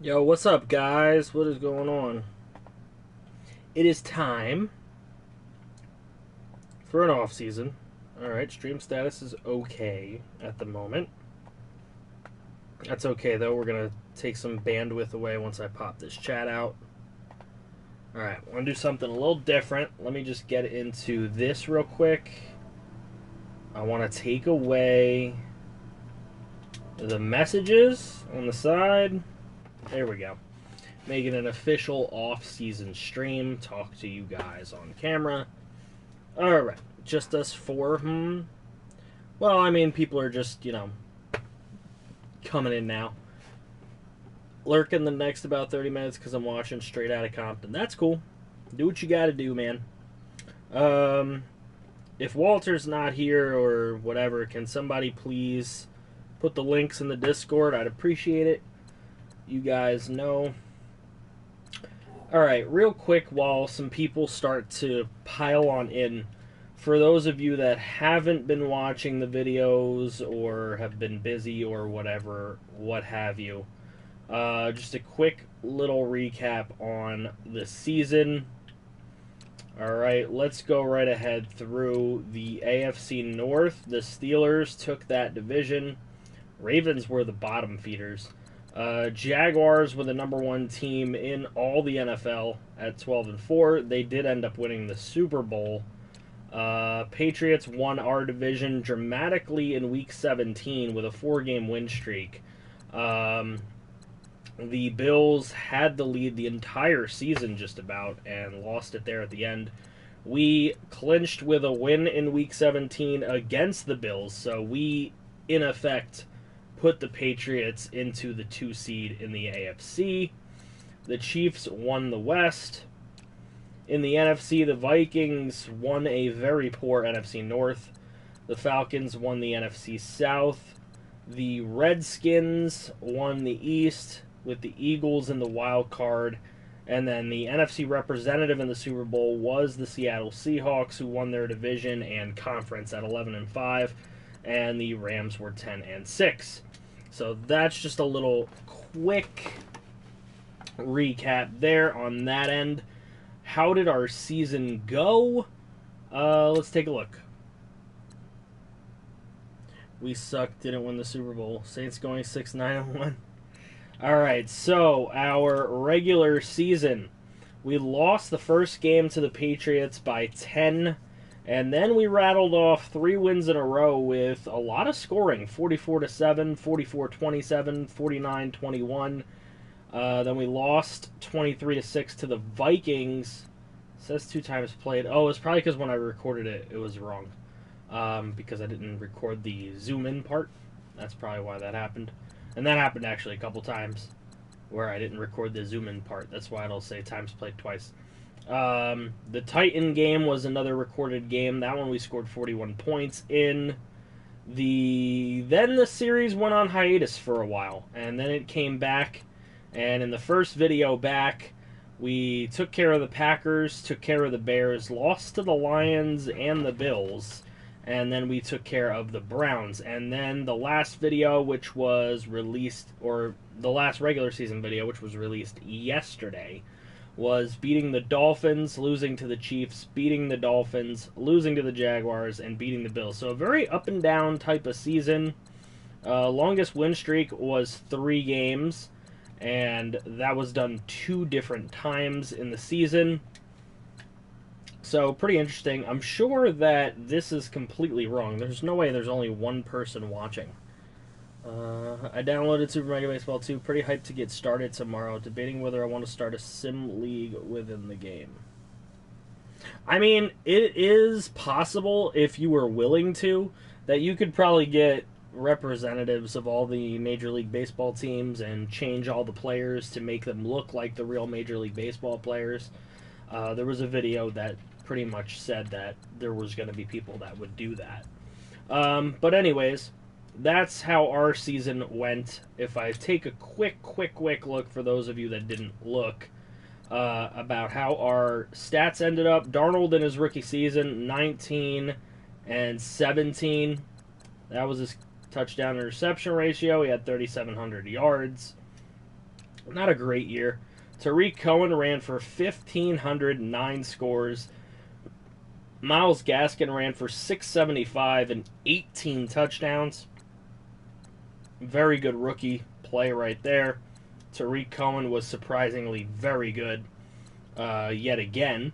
Yo, what's up, guys? What is going on? It is time for an off season. Alright, stream status is okay at the moment. That's okay, though. We're going to take some bandwidth away once I pop this chat out. Alright, I want to do something a little different. Let me just get into this real quick. I want to take away the messages on the side. There we go. Make it an official off-season stream. Talk to you guys on camera. Alright. Just us four. Well, I mean, people are just, coming in now. Lurking the next about 30 minutes because I'm watching Straight Outta Compton. That's cool. Do what you gotta do, man. If Walter's not here or whatever, can somebody please put the links in the Discord? I'd appreciate it. You guys know. Alright, real quick while some people start to pile on in. For those of you that haven't been watching the videos or have been busy or whatever, what have you, just a quick little recap on the season. Alright, let's go right ahead through the AFC North. The Steelers took that division. Ravens were the bottom feeders. Jaguars were the number one team in all the NFL at 12-4. They did end up winning the Super Bowl. Patriots won our division dramatically in Week 17 with a 4-game win streak. The Bills had the lead the entire season just about and lost it there at the end. We clinched with a win in Week 17 against the Bills, so we, in effect, put the Patriots into the 2 seed in the AFC. The Chiefs won the West. In the NFC, the Vikings won a very poor NFC North. The Falcons won the NFC South. The Redskins won the East with the Eagles in the wild card. And then the NFC representative in the Super Bowl was the Seattle Seahawks, who won their division and conference at 11-5. And the Rams were 10-6. So that's just a little quick recap there on that end. How did our season go? Let's take a look. We sucked, didn't win the Super Bowl. Saints going 6-9-1. Alright, so our regular season. We lost the first game to the Patriots by 10. And then we rattled off 3 wins in a row with a lot of scoring. 44-7, 44-27, 49-21. Then we lost 23-6 to the Vikings. It says 2 times played. Oh, it's probably because when I recorded it, it was wrong. Because I didn't record the zoom in part. That's probably why that happened. And that happened actually a couple times where I didn't record the zoom in part. That's why it'll say times played twice. The Titan game was another recorded game. That one we scored 41 points in. Then the series went on hiatus for a while, and then it came back. And in the first video back, we took care of the Packers, took care of the Bears, lost to the Lions and the Bills, and then we took care of the Browns. And then the last video, which was released, or the last regular season video, which was released yesterday, was beating the Dolphins, losing to the Chiefs, beating the Dolphins, losing to the Jaguars, and beating the Bills. So a very up and down type of season. Longest win streak was 3 games, and that was done 2 different times in the season. So pretty interesting. I'm sure that this is completely wrong. There's no way there's only one person watching. I downloaded Super Mega Baseball 2. Pretty hyped to get started tomorrow. Debating whether I want to start a sim league within the game. I mean, it is possible, if you were willing to, that you could probably get representatives of all the Major League Baseball teams and change all the players to make them look like the real Major League Baseball players. There was a video that pretty much said that there was going to be people that would do that. But anyways, that's how our season went. If I take a quick look for those of you that didn't look, about how our stats ended up. Darnold in his rookie season, 19 and 17. That was his touchdown and reception ratio. He had 3,700 yards. Not a great year. Tariq Cohen ran for 1,509 scores. Myles Gaskin ran for 675 and 18 touchdowns. Very good rookie play right there. Tariq Cohen was surprisingly very good yet again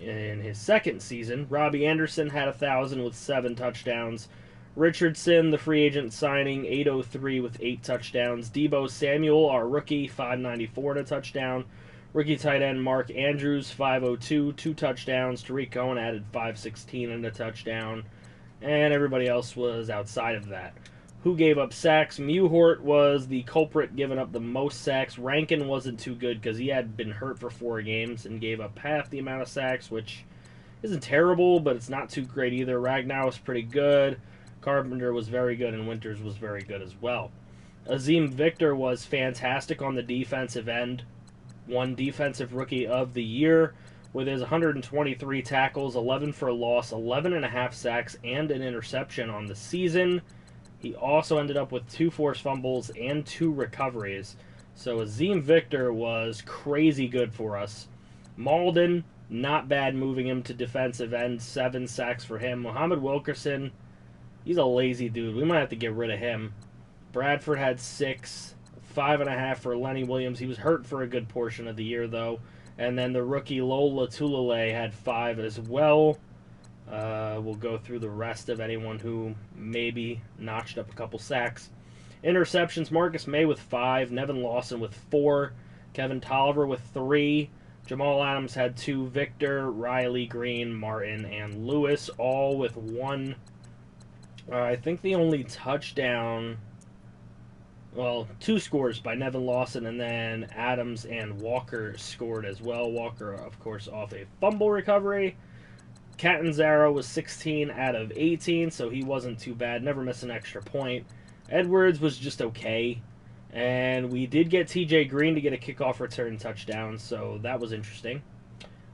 in his second season. Robbie Anderson had 1,000 with 7 touchdowns. Richardson, the free agent signing, 803 with 8 touchdowns. Deebo Samuel, our rookie, 594 and a touchdown. Rookie tight end Mark Andrews, 502, 2 touchdowns. Tariq Cohen added 516 and a touchdown. And everybody else was outside of that. Who gave up sacks? Mewhort was the culprit, giving up the most sacks. Rankin wasn't too good because he had been hurt for 4 games and gave up half the amount of sacks, which isn't terrible, but it's not too great either. Ragnow was pretty good. Carpenter was very good, and Winters was very good as well. Azim Victor was fantastic on the defensive end. Won Defensive Rookie of the Year with his 123 tackles, 11 for a loss, 11.5 sacks, and an interception on the season. He also ended up with 2 forced fumbles and 2 recoveries. So Azim Victor was crazy good for us. Malden, not bad moving him to defensive end, 7 sacks for him. Muhammad Wilkerson, he's a lazy dude. We might have to get rid of him. Bradford had 6, 5.5 for Lenny Williams. He was hurt for a good portion of the year, though. And then the rookie Lola Tulele had 5 as well. We'll go through the rest of anyone who maybe notched up a couple sacks. Interceptions, Marcus May with 5, Nevin Lawson with 4, Kevin Tolliver with 3, Jamal Adams had 2, Victor, Riley, Green, Martin, and Lewis all with 1. I think the only touchdown, 2 scores by Nevin Lawson, and then Adams and Walker scored as well. Walker, of course, off a fumble recovery. Catanzaro was 16 out of 18, so he wasn't too bad. Never missed an extra point. Edwards was just okay. And we did get TJ Green to get a kickoff return touchdown, so that was interesting.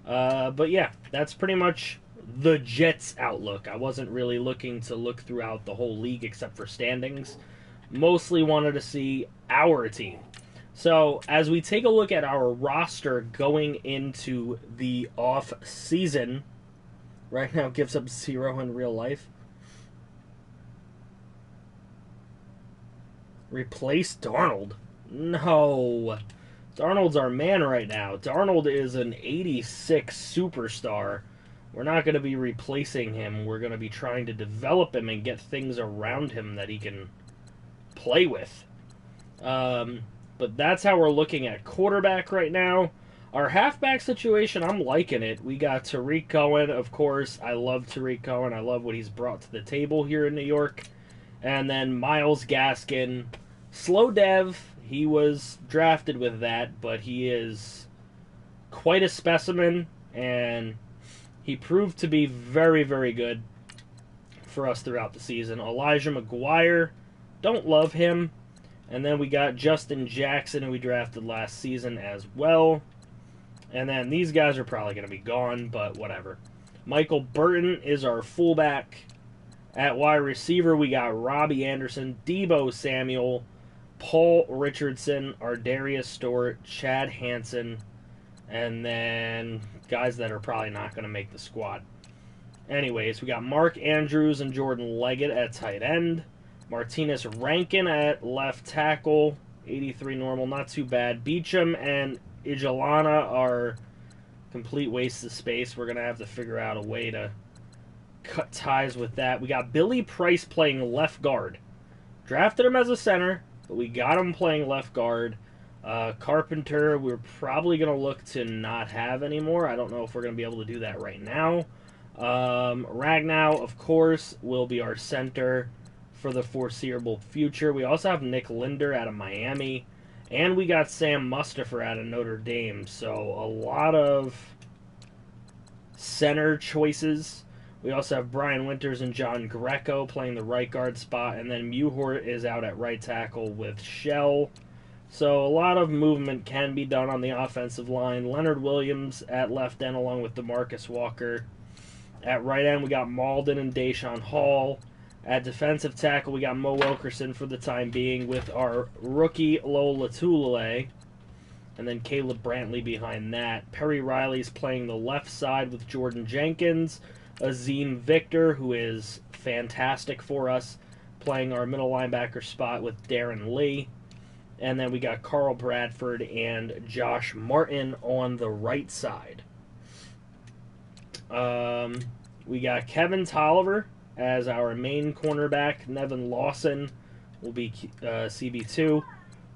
But yeah, that's pretty much the Jets' outlook. I wasn't really looking to look throughout the whole league except for standings. Mostly wanted to see our team. So as we take a look at our roster going into the off-season, right now gives up 0 in real life. Replace Darnold. No. Darnold's our man right now. Darnold is an 86 superstar. We're not going to be replacing him. We're going to be trying to develop him and get things around him that he can play with. But that's how we're looking at quarterback right now. Our halfback situation, I'm liking it. We got Tariq Cohen, of course. I love Tariq Cohen. I love what he's brought to the table here in New York. And then Myles Gaskin. Slow dev. He was drafted with that, but he is quite a specimen, and he proved to be very, very good for us throughout the season. Elijah McGuire, don't love him. And then we got Justin Jackson, who we drafted last season as well. And then these guys are probably going to be gone, but whatever. Michael Burton is our fullback. At wide receiver, we got Robbie Anderson, Deebo Samuel, Paul Richardson, Ardarius Stewart, Chad Hansen, and then guys that are probably not going to make the squad. Anyways, we got Mark Andrews and Jordan Leggett at tight end. Martinez Rankin at left tackle, 83 normal, not too bad. Beecham and Ijalana are complete waste of space. We're going to have to figure out a way to cut ties with that. We got Billy Price playing left guard. Drafted him as a center, but we got him playing left guard. Carpenter, we're probably going to look to not have anymore. I don't know if we're going to be able to do that right now. Ragnow, of course, will be our center for the foreseeable future. We also have Nick Linder out of Miami. And we got Sam Mustafer out of Notre Dame. So a lot of center choices. We also have Brian Winters and John Greco playing the right guard spot. And then Mewhort is out at right tackle with Shell. So a lot of movement can be done on the offensive line. Leonard Williams at left end along with DeMarcus Walker. At right end, we got Malden and Deshaun Hall. At defensive tackle, we got Mo Wilkerson for the time being with our rookie Lola Tulele. and then Caleb Brantley behind that. Perry Riley's playing the left side with Jordan Jenkins. Azim Victor, who is fantastic for us, playing our middle linebacker spot with Darren Lee. And then we got Carl Bradford and Josh Martin on the right side. We got Kevin Tolliver as our main cornerback. Nevin Lawson will be CB2.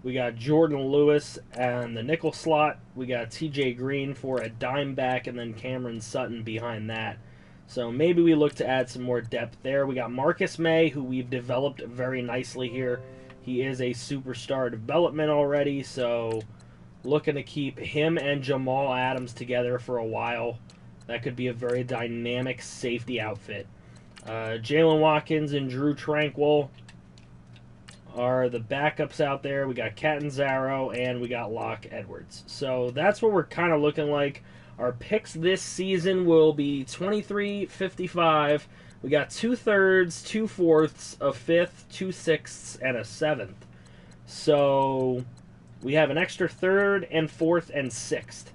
We got Jordan Lewis and the nickel slot. We got TJ Green for a dime back, and then Cameron Sutton behind that. So maybe we look to add some more depth there. We got Marcus May, who we've developed very nicely here. He is a superstar development already, so looking to keep him and Jamal Adams together for a while. That could be a very dynamic safety outfit. Jalen Watkins and Drew Tranquil are the backups out there. We got Catanzaro and we got Locke Edwards. So that's what we're kind of looking like. Our picks this season will be 23-55. We got 2/3, 2/4, a 5th, 2/6, and a 7th. So we have an extra 3rd and 4th and 6th.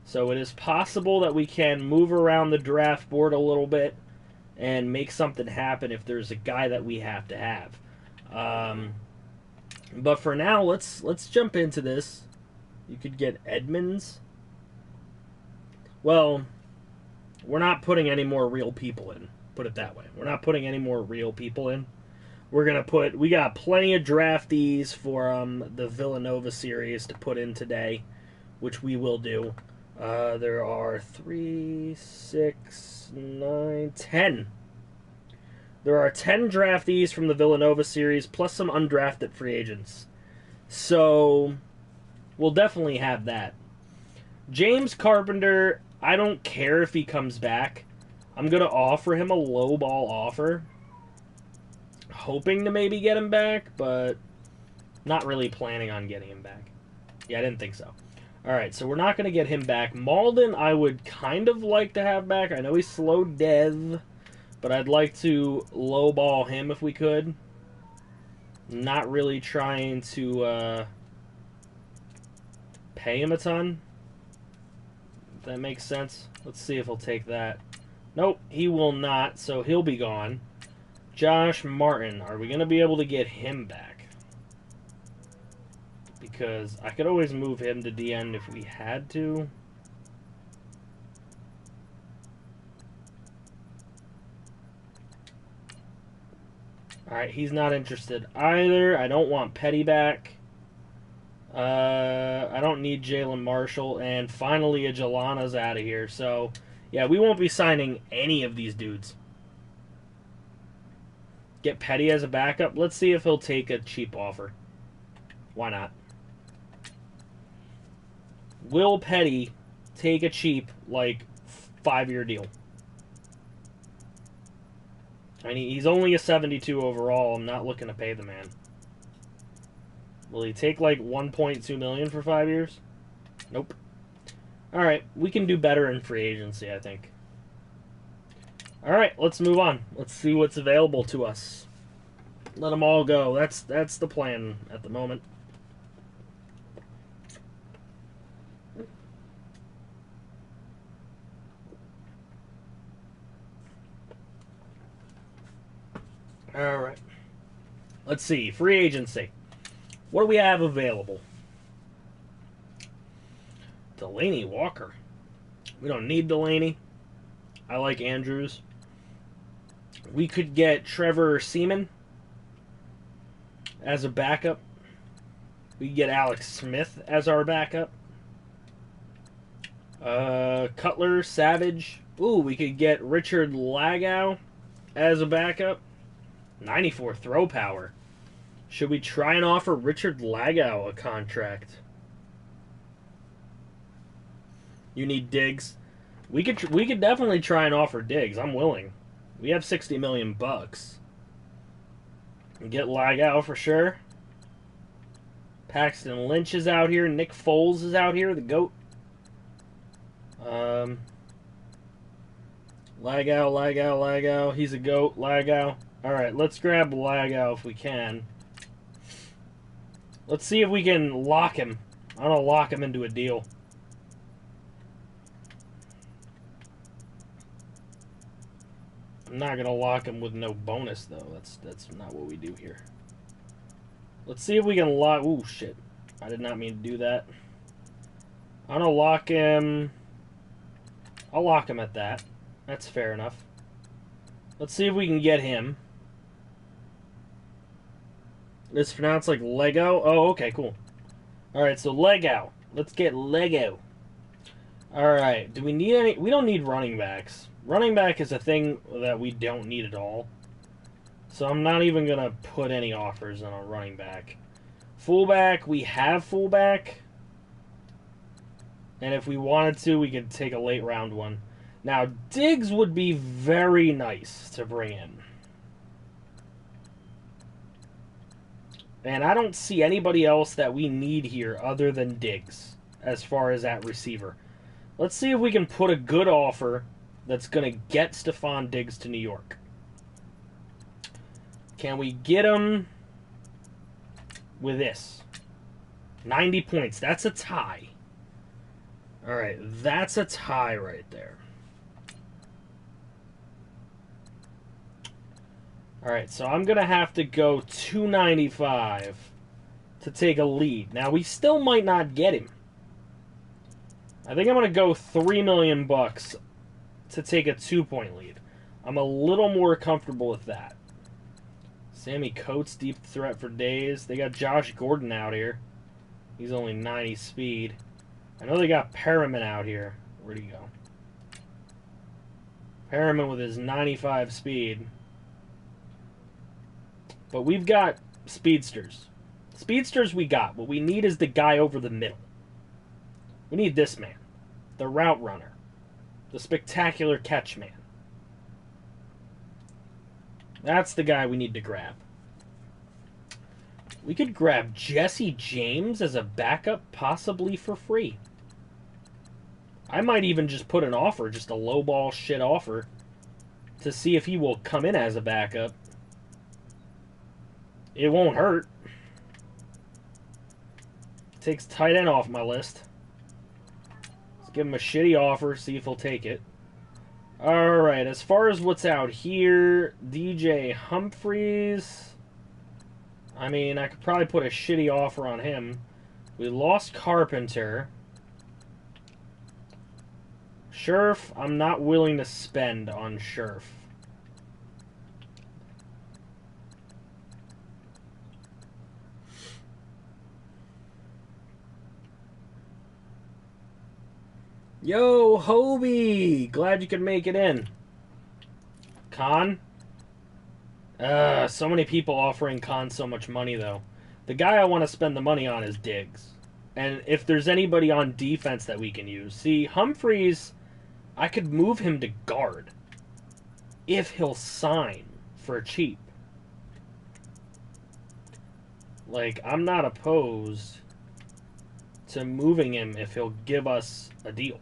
So it is possible that we can move around the draft board a little bit and make something happen if there's a guy that we have to have. But for now, let's jump into this. You could get Edmonds. Well, we're not putting any more real people in. Put it that way. We're not putting any more real people in. We got plenty of draftees for the Villanova series to put in today, which we will do. There are 3, 6, 9, 10. There are 10 draftees from the Villanova series, plus some undrafted free agents. So, we'll definitely have that. James Carpenter, I don't care if he comes back. I'm going to offer him a low-ball offer, hoping to maybe get him back, but not really planning on getting him back. Yeah, I didn't think so. Alright, so we're not going to get him back. Malden, I would kind of like to have back. I know he's slow dev, but I'd like to low-ball him if we could. Not really trying to pay him a ton. If that makes sense. Let's see if he'll take that. Nope, he will not, so he'll be gone. Josh Martin, are we going to be able to get him back? Because I could always move him to the end if we had to. Alright, he's not interested either. I don't want Petty back. I don't need Jalen Marshall. And finally, a Jelana's out of here. So, yeah, we won't be signing any of these dudes. Get Petty as a backup. Let's see if he'll take a cheap offer. Why not? Will Petty take a cheap, 5-year deal? I mean, he's only a 72 overall. I'm not looking to pay the man. Will he take, $1.2 million for 5 years? Nope. Alright, we can do better in free agency, I think. Alright, let's move on. Let's see what's available to us. Let them all go. That's the plan at the moment. Alright. Let's see. Free agency. What do we have available? Delaney Walker. We don't need Delaney. I like Andrews. We could get Trevor Seaman as a backup. We could get Alex Smith as our backup. Cutler, Savage. Ooh, we could get Richard Lagow as a backup. 94 throw power. Should we try and offer Richard Lagow a contract? You need Diggs. We could definitely try and offer Diggs. I'm willing. We have $60 million bucks. Get Lagow for sure. Paxton Lynch is out here. Nick Foles is out here. The GOAT. Lagow. He's a GOAT. Lagow. Alright, let's grab Lagow if we can. Let's see if we can lock him I'm going to lock him into a deal. I'm not going to lock him with no bonus, though. That's not what we do here. Let's see if we can lock... Ooh, shit. I did not mean to do that. I'm going to lock him... I'll lock him at that. That's fair enough. Let's see if we can get him. It's pronounced like Lego. Oh, okay, cool. Alright, so Lego. Let's get Lego. Alright, do we need any... We don't need running backs. Running back is a thing that we don't need at all. So I'm not even going to put any offers on a running back. Fullback, we have fullback. And if we wanted to, we could take a late round one. Now, Diggs would be very nice to bring in. And I don't see anybody else that we need here other than Diggs as far as at receiver. Let's see if we can put a good offer that's going to get Stephon Diggs to New York. Can we get him with this? 90 points. That's a tie. Alright, that's a tie right there. Alright, so I'm going to have to go 295 to take a lead. Now, we still might not get him. I think I'm going to go $3 million bucks to take a 2-point lead. I'm a little more comfortable with that. Sammy Coates, deep threat for days. They got Josh Gordon out here. He's only 90 speed. I know they got Perriman out here. Where'd he go? Perriman with his 95 speed. But we've got speedsters. Speedsters we got. What we need is the guy over the middle. We need this man. The route runner. The spectacular catch man. That's the guy we need to grab. We could grab Jesse James as a backup, possibly for free. I might even just put an offer, just a lowball shit offer, to see if he will come in as a backup. It won't hurt. Takes tight end off my list. Let's give him a shitty offer, see if he'll take it. Alright, as far as what's out here, DJ Humphries. I mean, I could probably put a shitty offer on him. We lost Carpenter. Scherf, I'm not willing to spend on Scherf. Yo, Hobie! Glad you could make it in. Khan? So many people offering Khan so much money, though. The guy I want to spend the money on is Diggs. And if there's anybody on defense that we can use. See, Humphries, I could move him to guard. If he'll sign for cheap. Like, I'm not opposed to moving him if he'll give us a deal.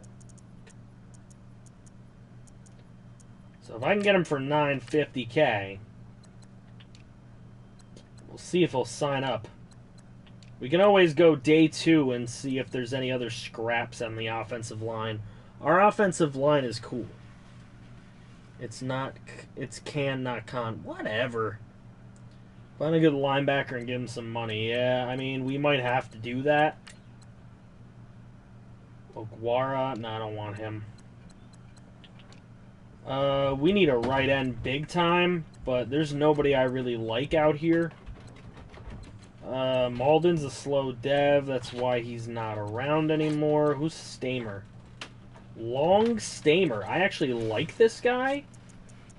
So if I can get him for $950K, we'll see if he'll sign up. We can always go day 2 and see if there's any other scraps on the offensive line. Our offensive line is cool. It's can, not con. Whatever. Find a good linebacker and give him some money. Yeah, I mean, we might have to do that. Okwara, no, I don't want him. We need a right end big time, but there's nobody I really like out here. Malden's a slow dev, that's why he's not around anymore. Who's Stamer? Long Stamer. I actually like this guy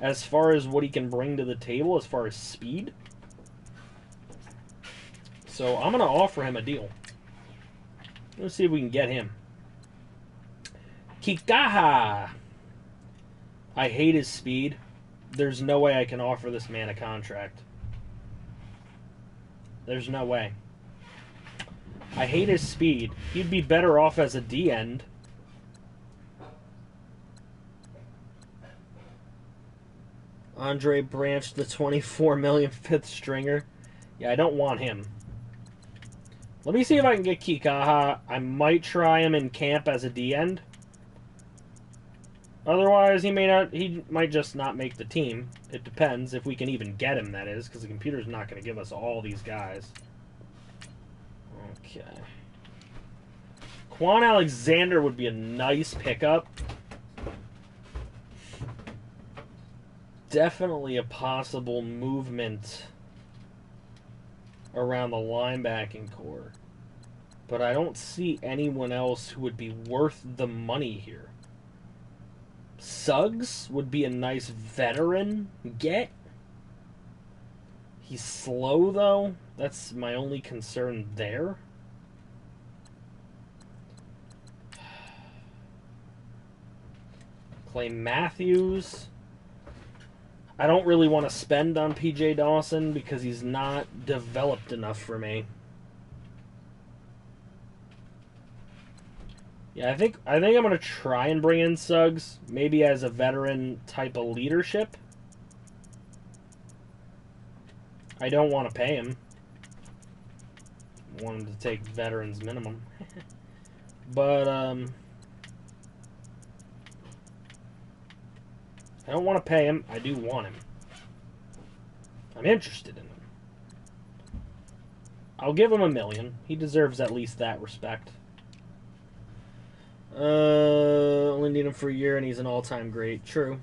as far as what he can bring to the table as far as speed. So I'm going to offer him a deal. Let's see if we can get him. Kikaha. I hate his speed. There's no way I can offer this man a contract. There's no way. I hate his speed. He'd be better off as a D-end. Andre Branch, the $24 million fifth stringer. Yeah, I don't want him. Let me see if I can get Kikaha. I might try him in camp as a D-end. Otherwise, he might just not make the team. It depends if we can even get him, that is, because the computer's not going to give us all these guys. Okay. Quan Alexander would be a nice pickup. Definitely a possible movement around the linebacking core. But I don't see anyone else who would be worth the money here. Suggs would be a nice veteran get. He's slow, though. That's my only concern there. Clay Matthews. I don't really want to spend on PJ Dawson because he's not developed enough for me. Yeah, I think I'm going to try and bring in Suggs, maybe as a veteran type of leadership. I don't want to pay him. I want him to take veterans minimum. But, I don't want to pay him. I do want him. I'm interested in him. I'll give him $1 million. He deserves at least that respect. Only need him for a year, and he's an all-time great. True.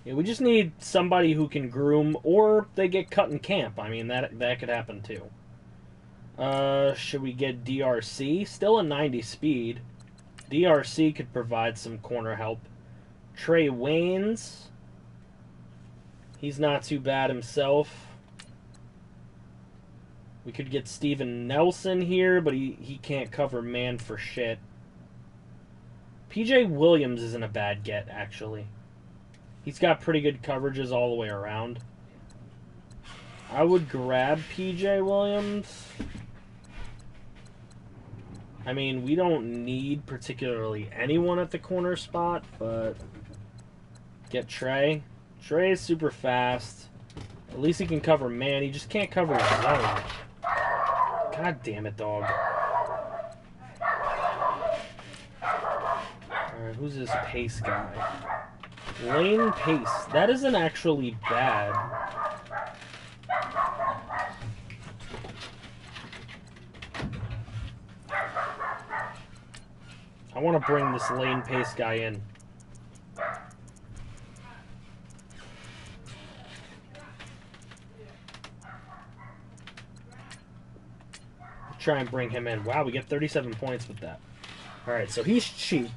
Yeah, we just need somebody who can groom, or they get cut in camp. I mean, that could happen too. Should we get DRC? Still a 90 speed. DRC could provide some corner help. Trey Waynes. He's not too bad himself. We could get Steven Nelson here, but he can't cover man for shit. PJ Williams isn't a bad get, actually. He's got pretty good coverages all the way around. I would grab PJ Williams. I mean, we don't need particularly anyone at the corner spot, but get Trey. Trey is super fast. At least he can cover man. He just can't cover his zone. God damn it, dog. Alright, who's this Pace guy? Lane Pace. That isn't actually bad. I want to bring this Lane Pace guy in. Try and bring him in. Wow, we get 37 points with that. Alright, so he's cheap.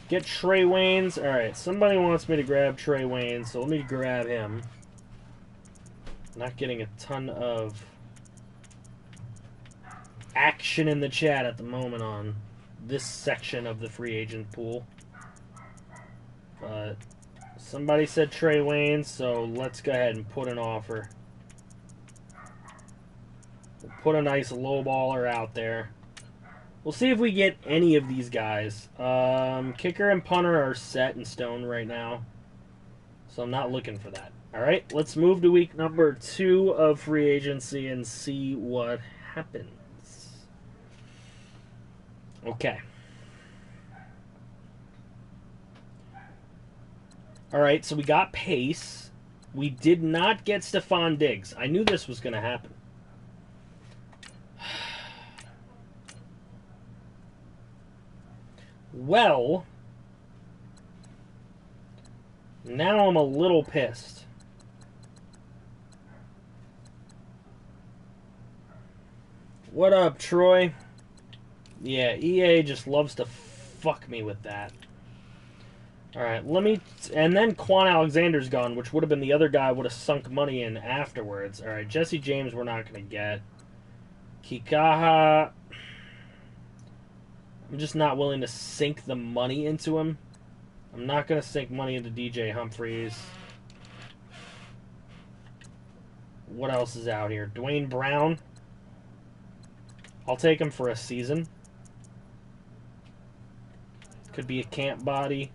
Get Trey Waynes. Alright, somebody wants me to grab Trey Waynes, so let me grab him. Not getting a ton of action in the chat at the moment on this section of the free agent pool. But somebody said Trey Waynes, so let's go ahead and put an offer. We'll put a nice lowballer out there. We'll see if we get any of these guys. Kicker and punter are set in stone right now, so I'm not looking for that. Alright, let's move to week number 2 of free agency and see what happens. Okay. Alright, so we got Pace. We did not get Stephon Diggs. I knew this was going to happen. Well, now I'm a little pissed. What up, Troy? Yeah, EA just loves to fuck me with that. Alright, and then Quan Alexander's gone, which would have been the other guy I would have sunk money in afterwards. Alright, Jesse James we're not going to get. Kikaha, I'm just not willing to sink the money into him. I'm not going to sink money into DJ Humphries. What else is out here? Dwayne Brown. I'll take him for a season. Could be a camp body.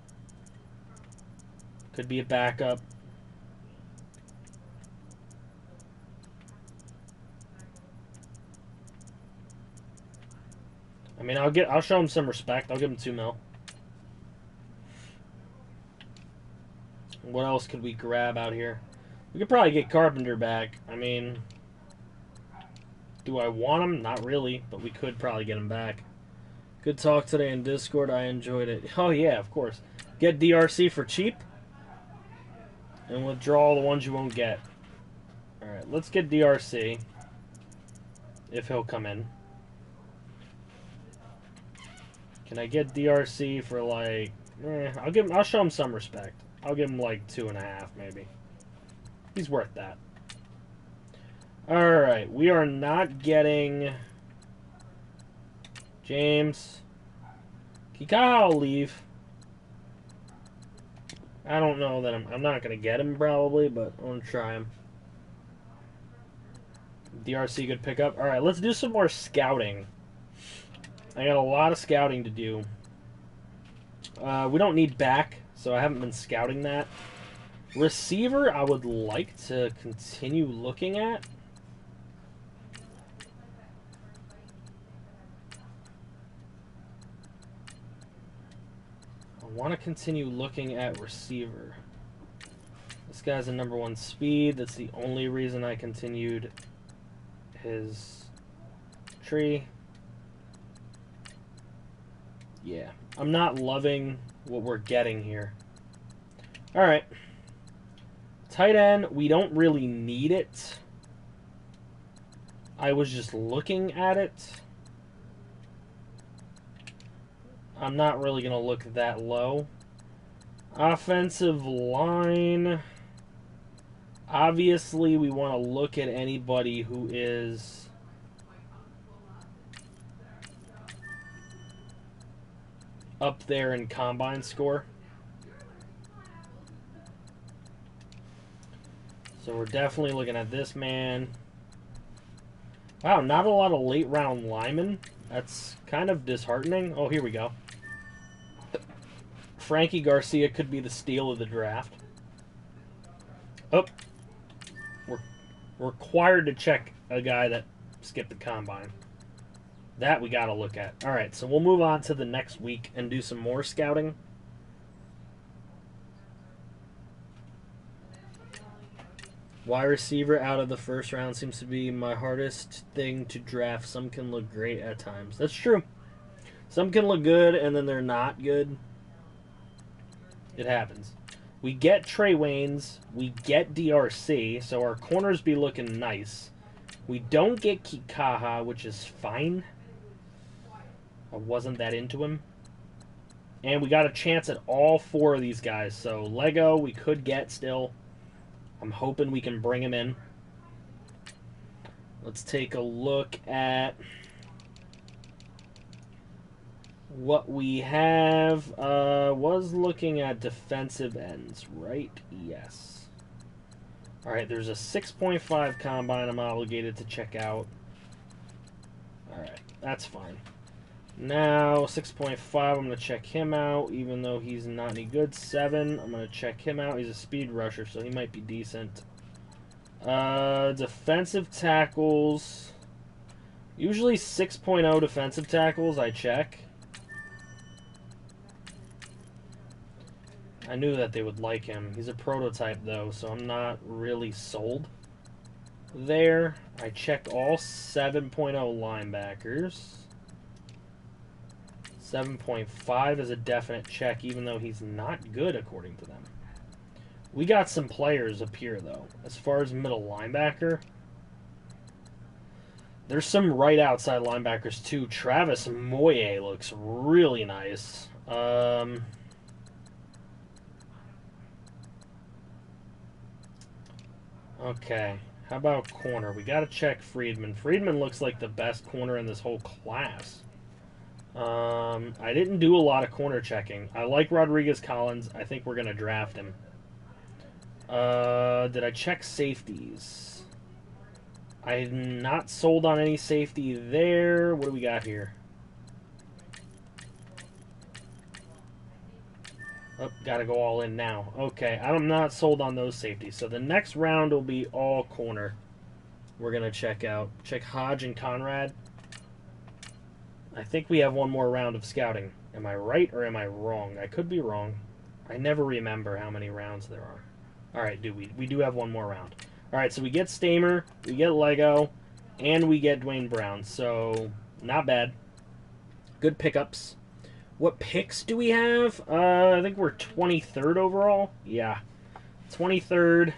Could be a backup. I mean, I'll show him some respect. I'll give him $2 mil. What else could we grab out here? We could probably get Carpenter back. I mean, do I want him? Not really, but we could probably get him back. Good talk today in Discord. I enjoyed it. Oh, yeah, of course. Get DRC for cheap and withdraw the ones you won't get. Alright, let's get DRC if he'll come in. Can I get DRC for like... I'll show him some respect. I'll give him like 2.5 maybe. He's worth that. Alright, we are not getting James. Kikaha will leave. I don't know that I'm not going to get him probably, but I'm going to try him. DRC good pickup. Alright, let's do some more scouting. I got a lot of scouting to do. We don't need back, so I haven't been scouting that. Receiver, I would like to continue looking at. I want to continue looking at receiver. This guy's a #1 speed. That's the only reason I continued his tree. Yeah, I'm not loving what we're getting here. Alright. Tight end, we don't really need it. I was just looking at it. I'm not really going to look that low. Offensive line. Obviously, we want to look at anybody who is up there in combine score. So we're definitely looking at this man. Wow, not a lot of late round linemen. That's kind of disheartening. Oh, here we go. Frankie Garcia could be the steal of the draft. Oh. We're required to check a guy that skipped the combine. That we got to look at. Alright, so we'll move on to the next week and do some more scouting. Wide receiver out of the first round seems to be my hardest thing to draft. Some can look great at times. That's true. Some can look good and then they're not good. It happens. We get Trey Waynes. We get DRC. So our corners be looking nice. We don't get Kikaha, which is fine. I wasn't that into him. And we got a chance at all 4 of these guys. So Lego we could get still. I'm hoping we can bring him in. Let's take a look at what we have. Was looking at defensive ends, right? Yes. Alright, there's a 6.5 combine I'm obligated to check out. Alright, that's fine. Now, 6.5, I'm going to check him out, even though he's not any good. 7, I'm going to check him out. He's a speed rusher, so he might be decent. Defensive tackles. Usually 6.0 defensive tackles I check. I knew that they would like him. He's a prototype, though, so I'm not really sold there. I checked all 7.0 linebackers. 7.5 is a definite check, even though he's not good, according to them. We got some players up here, though. As far as middle linebacker, there's some right outside linebackers, too. Travis Moye looks really nice. Okay, how about corner? We got to check Friedman. Friedman looks like the best corner in this whole class. I didn't do a lot of corner checking. I like Rodriguez Collins. I think we're going to draft him. Did I check safeties? I'm not sold on any safety there. What do we got here? Oh, gotta go all in now. Okay, I'm not sold on those safeties. So the next round will be all corner. We're going to check out. Check Hodge and Conrad. I think we have one more round of scouting. Am I right or am I wrong? I could be wrong. I never remember how many rounds there are. Alright, we do have one more round. Alright, so we get Stamer, we get Lego, and we get Dwayne Brown. So, not bad. Good pickups. What picks do we have? I think we're 23rd overall. Yeah. 23rd.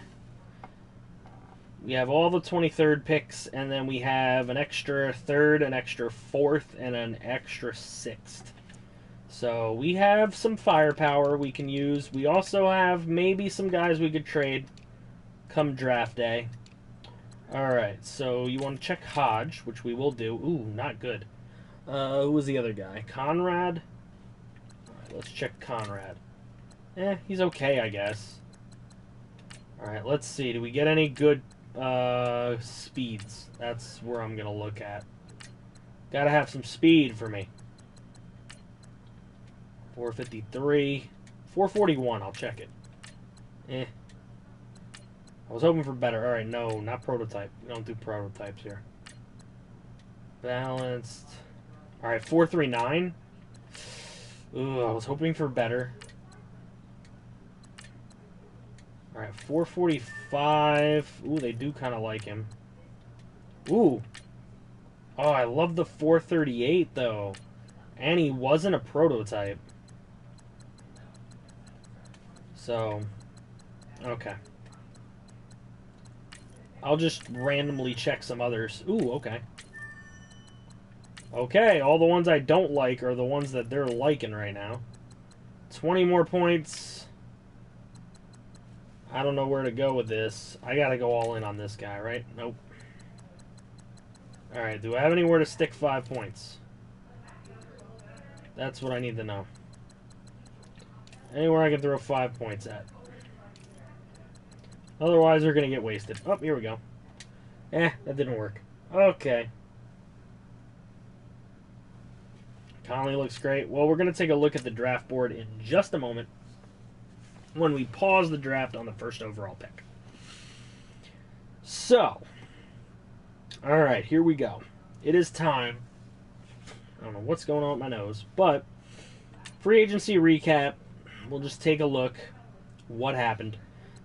We have all the 23rd picks, and then we have an extra 3rd, an extra 4th, and an extra 6th. So we have some firepower we can use. We also have maybe some guys we could trade come draft day. Alright, so you want to check Hodge, which we will do. Ooh, not good. Who was the other guy? Conrad? Alright, let's check Conrad. He's okay, I guess. Alright, let's see. Do we get any good speeds? That's where I'm going to look at. Gotta have some speed for me. 453. 441, I'll check it. I was hoping for better. Alright, no, not prototype. We don't do prototypes here. Balanced. Alright, 439. Ooh, I was hoping for better. Alright, 445. Ooh, they do kind of like him. Ooh. Oh, I love the 438, though. And he wasn't a prototype. So, okay. I'll just randomly check some others. Ooh, okay. Okay, all the ones I don't like are the ones that they're liking right now. 20 more points. I don't know where to go with this. I gotta go all in on this guy, right? Nope. Alright, do I have anywhere to stick 5 points? That's what I need to know. Anywhere I can throw 5 points at. Otherwise, they're going to get wasted. Oh, here we go. That didn't work. Okay. Conley looks great. Well, we're going to take a look at the draft board in just a moment when we pause the draft on the first overall pick. So, alright, here we go. It is time. I don't know what's going on with my nose, but free agency recap. We'll just take a look what happened.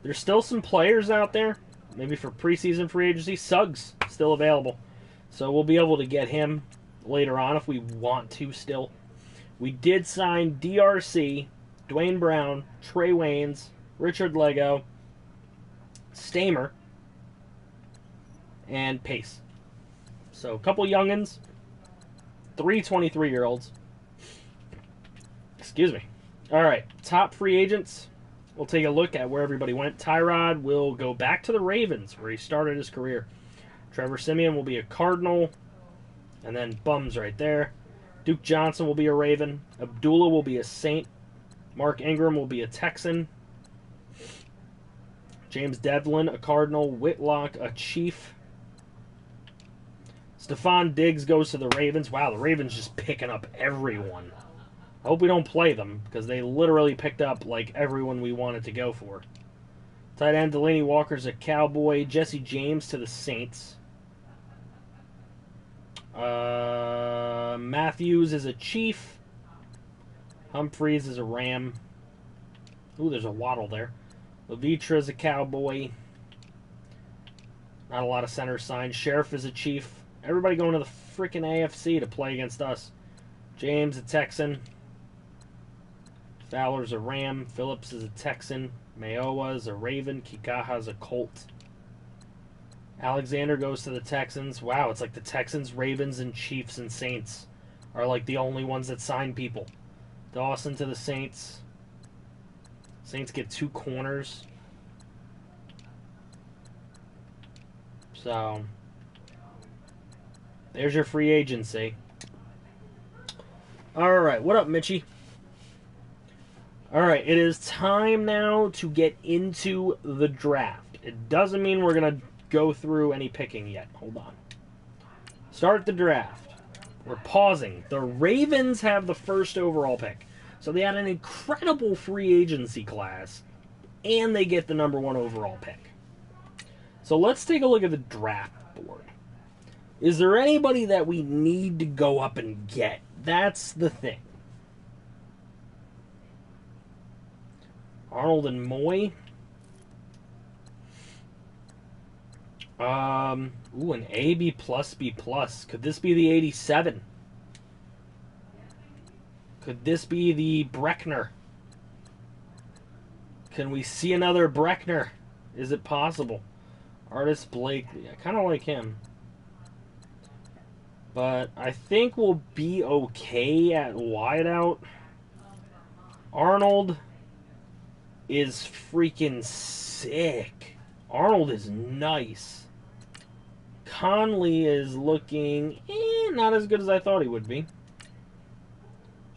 There's still some players out there, maybe for preseason free agency. Suggs still available, so we'll be able to get him later on if we want to still. We did sign DRC, Dwayne Brown, Trey Waynes, Richard Lego, Stamer, and Pace. So a couple youngins, 3 23-year-olds. Excuse me. All right, top free agents. We'll take a look at where everybody went. Tyrod will go back to the Ravens, where he started his career. Trevor Siemian will be a Cardinal, and then bums right there. Duke Johnson will be a Raven. Abdullah will be a Saint. Mark Ingram will be a Texan. James Devlin, a Cardinal. Whitlock, a Chief. Stephon Diggs goes to the Ravens. Wow, the Ravens just picking up everyone. I hope we don't play them, because they literally picked up, like, everyone we wanted to go for. Tight end Delaney Walker's a Cowboy. Jesse James to the Saints. Matthews is a Chief. Humphreys is a Ram. Ooh, there's a Waddle there. Levitra is a Cowboy. Not a lot of center signs. Sheriff is a Chief. Everybody going to the freaking AFC to play against us. James a Texan. Fowler's a Ram. Phillips is a Texan. Mayowa is a Raven. Kikaha's a Colt. Alexander goes to the Texans. Wow, it's like the Texans, Ravens, and Chiefs and Saints are like the only ones that sign people. Dawson to the Saints. Saints get 2 corners. So, there's your free agency. Alright, what up, Mitchie? Alright, it is time now to get into the draft. It doesn't mean we're going to go through any picking yet. Hold on. Start the draft. We're pausing. The Ravens have the first overall pick. So they had an incredible free agency class, and they get the number 1 overall pick. So let's take a look at the draft board. Is there anybody that we need to go up and get That's the thing. Arnold and Moy. Ooh, an A, B+, B+. Could this be the 87? Could this be the Breckner? Can we see another Breckner? Is it possible? Artist Blakely. I kind of like him. But I think we'll be okay at wideout. Arnold is freaking sick. Arnold is nice. Conley is looking not as good as I thought he would be.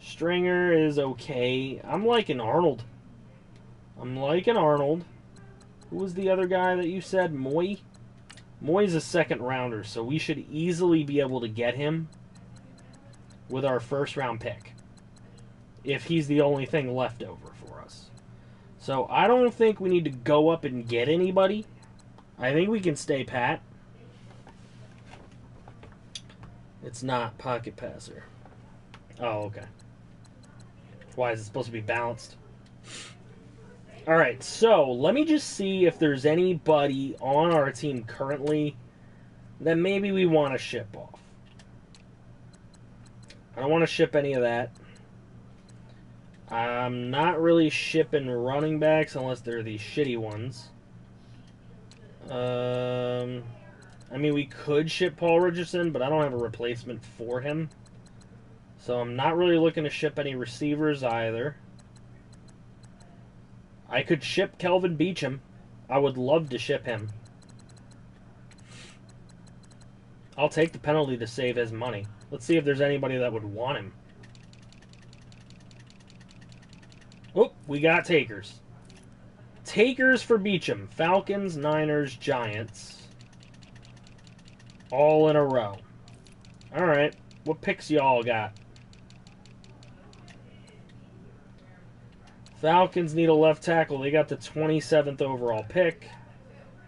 Stringer is okay. I'm liking Arnold. I'm liking Arnold. Who was the other guy that you said? Moy? Moy's a second rounder, so we should easily be able to get him with our first round pick. If he's the only thing left over for us. So I don't think we need to go up and get anybody. I think we can stay pat. It's not pocket passer. Oh, okay. Why is it supposed to be balanced? Alright, so let me just see if there's anybody on our team currently that maybe we want to ship off. I don't want to ship any of that. I'm not really shipping running backs unless they're the shitty ones. I mean, we could ship Paul Richardson, but I don't have a replacement for him. So I'm not really looking to ship any receivers either. I could ship Kelvin Beachum. I would love to ship him. I'll take the penalty to save his money. Let's see if there's anybody that would want him. Oh, we got takers. Takers for Beachum. Falcons, Niners, Giants. All in a row. Alright. What picks y'all got? Falcons need a left tackle. They got the 27th overall pick.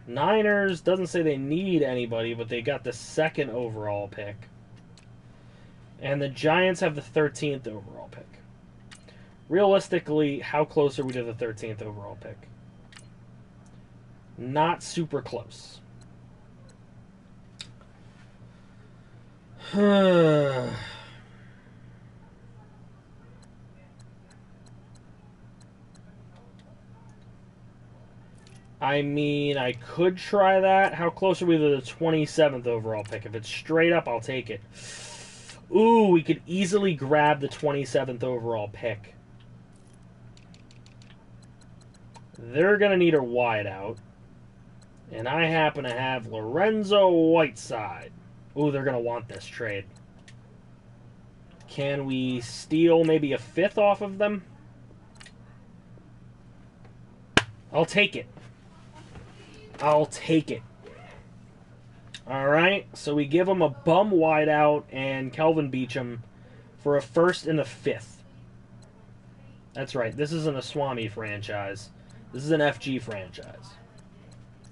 Niners, doesn't say they need anybody, but they got the 2nd overall pick. And the Giants have the 13th overall pick. Realistically, how close are we to the 13th overall pick? Not super close. I mean, I could try that. How close are we to the 27th overall pick? If it's straight up, I'll take it. Ooh, we could easily grab the 27th overall pick. They're going to need a wideout. And I happen to have Lorenzo Whiteside. Ooh, they're going to want this trade. Can we steal maybe a 5th off of them? I'll take it. I'll take it. Alright, so we give them a bum wideout and Kelvin Beachum for a 1st and a 5th. That's right, this isn't a Swami franchise. This is an FG franchise.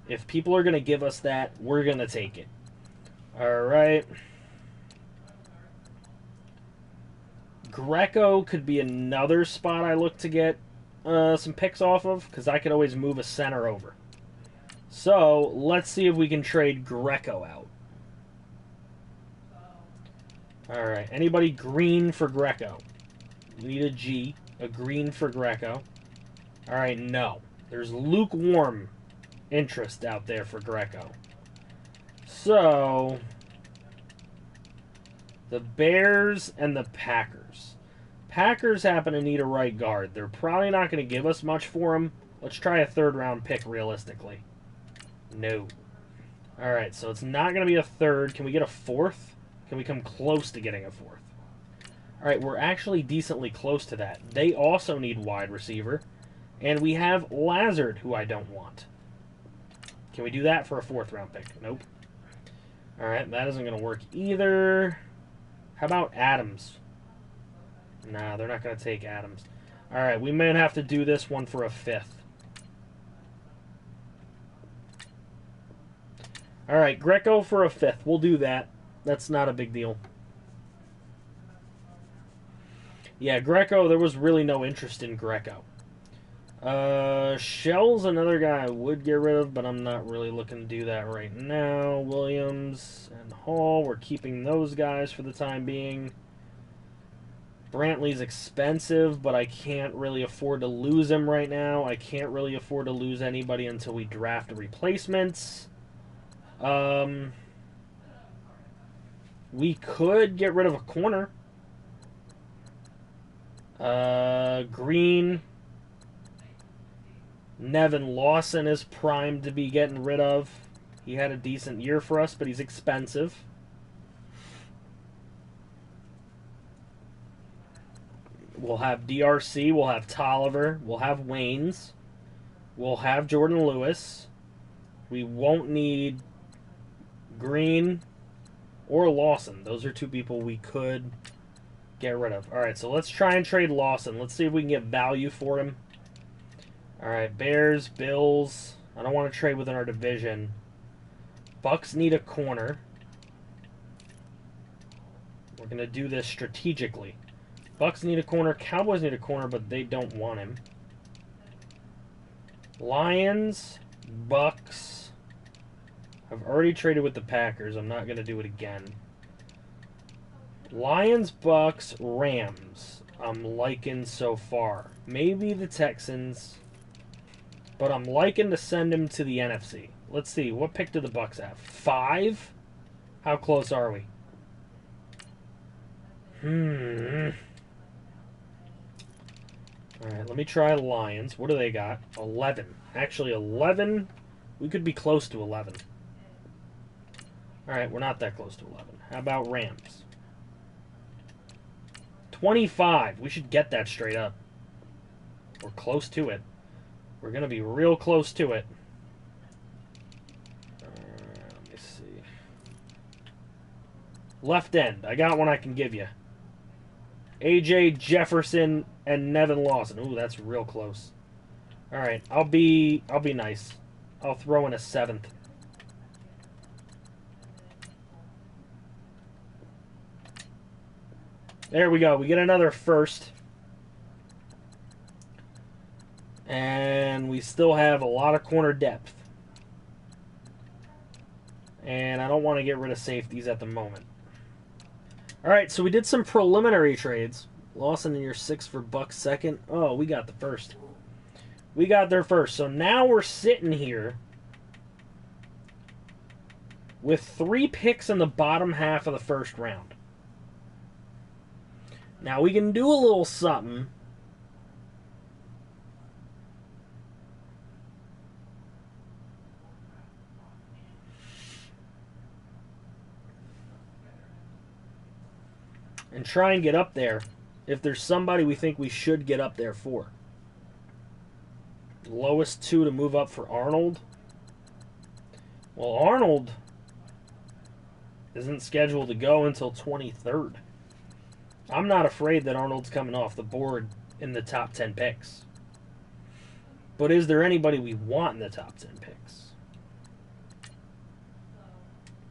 If people are going to give us that, we're going to take it. Alright. Greco could be another spot I look to get some picks off of, because I could always move a center over. So, let's see if we can trade Greco out. Alright, anybody green for Greco? Need a G, a green for Greco. Alright, no. There's lukewarm interest out there for Greco. So, the Bears and the Packers. Packers happen to need a right guard. They're probably not going to give us much for him. Let's try a 3rd round pick realistically. No. Alright, so it's not going to be a 3rd. Can we get a 4th? Can we come close to getting a 4th? Alright, we're actually decently close to that. They also need wide receiver. And we have Lazard, who I don't want. Can we do that for a 4th round pick? Nope. Alright, that isn't going to work either. How about Adams? Nah, they're not going to take Adams. Alright, we may have to do this one for a 5th. Alright, Greco for a 5th. We'll do that. That's not a big deal. Yeah, Greco, there was really no interest in Greco. Shell's another guy I would get rid of, but I'm not really looking to do that right now. Williams and Hall, we're keeping those guys for the time being. Brantley's expensive, but I can't really afford to lose him right now. I can't really afford to lose anybody until we draft replacements. We could get rid of a corner. Green. Nevin Lawson is primed to be getting rid of. He had a decent year for us, but he's expensive. We'll have DRC, we'll have Tolliver, we'll have Waynes, we'll have Jordan Lewis. We won't need Green or Lawson. Those are two people we could get rid of. Alright, so let's try and trade Lawson. Let's see if we can get value for him. Alright, Bears, Bills. I don't want to trade within our division. Bucks need a corner. We're going to do this strategically. Bucks need a corner. Cowboys need a corner, but they don't want him. Lions, Bucks. I've already traded with the Packers. I'm not going to do it again. Lions, Bucks, Rams. I'm liking so far. Maybe the Texans. But I'm liking to send him to the NFC. Let's see. What pick do the Bucks have? 5? How close are we? Alright, let me try Lions. What do they got? 11. Actually, 11. We could be close to 11. Alright, we're not that close to 11. How about Rams? 25. We should get that straight up. We're close to it. We're going to be real close to it. Let me see. Left end. I got one I can give you. AJ Jefferson and Nevin Lawson. Ooh, that's real close. All right, I'll be nice. I'll throw in a 7th. There we go. We get another first. And we still have a lot of corner depth. And I don't want to get rid of safeties at the moment. Alright, so we did some preliminary trades. Lawson in your 6 for Bucks 2nd. Oh, we got the first. We got their first. So now we're sitting here with 3 picks in the bottom half of the first round. Now we can do a little something. And try and get up there if there's somebody we think we should get up there for. Lowest 2 to move up for Arnold. Well, Arnold isn't scheduled to go until 23rd. I'm not afraid that Arnold's coming off the board in the top 10 picks. But is there anybody we want in the top 10 picks?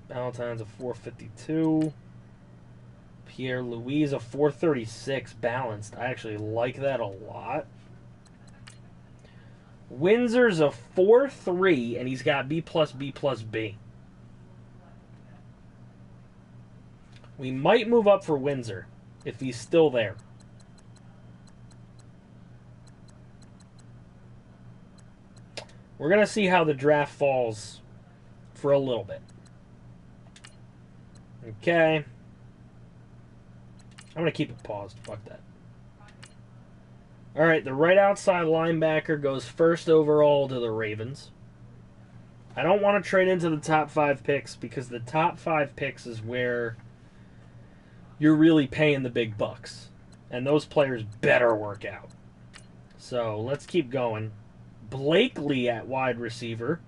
Valentine's a 452. Pierre Louise a 436 balanced. I actually like that a lot. Windsor's a 4-3, and he's got B plus B plus B. We might move up for Windsor if he's still there. We're going to see how the draft falls for a little bit. Okay. I'm going to keep it paused. Fuck that. Alright, the right outside linebacker goes first overall to the Ravens. I don't want to trade into the top 5 picks because the top 5 picks is where you're really paying the big bucks. And those players better work out. So, let's keep going. Blakely at wide receiver.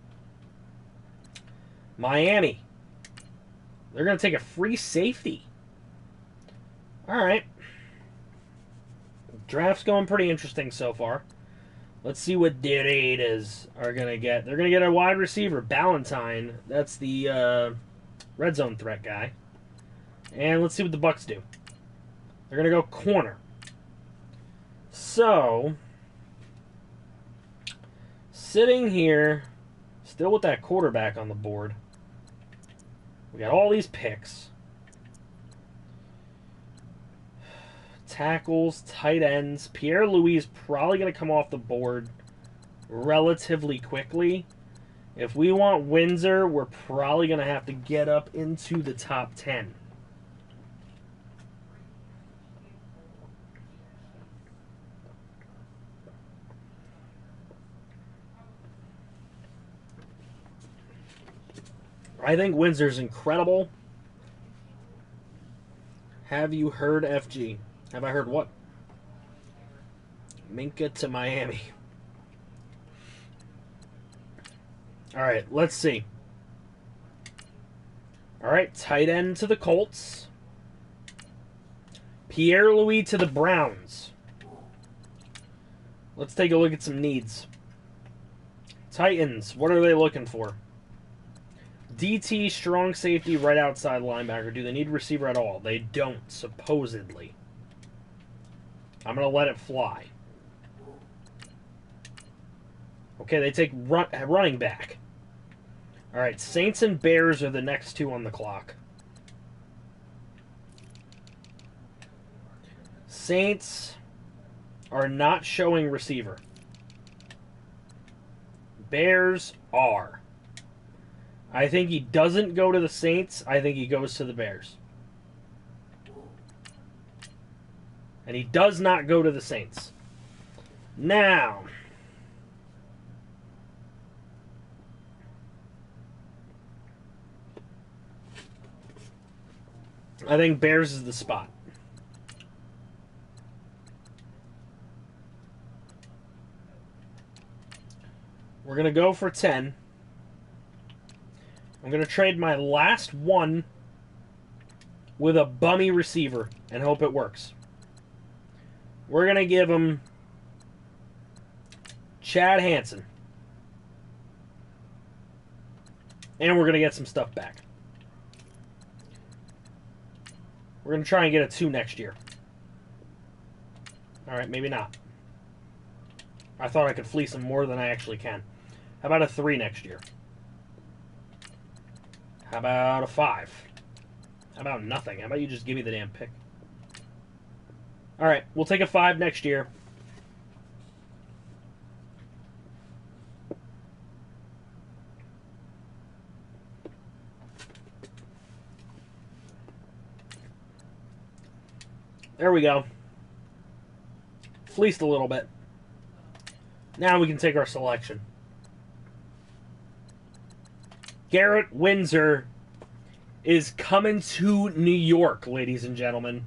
Miami. They're going to take a free safety. Alright. Draft's going pretty interesting so far. Let's see what Doritos are going to get. They're going to get a wide receiver, Ballantyne. That's the red zone threat guy. And let's see what the Bucks do. They're going to go corner. So, sitting here, still with that quarterback on the board, we got all these picks. Tackles, tight ends. Pierre-Louis is probably going to come off the board relatively quickly. If we want Windsor, we're probably going to have to get up into the top 10. I think Windsor's incredible. Have you heard FG? Have I heard what? Minka to Miami. Alright, let's see. Alright, tight end to the Colts. Pierre-Louis to the Browns. Let's take a look at some needs. Titans, what are they looking for? DT, strong safety, right outside linebacker. Do they need receiver at all? They don't, supposedly. I'm going to let it fly. Okay, they take running back. Alright, Saints and Bears are the next two on the clock. Saints are not showing receiver. Bears are. I think he doesn't go to the Saints. I think he goes to the Bears. And he does not go to the Saints. Now, I think Bears is the spot. We're going to go for 10. I'm going to trade my last one with a bummy receiver and hope it works. We're going to give him Chad Hansen. And we're going to get some stuff back. We're going to try and get a 2 next year. Alright, maybe not. I thought I could fleece him more than I actually can. How about a 3 next year? How about a 5? How about nothing? How about you just give me the damn pick? Alright, we'll take a 5 next year. There we go. Fleeced a little bit. Now we can take our selection. Garrett Windsor is coming to New York, ladies and gentlemen.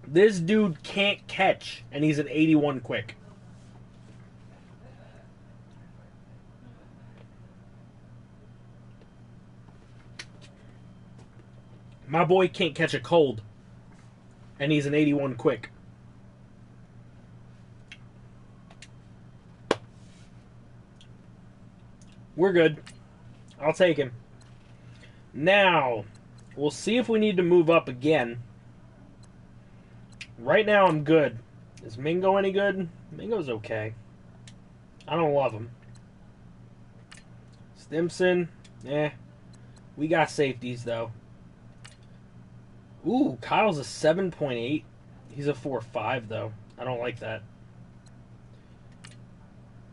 This dude can't catch, and he's an 81 quick. My boy can't catch a cold, and he's an 81 quick. We're good. I'll take him. Now, we'll see if we need to move up again. Right now, I'm good. Is Mingo any good? Mingo's okay. I don't love him. Stimson, we got safeties, though. Ooh, Kyle's a 7.8. He's a 4.5, though. I don't like that.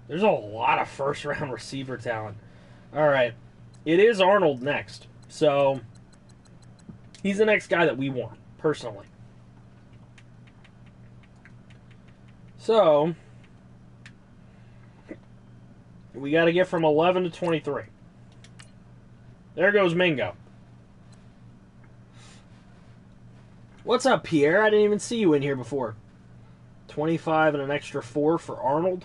There's a lot of first-round receiver talent. All right. It is Arnold next. So, he's the next guy that we want, personally. So, we got to get from 11 to 23. There goes Mingo. What's up, Pierre? I didn't even see you in here before. 25 and an extra 4 for Arnold.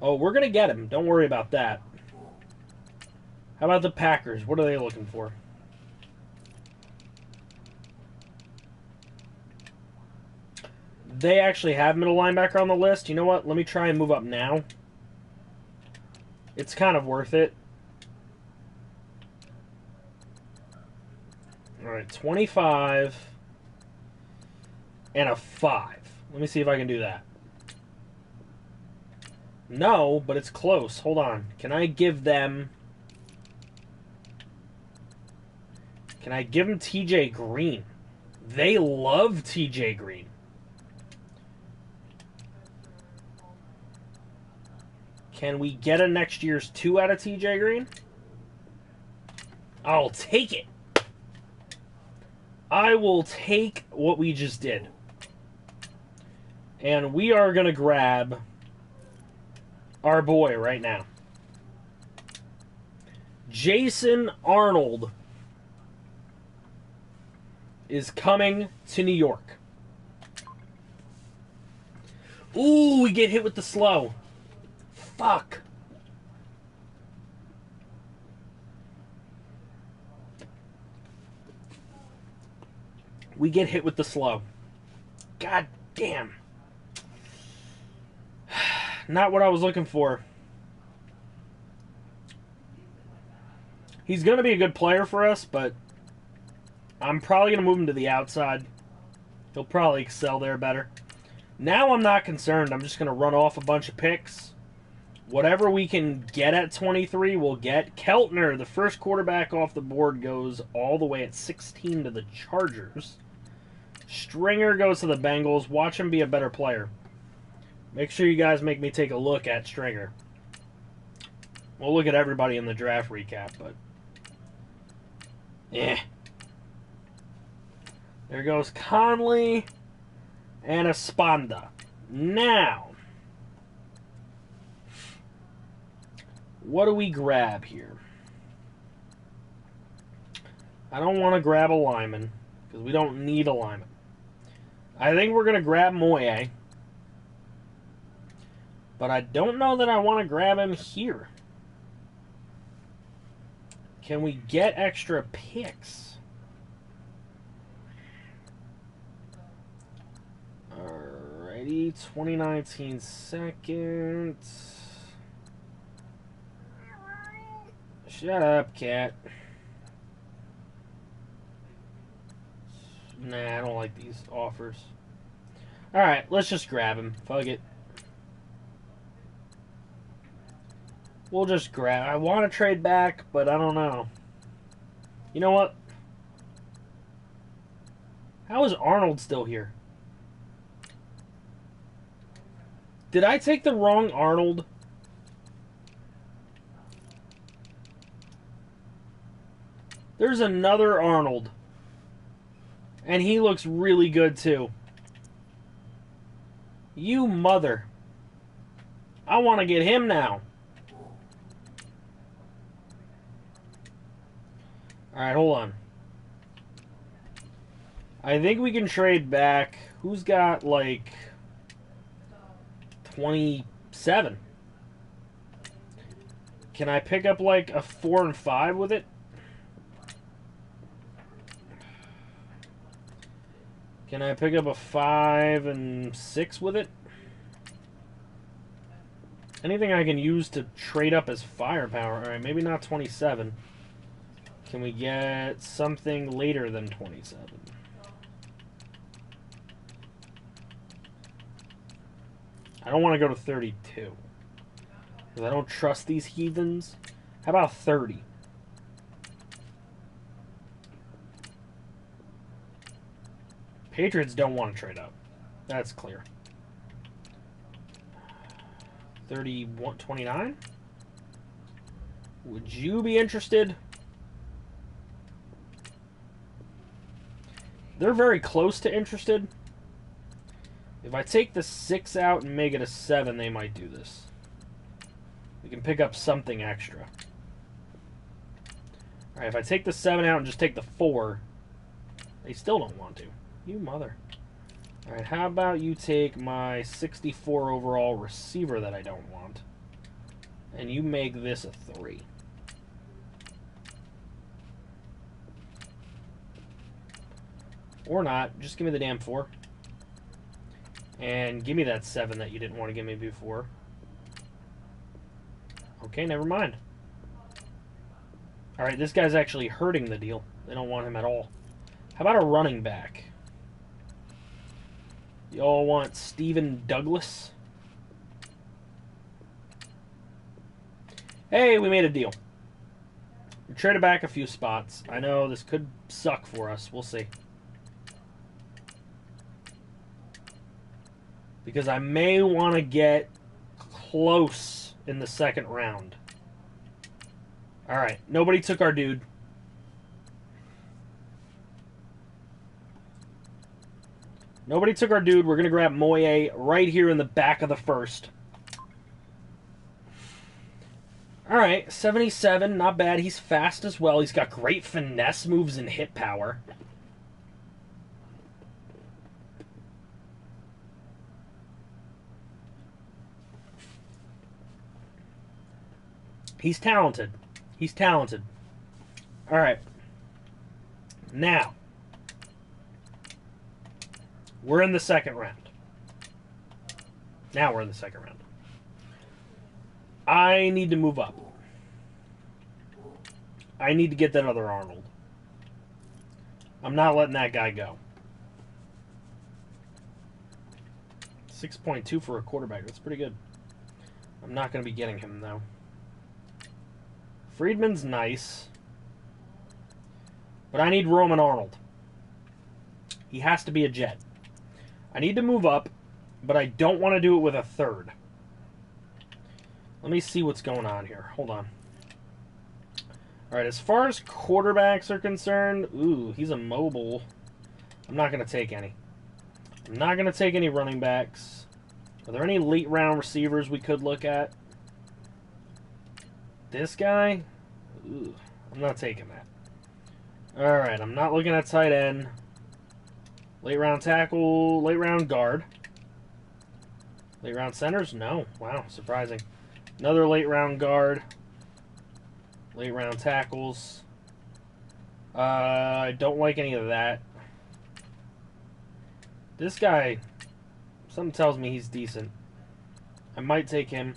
Oh, we're going to get him. Don't worry about that. How about the Packers? What are they looking for? They actually have middle linebacker on the list. You know what? Let me try and move up now. It's kind of worth it. All right, 25 and a 5. Let me see if I can do that. No, but it's close. Hold on. Can I give them TJ Green? They love TJ Green. Can we get a next year's 2 out of TJ Green? I'll take it. I will take what we just did. And we are going to grab our boy right now. Jason Arnold is coming to New York. Ooh, we get hit with the slow. Fuck. We get hit with the slow. God damn. Not what I was looking for. He's going to be a good player for us, but I'm probably going to move him to the outside. He'll probably excel there better. Now I'm not concerned. I'm just going to run off a bunch of picks. Whatever we can get at 23, we'll get. Keltner, the first quarterback off the board, goes all the way at 16 to the Chargers. Stringer goes to the Bengals. Watch him be a better player. Make sure you guys make me take a look at Stringer. We'll look at everybody in the draft recap, but... yeah. There goes Conley and Esponda. Now, what do we grab here? I don't want to grab a lineman, because we don't need a lineman. I think we're going to grab Moye, but I don't know that I want to grab him here. Can we get extra picks? Alrighty, 2019 second. Shut up, cat. Nah, I don't like these offers. Alright, let's just grab him. Fuck it. We'll just grab... I want to trade back, but I don't know. You know what? How is Arnold still here? Did I take the wrong Arnold? There's another Arnold. And he looks really good, too. You mother. I want to get him now. Alright, hold on. I think we can trade back. Who's got, like, 27? Can I pick up, like, a 4 and 5 with it? Can I pick up a 5 and 6 with it? Anything I can use to trade up as firepower. Alright, maybe not 27. Can we get something later than 27? I don't want to go to 32. Because I don't trust these heathens. How about 30? Patriots don't want to trade up. That's clear. 31, 29? Would you be interested? They're very close to interested. If I take the 6 out and make it a 7, they might do this. We can pick up something extra. Alright, if I take the 7 out and just take the 4, they still don't want to. You mother. Alright, how about you take my 64 overall receiver that I don't want, and you make this a 3. Or not. Just give me the damn 4. And give me that 7 that you didn't want to give me before. Okay, never mind. Alright, this guy's actually hurting the deal. They don't want him at all. How about a running back? Y'all want Stephen Douglas? Hey, we made a deal. We traded back a few spots. I know this could suck for us. We'll see. Because I may want to get close in the second round. Alright, nobody took our dude. Nobody took our dude. We're going to grab Moye right here in the back of the first. Alright, 77, not bad. He's fast as well. He's got great finesse moves and hit power. He's talented. He's talented. Alright. Now. We're in the second round. Now we're in the second round. I need to move up. I need to get that other Arnold. I'm not letting that guy go. 6.2 for a quarterback. That's pretty good. I'm not going to be getting him, though. Friedman's nice. But I need Roman Arnold. He has to be a Jet. I need to move up, but I don't want to do it with a third. Let me see what's going on here. Hold on. Alright, as far as quarterbacks are concerned, ooh, he's a mobile. I'm not going to take any. I'm not going to take any running backs. Are there any late round receivers we could look at? This guy? Ooh, I'm not taking that. Alright, I'm not looking at tight end. Late round tackle, late round guard. Late round centers? No. Wow, surprising. Another late round guard. Late round tackles. I don't like any of that. This guy, something tells me he's decent. I might take him.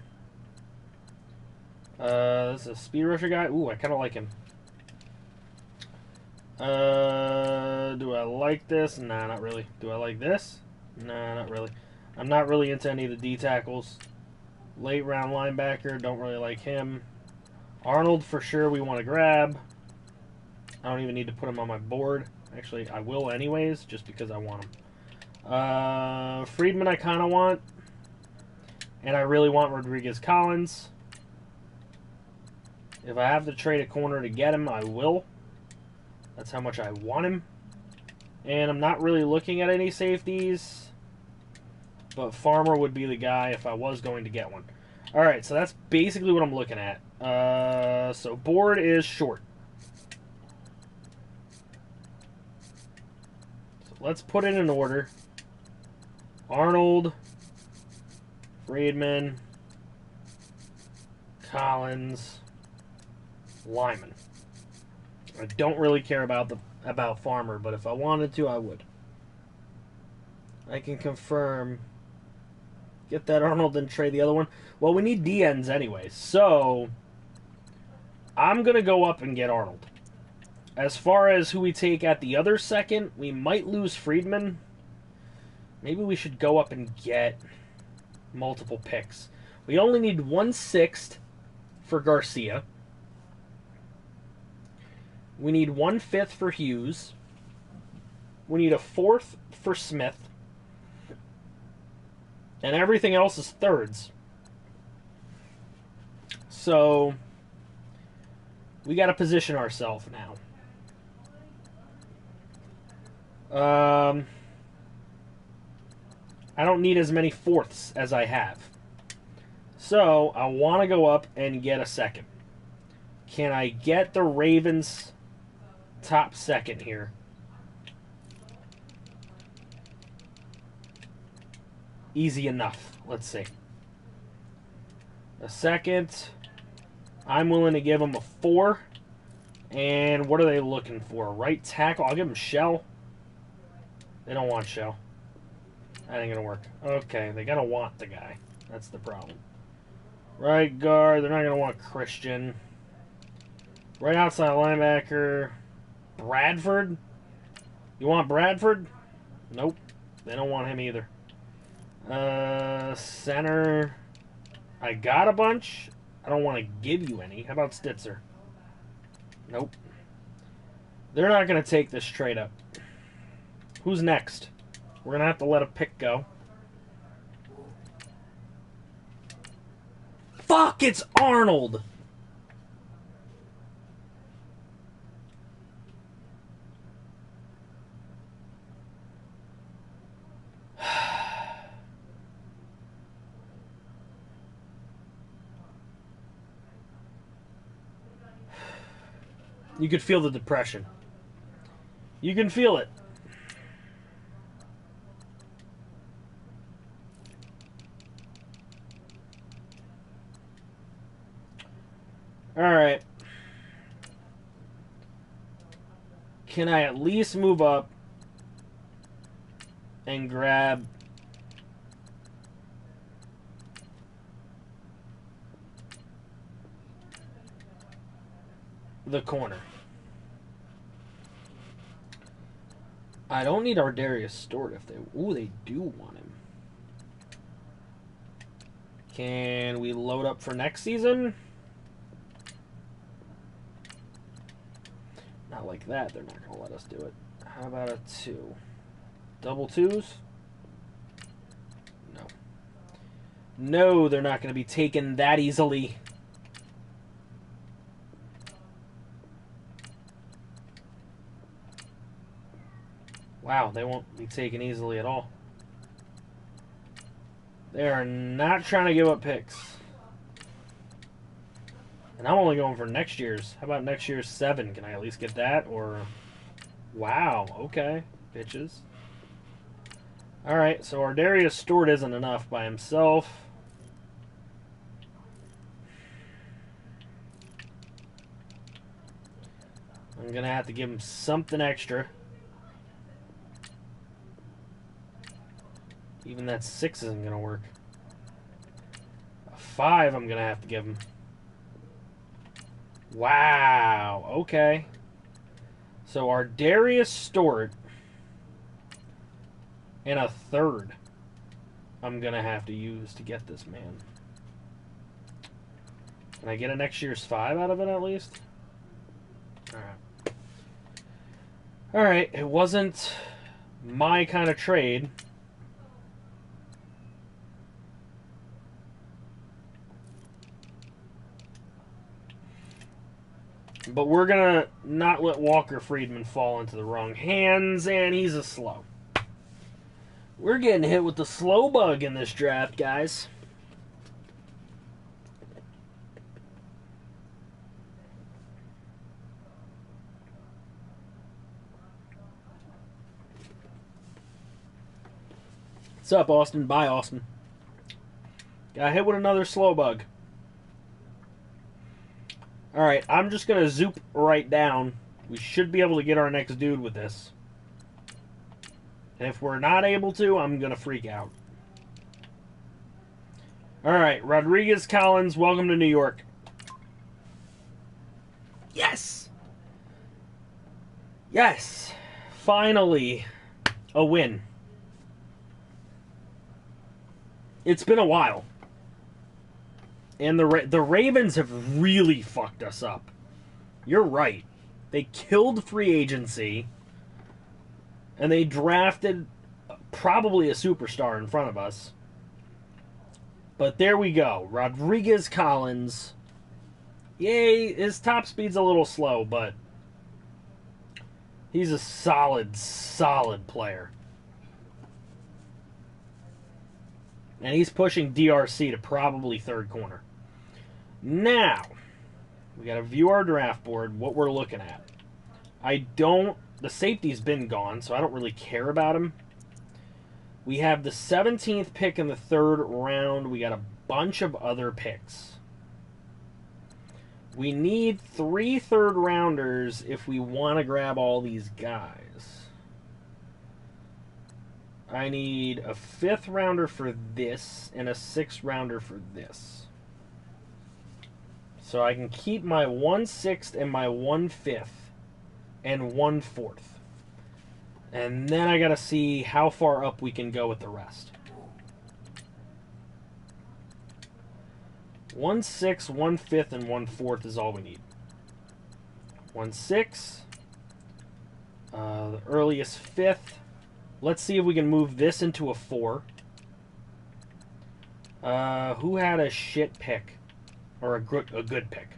This is a speed rusher guy. Ooh, I kind of like him. Do I like this? Nah, not really. Do I like this? Nah, not really. I'm not really into any of the D tackles. Late round linebacker, don't really like him. Arnold for sure we want to grab. I don't even need to put him on my board. Actually, I will anyways, just because I want him. Friedman I kind of want. And I really want Rodriguez Collins. If I have to trade a corner to get him, I will. That's how much I want him. And I'm not really looking at any safeties. But Farmer would be the guy if I was going to get one. Alright, so that's basically what I'm looking at. So board is short. So let's put it in order. Arnold. Friedman. Collins. Lyman. I don't really care about Farmer, but if I wanted to, I would. I can confirm. Get that Arnold and trade the other one. Well, we need D-ends anyways, so I'm going to go up and get Arnold. As far as who we take at the other second, we might lose Friedman. Maybe we should go up and get multiple picks. We only need 1/6 for Garcia. We need 1/5 for Hughes. We need a 4th for Smith. And everything else is thirds. So we got to position ourselves now. I don't need as many 4ths as I have. So I want to go up and get a second. Can I get the Ravens top second here? Easy enough. Let's see. A second. I'm willing to give them a 4. And what are they looking for? Right tackle? I'll give them Shell. They don't want Shell. That ain't gonna work. Okay, they gotta want the guy. That's the problem. Right guard, they're not gonna want Christian. Right outside linebacker, Bradford. You want Bradford? Nope, they don't want him either. Center. I got a bunch. I don't want to give you any. How about Stitzer? Nope. They're not gonna take this trade up. Who's next? We're going to have to let a pick go. Fuck, it's Arnold! You could feel the depression. You can feel it. Alright. Can I at least move up and grab the corner? I don't need Ardarius Stewart if they... Ooh, they do want him. Can we load up for next season? Not like that. They're not going to let us do it. How about a 2? Double 2s? No. No, they're not going to be taken that easily. Wow, they won't be taken easily at all. They are not trying to give up picks. And I'm only going for next year's. How about next year's 7? Can I at least get that? Or, wow, okay, bitches. All right, so Ardarius Stewart isn't enough by himself. I'm going to have to give him something extra. Even that 6 isn't going to work. A 5 I'm going to have to give him. Wow, okay. So Ardarius Stewart and a 3rd I'm going to have to use to get this man. Can I get a next year's 5 out of it at least? Alright. Alright, it wasn't my kind of trade. But we're going to not let Walker Friedman fall into the wrong hands, and he's a slow. We're getting hit with the slow bug in this draft, guys. What's up, Austin? Bye, Austin. Got hit with another slow bug. Alright, I'm just going to zoop right down. We should be able to get our next dude with this. And if we're not able to, I'm going to freak out. Alright, Rodriguez Collins, welcome to New York. Yes! Yes! Finally, a win. It's been a while. And the Ravens have really fucked us up. You're right. They killed free agency. And they drafted probably a superstar in front of us. But there we go. Rodriguez Collins. Yay, his top speed's a little slow, but he's a solid, solid player. And he's pushing DRC to probably 3rd corner. Now, we got to view our draft board, what we're looking at. The safety's been gone, so I don't really care about him. We have the 17th pick in the 3rd round. We got a bunch of other picks. We need 3 third-rounders if we want to grab all these guys. I need a 5th rounder for this and a 6th rounder for this. So I can keep my 1/6 and my 1/5 and 1/4. And then I gotta see how far up we can go with the rest. 1/6, 1/5, and 1/4 is all we need. 1/6. The earliest 5th. Let's see if we can move this into a 4. Who had a shit pick? Or a good pick?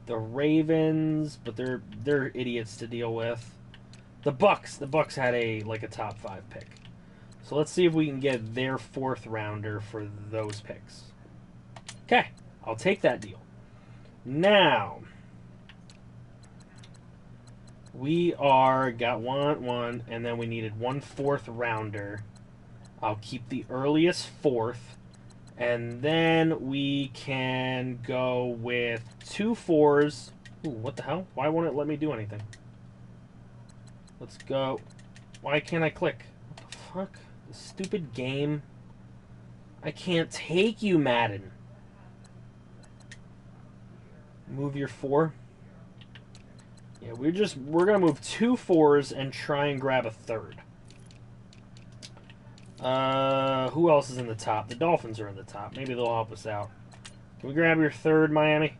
The Ravens, but they're idiots to deal with. The Bucks. The Bucks had a top 5 pick. So let's see if we can get their 4th rounder for those picks. Okay, I'll take that deal. Now, we got one, and then we needed 1/4 rounder. I'll keep the earliest 4th, and then we can go with 2 4s. Ooh, what the hell? Why won't it let me do anything? Let's go. Why can't I click? What the fuck? This stupid game. I can't take you, Madden. Move your 4. Yeah, we're gonna move 2 4s and try and grab a 3rd. Who else is in the top? The Dolphins are in the top. Maybe they'll help us out. Can we grab your 3rd, Miami?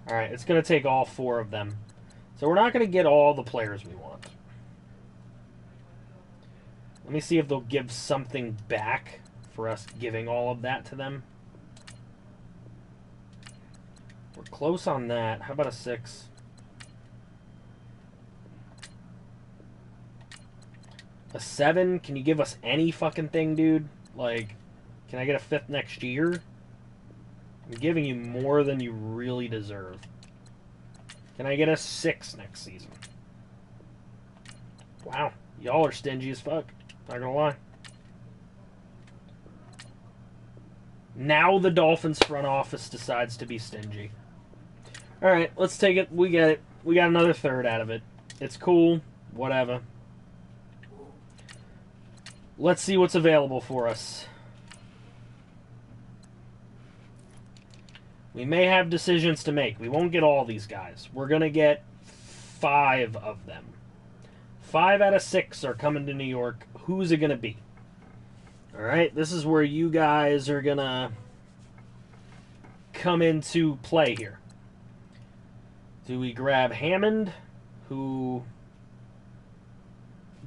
Alright, it's gonna take all 4 of them. So we're not gonna get all the players we want. Let me see if they'll give something back for us giving all of that to them. We're close on that. How about a 6? A 7? Can you give us any fucking thing, dude? Like, can I get a 5th next year? I'm giving you more than you really deserve. Can I get a 6 next season? Wow, y'all are stingy as fuck. Not gonna lie. Now the Dolphins front office decides to be stingy. Alright, let's take it. We get it. We got another 3rd out of it. It's cool. Whatever. Let's see what's available for us. We may have decisions to make. We won't get all these guys. We're going to get 5 of them. 5 out of 6 are coming to New York. Who's it going to be? Alright, this is where you guys are going to come into play here. Do we grab Hammond, who,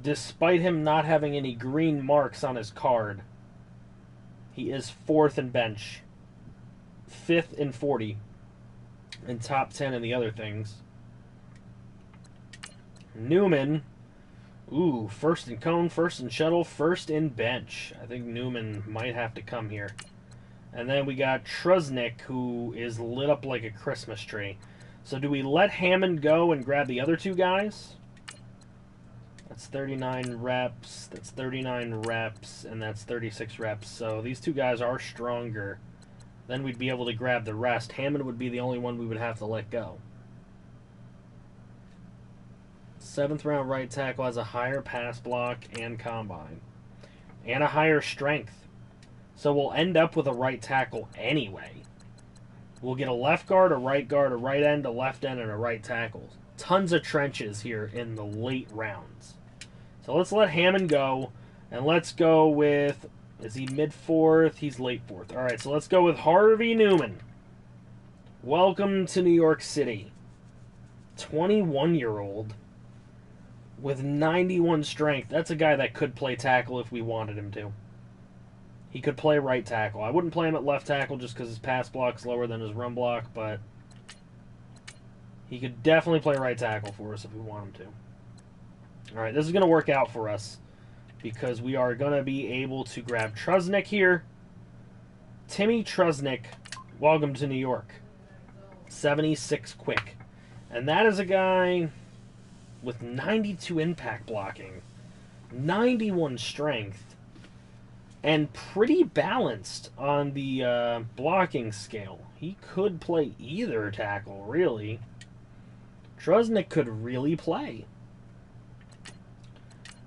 despite him not having any green marks on his card, he is 4th in bench, 5th in 40, and top 10 in the other things. Newman, ooh, 1st in cone, 1st in shuttle, 1st in bench. I think Newman might have to come here. And then we got Trusnick, who is lit up like a Christmas tree. So do we let Hammond go and grab the other 2 guys? That's 39 reps, that's 39 reps, and that's 36 reps. So these 2 guys are stronger. Then we'd be able to grab the rest. Hammond would be the only one we would have to let go. 7th round right tackle has a higher pass block and combine. And a higher strength. So we'll end up with a right tackle anyway. We'll get a left guard, a right end, a left end, and a right tackle. Tons of trenches here in the late rounds. So let's let Hammond go, and let's go with, is he mid-4th? He's late 4th. All right, so let's go with Harvey Newman. Welcome to New York City. 21-year-old with 91 strength. That's a guy that could play tackle if we wanted him to. He could play right tackle. I wouldn't play him at left tackle just because his pass block's lower than his run block, but he could definitely play right tackle for us if we want him to. All right, this is going to work out for us because we are going to be able to grab Trusnick here. Timmy Trusnick, welcome to New York. 76 quick. And that is a guy with 92 impact blocking, 91 strength, and pretty balanced on the blocking scale. He could play either tackle, really. Trusnick could really play.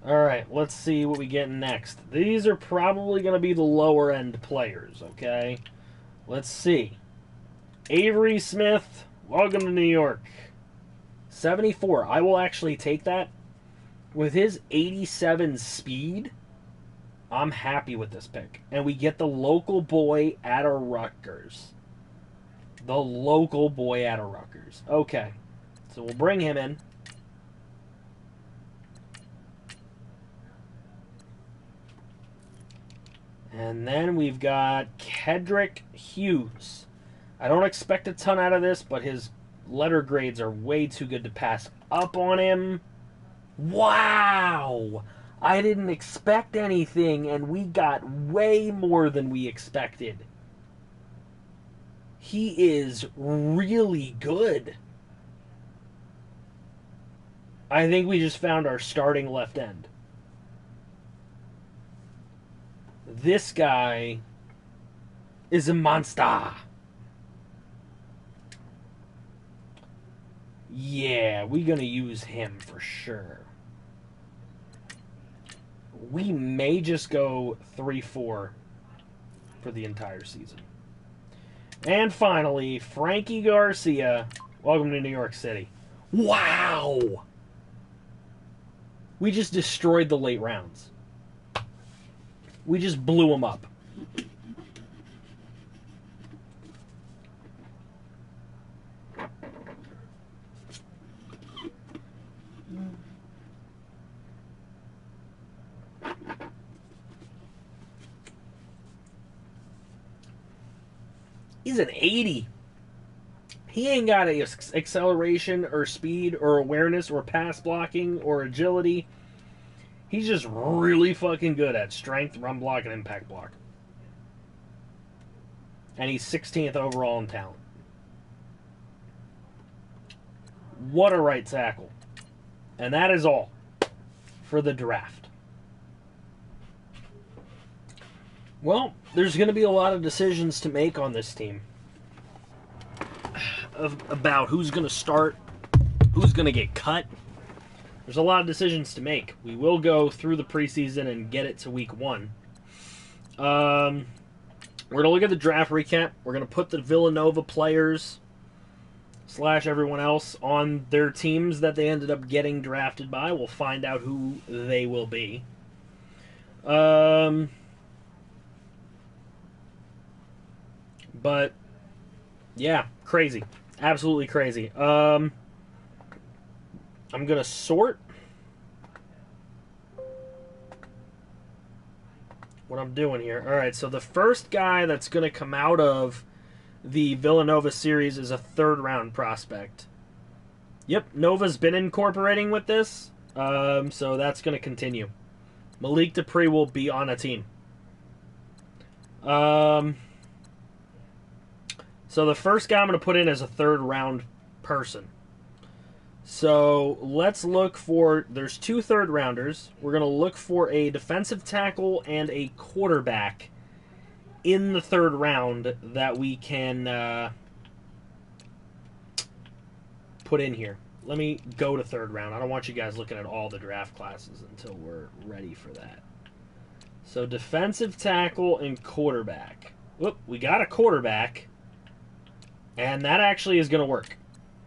Alright, let's see what we get next. These are probably going to be the lower end players, okay? Let's see. Avery Smith, welcome to New York. 74. I will actually take that. With his 87 speed, I'm happy with this pick. And we get the local boy out of Rutgers. The local boy out of Rutgers. Okay. So we'll bring him in. And then we've got Kedrick Hughes. I don't expect a ton out of this, but his letter grades are way too good to pass up on him. Wow! I didn't expect anything, and we got way more than we expected. He is really good. I think we just found our starting left end. This guy is a monster. Yeah, we're going to use him for sure. We may just go 3-4 for the entire season. And finally, Frankie Garcia. Welcome to New York City. Wow! We just destroyed the late rounds. We just blew them up. He's an 80. He ain't got a acceleration or speed or awareness or pass blocking or agility. He's just really fucking good at strength, run block, and impact block. And he's 16th overall in talent. What a right tackle. And that is all for the draft. Well, there's going to be a lot of decisions to make on this team. About who's going to start, who's going to get cut. There's a lot of decisions to make. We will go through the preseason and get it to week 1. We're going to look at the draft recap. We're going to put the Villanova players / everyone else on their teams that they ended up getting drafted by. We'll find out who they will be. But, yeah, crazy. Absolutely crazy. I'm going to sort what I'm doing here. All right, so the first guy that's going to come out of the Villanova series is a third-round prospect. Yep, Nova's been incorporating with this, so that's going to continue. Malik Dupree will be on a team. So the first guy I'm going to put in as a third-round person. So let's look for... There's 2 third-rounders. We're going to look for a defensive tackle and a quarterback in the third round that we can put in here. Let me go to third round. I don't want you guys looking at all the draft classes until we're ready for that. So defensive tackle and quarterback. Whoop, we got a quarterback. And that actually is going to work.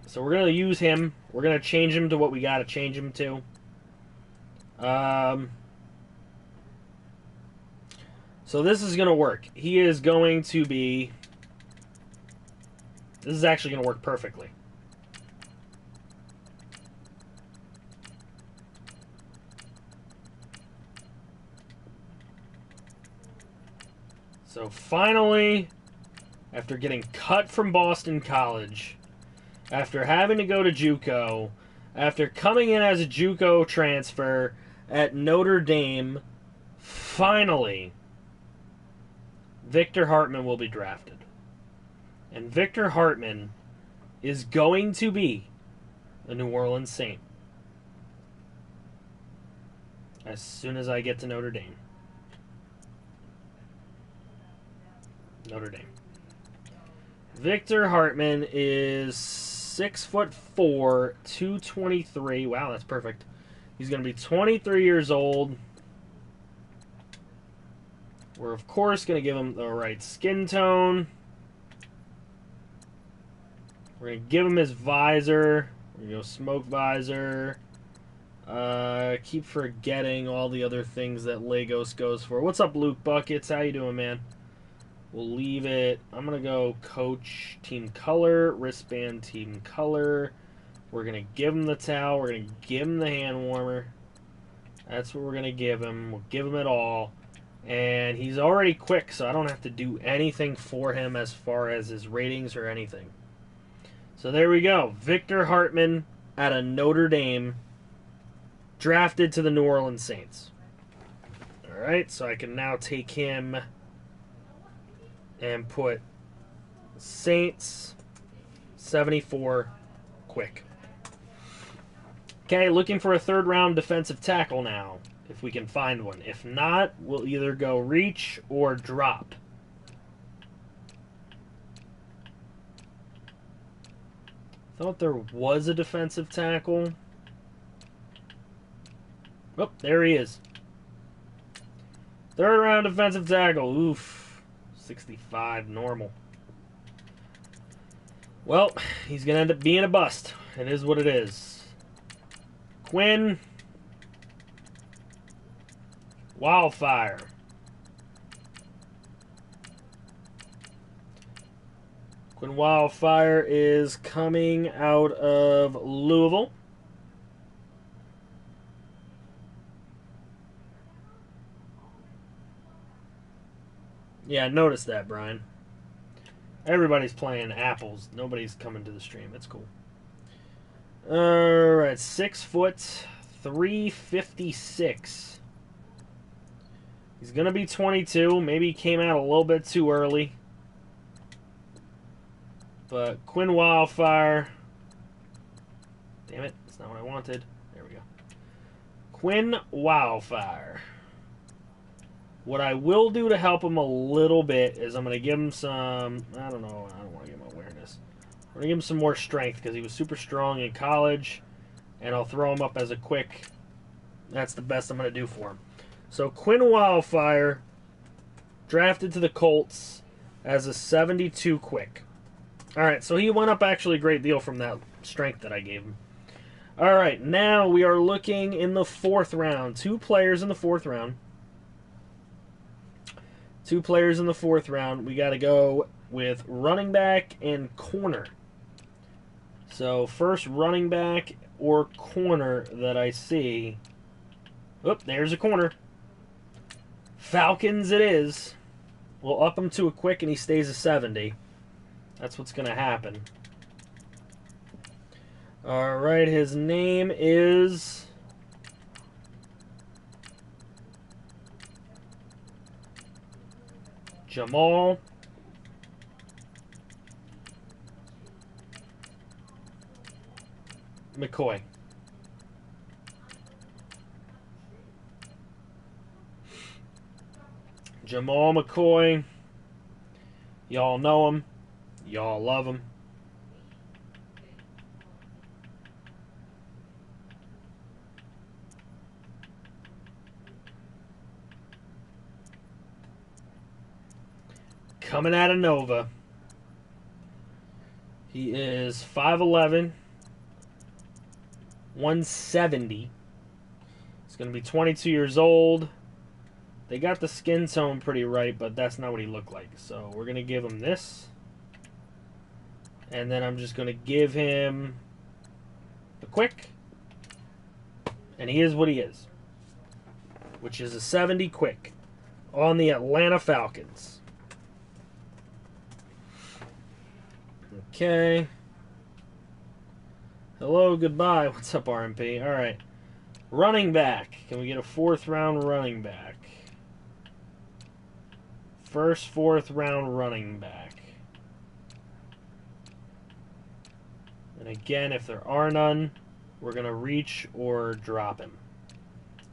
So we're going to use him. We're going to change him to what we got to change him to. So this is going to work. He is going to be... This is actually going to work perfectly. So finally, after getting cut from Boston College, after having to go to JUCO, after coming in as a JUCO transfer at Notre Dame, finally, Victor Hartman will be drafted. And Victor Hartman is going to be a New Orleans Saint as soon as I get to Notre Dame. Notre Dame. Victor Hartman is 6'4", 223. Wow, that's perfect. He's going to be 23 years old. We're, of course, going to give him the right skin tone. We're going to give him his visor. We're going to go smoke visor. Keep forgetting all the other things that Lagos goes for. What's up, Luke Buckets? How you doing, man? We'll leave it. I'm going to go coach team color, wristband team color. We're going to give him the towel. We're going to give him the hand warmer. That's what we're going to give him. We'll give him it all. And he's already quick, so I don't have to do anything for him as far as his ratings or anything. So there we go. Victor Hartman out of Notre Dame, drafted to the New Orleans Saints. Alright, so I can now take him and put Saints 74 quick. Okay, looking for a third round defensive tackle now, if we can find one. If not, we'll either go reach or drop. Thought there was a defensive tackle. Oh, there he is. Third round defensive tackle. Oof. 65, normal. Well, he's going to end up being a bust. It is what it is. Quinn. Wildfire. Quinn Wildfire is coming out of Louisville. Yeah, notice that, Brian. Everybody's playing apples. Nobody's coming to the stream. It's cool. Alright, 6 foot, 356. He's going to be 22. Maybe he came out a little bit too early. But Quinn Wildfire. Damn it, that's not what I wanted. There we go. Quinn Wildfire. What I will do to help him a little bit is I'm going to give him some, I don't know, I don't want to give him awareness. I'm going to give him some more strength because he was super strong in college, and I'll throw him up as a quick. That's the best I'm going to do for him. So Quinn Wildfire, drafted to the Colts as a 72 quick. Alright, so he went up actually a great deal from that strength that I gave him. Alright, now we are looking in the 4th round. 2 players in the 4th round. 2 players in the 4th round. We got to go with running back and corner. So first running back or corner that I see. Oop, there's a corner. Falcons it is. We'll up him to a quick and he stays a 70. That's what's going to happen. Alright, his name is Jamal McCoy. Jamal McCoy. Y'all know him. Y'all love him. Coming out of Nova. He is 5'11", 170. He's going to be 22 years old. They got the skin tone pretty right, but that's not what he looked like. So we're going to give him this. And then I'm just going to give him the quick. And he is what he is. Which is a 70 quick on the Atlanta Falcons. Okay. Hello, goodbye. What's up, RMP? Alright. Running back. Can we get a 4th round running back? First 4th round running back. And again, if there are none, we're going to reach or drop him.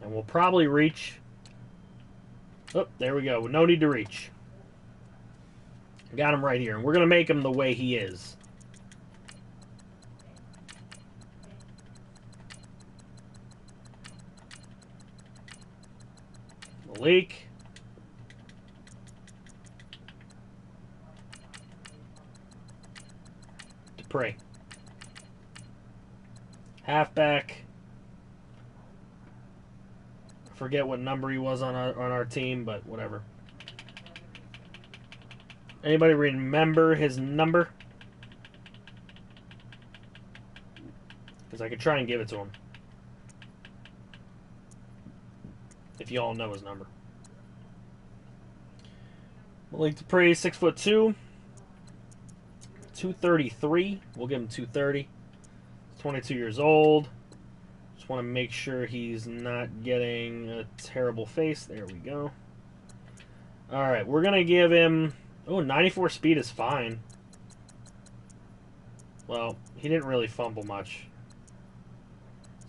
And we'll probably reach. Oh, there we go. No need to reach. Got him right here. And we're going to make him the way he is. Malik. Dupree. Halfback. Forget what number he was on our team, but whatever. Anybody remember his number? Because I could try and give it to him. If you all know his number. Malik Dupree, 6'2", 233. We'll give him 230. 22 years old. Just want to make sure he's not getting a terrible face. There we go. All right, we're going to give him... Oh, 94 speed is fine. Well, he didn't really fumble much.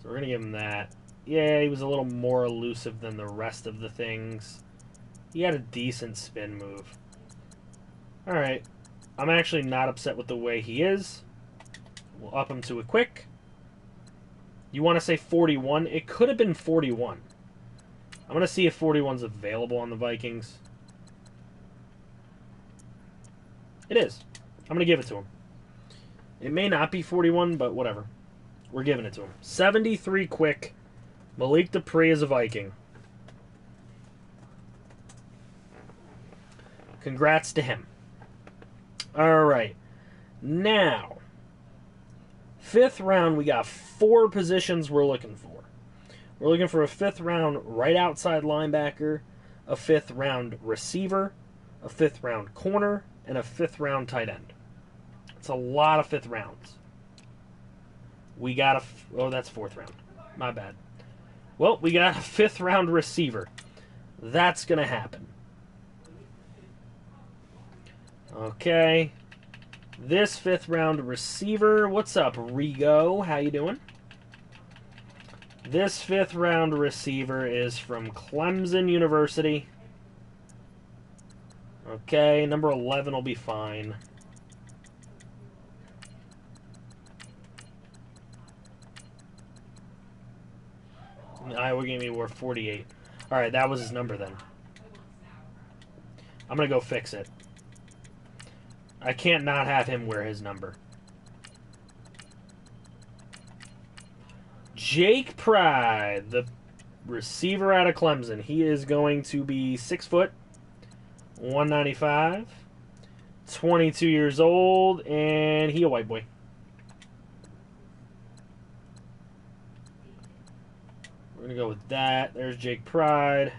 So we're going to give him that. Yeah, he was a little more elusive than the rest of the things. He had a decent spin move. All right. I'm actually not upset with the way he is. We'll up him to a quick. You want to say 41? It could have been 41. I'm going to see if 41's available on the Vikings. It is. I'm going to give it to him. It may not be 41, but whatever. We're giving it to him. 73 quick. Malik Dupree is a Viking. Congrats to him. All right. Now, 5th round, we got 4 positions we're looking for. We're looking for a 5th round right outside linebacker, a 5th round receiver, a 5th round corner, and a 5th round tight end. It's a lot of 5th rounds. We got a... Oh, that's 4th round. My bad. Well, we got a 5th round receiver. That's going to happen. Okay. This 5th round receiver. What's up, Rigo? How you doing? This 5th round receiver is from Clemson University. Okay, number 11 will be fine. Iowa game he wore 48. Alright, that was his number then. I'm going to go fix it. I can't not have him wear his number. Jake Pride, the receiver out of Clemson. He is going to be 6 foot, 195, 22 years old, and he a white boy. We're going to go with that. There's Jake Pride.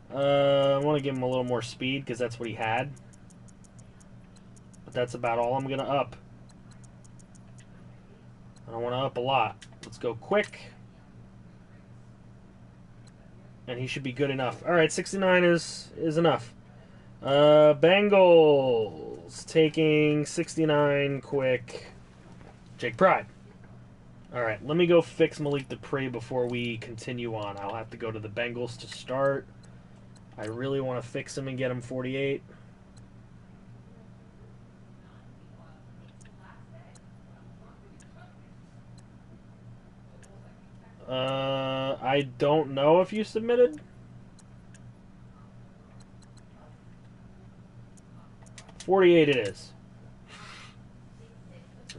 I want to give him a little more speed because that's what he had. But that's about all I'm going to up. I don't want to up a lot. Let's go quick. And he should be good enough. All right, 69 is enough. Bengals taking 69 quick. Jake Pride. All right, let me go fix Malik Dupree before we continue on. I'll have to go to the Bengals to start. I really want to fix him and get him 48. I don't know if you submitted. $48 it is.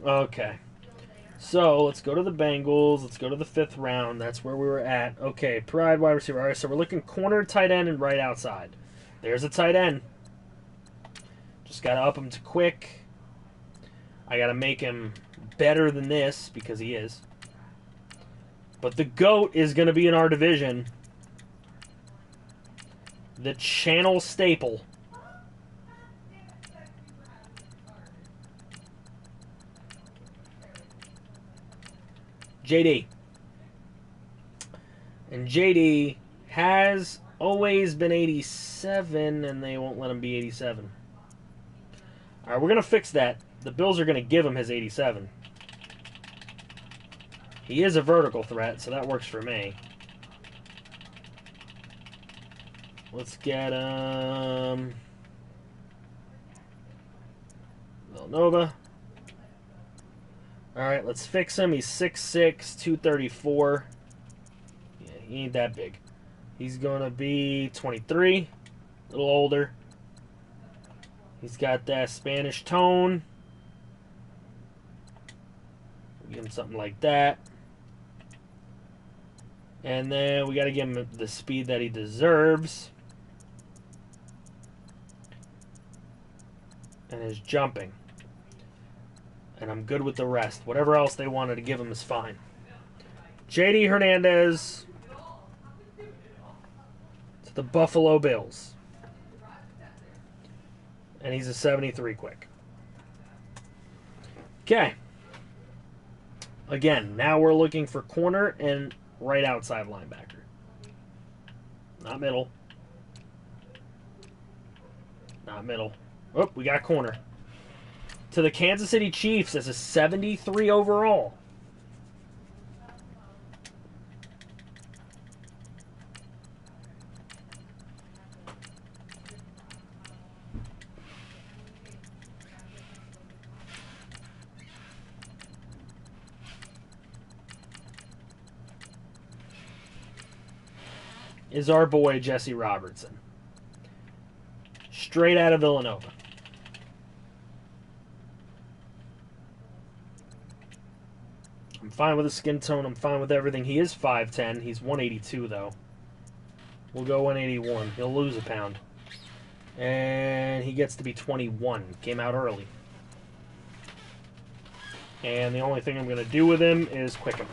Okay. So, let's go to the Bengals. Let's go to the 5th round. That's where we were at. Okay, Pride, wide receiver. All right, so we're looking corner, tight end, and right outside. There's a tight end. Just got to up him to quick. I got to make him better than this, because he is. But the GOAT is going to be in our division. The channel staple. JD. And JD has always been 87, and they won't let him be 87. All right, we're going to fix that. The Bills are going to give him his 87. He is a vertical threat, so that works for me. Let's get Villanova. All right, let's fix him. He's 6'6", 234. Yeah, he ain't that big. He's going to be 23, a little older. He's got that Spanish tone. Give him something like that. And then we got to give him the speed that he deserves. And his jumping. And I'm good with the rest. Whatever else they wanted to give him is fine. J.D. Hernandez to the Buffalo Bills. And he's a 73 quick. Okay. Again, now we're looking for corner and right outside linebacker. Not middle. Not middle. Oh, we got corner. To the Kansas City Chiefs as a 73 overall. Is our boy Jesse Robertson. Straight out of Villanova. I'm fine with the skin tone. I'm fine with everything. He is 5'10". He's 182, though. We'll go 181. He'll lose a pound. And he gets to be 21. Came out early. And the only thing I'm going to do with him is quick him.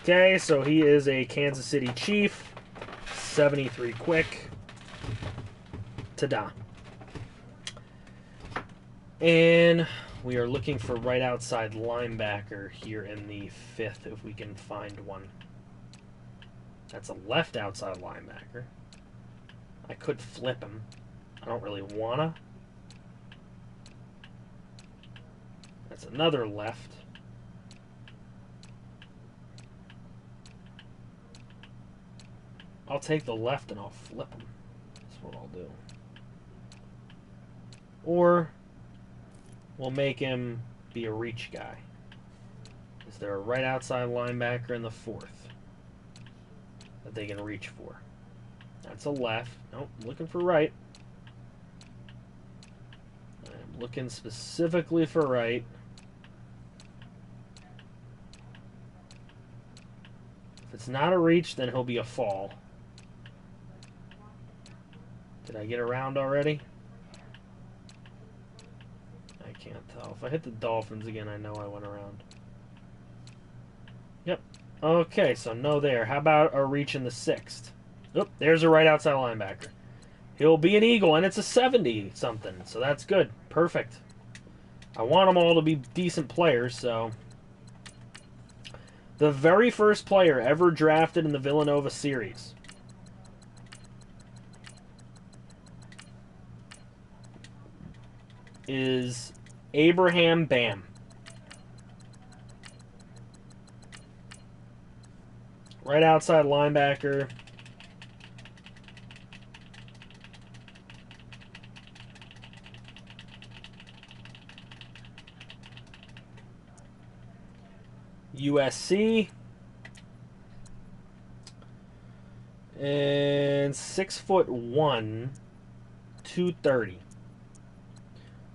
Okay, so he is a Kansas City Chief. 73 quick. Ta-da. And we are looking for right outside linebacker here in the 5th, if we can find one. That's a left outside linebacker. I could flip him. I don't really wanna. That's another left. I'll take the left and I'll flip him. That's what I'll do. Or we'll make him be a reach guy. Is there a right outside linebacker in the 4th that they can reach for? That's a left. Nope, looking for right. I'm looking specifically for right. If it's not a reach, then he'll be a fall. Did I get around already? I can't tell. If I hit the Dolphins again, I know I went around. Yep. Okay, so no there. How about a reach in the 6th? Oop, there's a right outside linebacker. He'll be an Eagle, and it's a 70-something, so that's good. Perfect. I want them all to be decent players, so... The very first player ever drafted in the Villanova series is Abraham Bam. Right outside linebacker. USC. And 6'1", 230.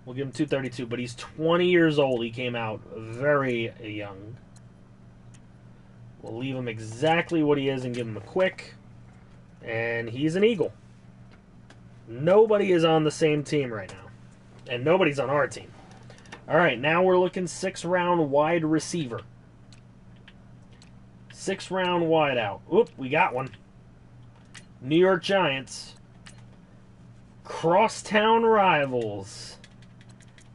We'll give him 232, but he's 20 years old. He came out very young. We'll leave him exactly what he is and give him a quick. And he's an Eagle. Nobody is on the same team right now. And nobody's on our team. All right, now we're looking 6th-round wide receiver. 6th-round wide out. Oop, we got one. New York Giants. Crosstown rivals.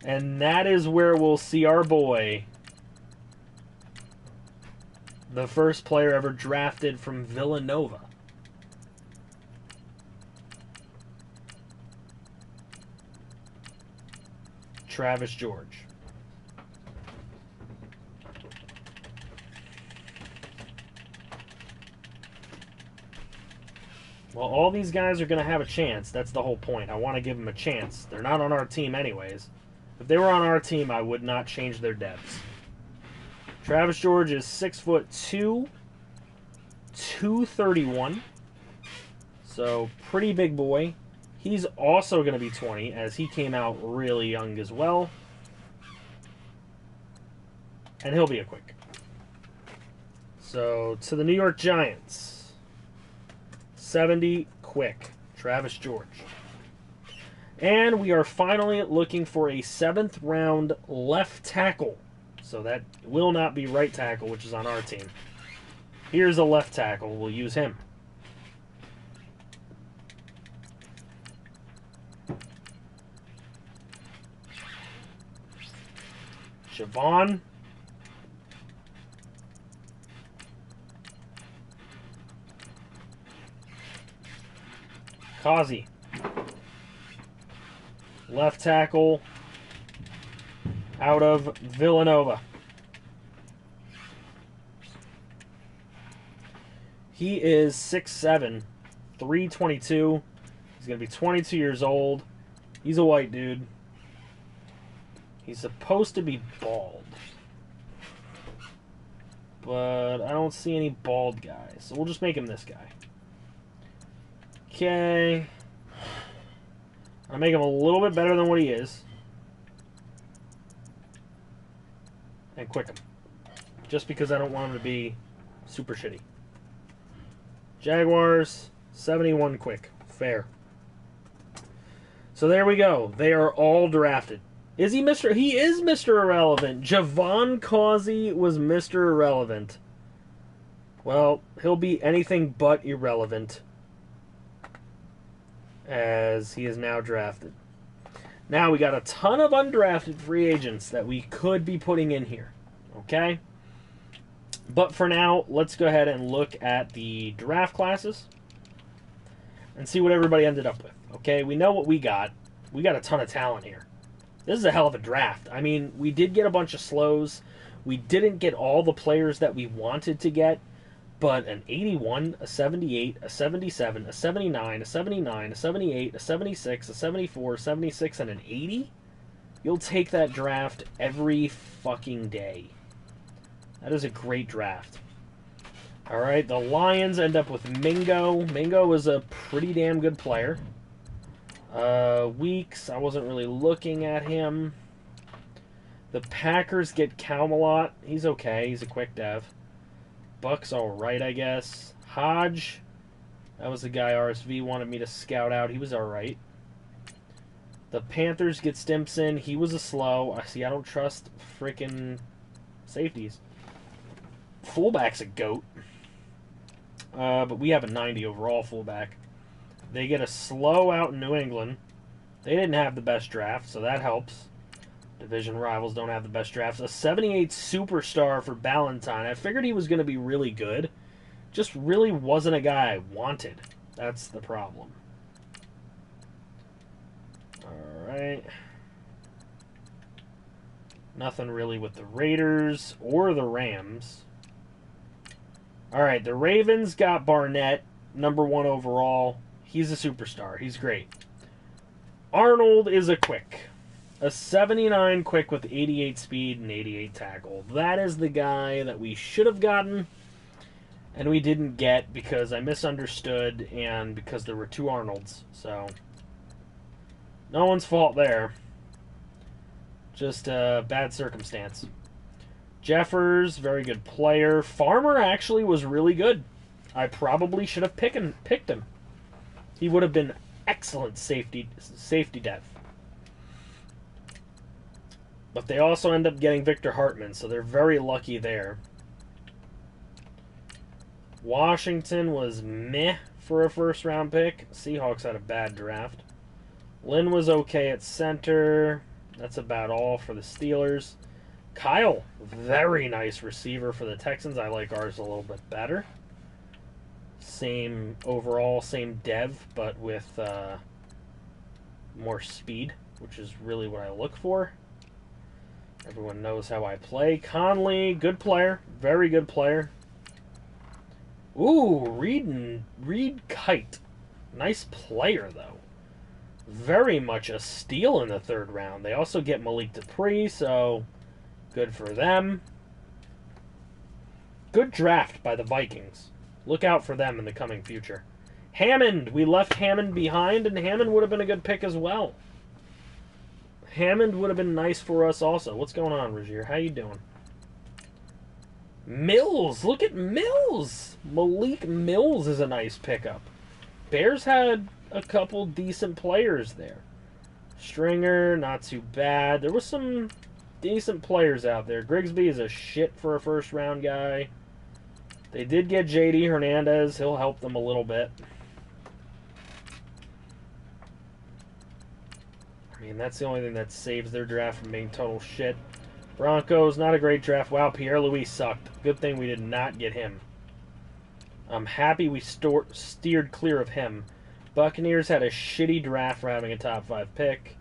And that is where we'll see our boy. The first player ever drafted from Villanova. Travis George. Well, all these guys are going to have a chance. That's the whole point. I want to give them a chance. They're not on our team anyways. If they were on our team, I would not change their depths. Travis George is 6'2", 231. So, pretty big boy. He's also going to be 20, as he came out really young as well. And he'll be a quick. So, to the New York Giants. 70 quick. Travis George. And we are finally looking for a 7th round left tackle. So that will not be right tackle, which is on our team. Here's a left tackle. We'll use him. Javon. Kazi. Left tackle out of Villanova. He is 6'7", 322. He's going to be 22 years old. He's a white dude. He's supposed to be bald. But I don't see any bald guys. So we'll just make him this guy. Okay. I'll make him a little bit better than what he is. And quick him. Just because I don't want him to be super shitty. Jaguars, 71 quick. Fair. So there we go. They are all drafted. Is he Mr. He is Mr. Irrelevant. Javon Causey was Mr. Irrelevant. Well, he'll be anything but irrelevant, as he is now drafted. Now we got a ton of undrafted free agents that we could be putting in here. Okay? But for now, let's go ahead and look at the draft classes and see what everybody ended up with. Okay, we know what we got. We got a ton of talent here. This is a hell of a draft. I mean, we did get a bunch of slows. We didn't get all the players that we wanted to get, but an 81, a 78, a 77, a 79, a 79, a 78, a 76, a 74, a 76, and an 80? You'll take that draft every fucking day. That is a great draft. Alright, the Lions end up with Mingo. Mingo is a pretty damn good player. Weeks, I wasn't really looking at him. The Packers get Calmalot. He's okay. He's a quick dev. Buck's alright, I guess. Hodge, that was the guy RSV wanted me to scout out. He was alright. The Panthers get Stimson. He was a slow. I see, I don't trust freaking safeties. Fullback's a goat. But we have a 90 overall fullback. They get a slow out in New England. They didn't have the best draft, so that helps. Division rivals don't have the best drafts. A 78 superstar for Ballantyne. I figured he was going to be really good. Just really wasn't a guy I wanted. That's the problem. Alright. Nothing really with the Raiders or the Rams. Alright, the Ravens got Barnett, #1 overall. He's a superstar. He's great. Arnold is a quick. A 79 quick with 88 speed and 88 tackle. That is the guy that we should have gotten, and we didn't get because I misunderstood and because there were 2 Arnolds. So, no one's fault there. Just a bad circumstance. Jeffers, very good player. Farmer actually was really good. I probably should have picked him. He would have been excellent safety depth. But they also end up getting Victor Hartman, so they're very lucky there. Washington was meh for a first-round pick. Seahawks had a bad draft. Lynn was okay at center. That's about all for the Steelers. Kyle, very nice receiver for the Texans. I like ours a little bit better. Same overall, same dev, but with more speed, which is really what I look for. Everyone knows how I play. Conley, good player. Very good player. Ooh, Reed Kite. Nice player, though. Very much a steal in the 3rd round. They also get Malik Dupree, so good for them. Good draft by the Vikings. Look out for them in the coming future. Hammond. We left Hammond behind, and Hammond would have been a good pick as well. Hammond would have been nice for us also. What's going on, Rozier? How you doing? Mills. Look at Mills. Malik Mills is a nice pickup. Bears had a couple decent players there. Stringer, not too bad. There was some decent players out there. Grigsby is a shit for a first-round guy. They did get J.D. Hernandez. He'll help them a little bit. I mean, that's the only thing that saves their draft from being total shit. Broncos, not a great draft. Wow, Pierre-Louis sucked. Good thing we did not get him. I'm happy we steered clear of him. Buccaneers had a shitty draft for having a top 5 pick.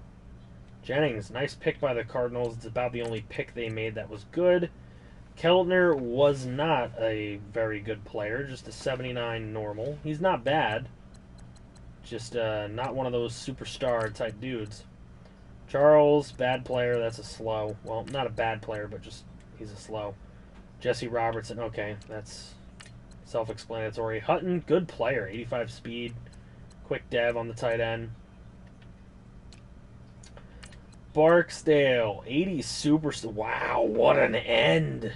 Jennings, nice pick by the Cardinals. It's about the only pick they made that was good. Keltner was not a very good player, just a 79 normal. He's not bad. Just not one of those superstar type dudes. Charles, bad player, that's a slow. Well, not a bad player, but just he's a slow. Jesse Robertson, okay, that's self-explanatory. Hutton, good player, 85 speed. Quick dev on the tight end. Barksdale, 80 superstar. Wow, what an end.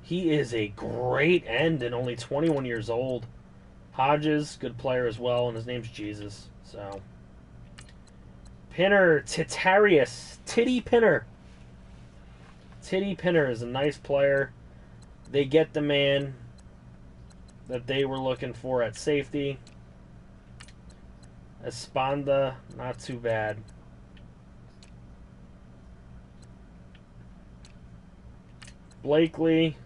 He is a great end and only 21 years old. Hodges, good player as well, and his name's Jesus. So, Pinner, Titarius, Titty Pinner. Titty Pinner is a nice player. They get the man that they were looking for at safety. Esponda, not too bad. Blakely,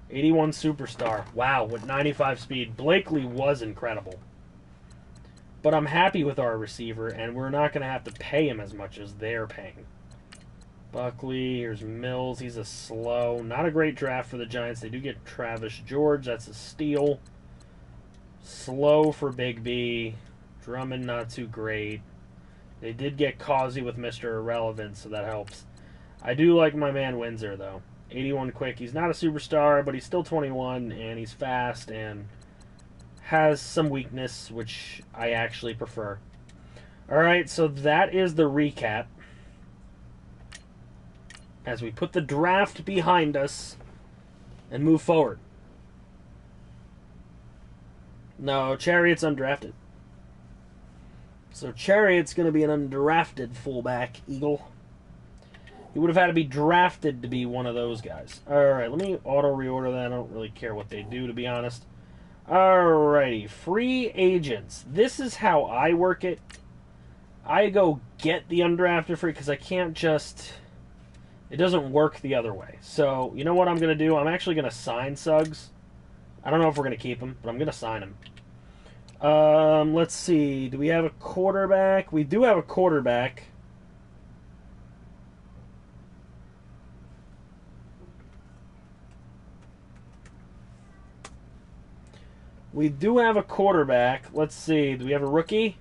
81 superstar. Wow, with 95 speed. Blakely was incredible. But I'm happy with our receiver, and we're not going to have to pay him as much as they're paying. Buckley, here's Mills. He's a slow. Not a great draft for the Giants. They do get Travis George. That's a steal. Slow for Big B. Drummond, not too great. They did get Causey with Mr. Irrelevant, so that helps. I do like my man Windsor, though. 81 quick. He's not a superstar, but he's still 21, and he's fast, and has some weakness, which I actually prefer. Alright, so that is the recap. As we put the draft behind us and move forward. No, Chariot's undrafted. So Chariot's going to be an undrafted fullback, Eagle. He would have had to be drafted to be one of those guys. Alright, let me auto-reorder that. I don't really care what they do, to be honest. Alrighty, free agents. This is how I work it. I go get the undrafted free, because I can't just... It doesn't work the other way. So, you know what I'm going to do? I'm actually going to sign Suggs. I don't know if we're going to keep him, but I'm going to sign him. Let's see. Do we have a quarterback? We do have a quarterback. We do have a quarterback. Let's see. Do we have a rookie?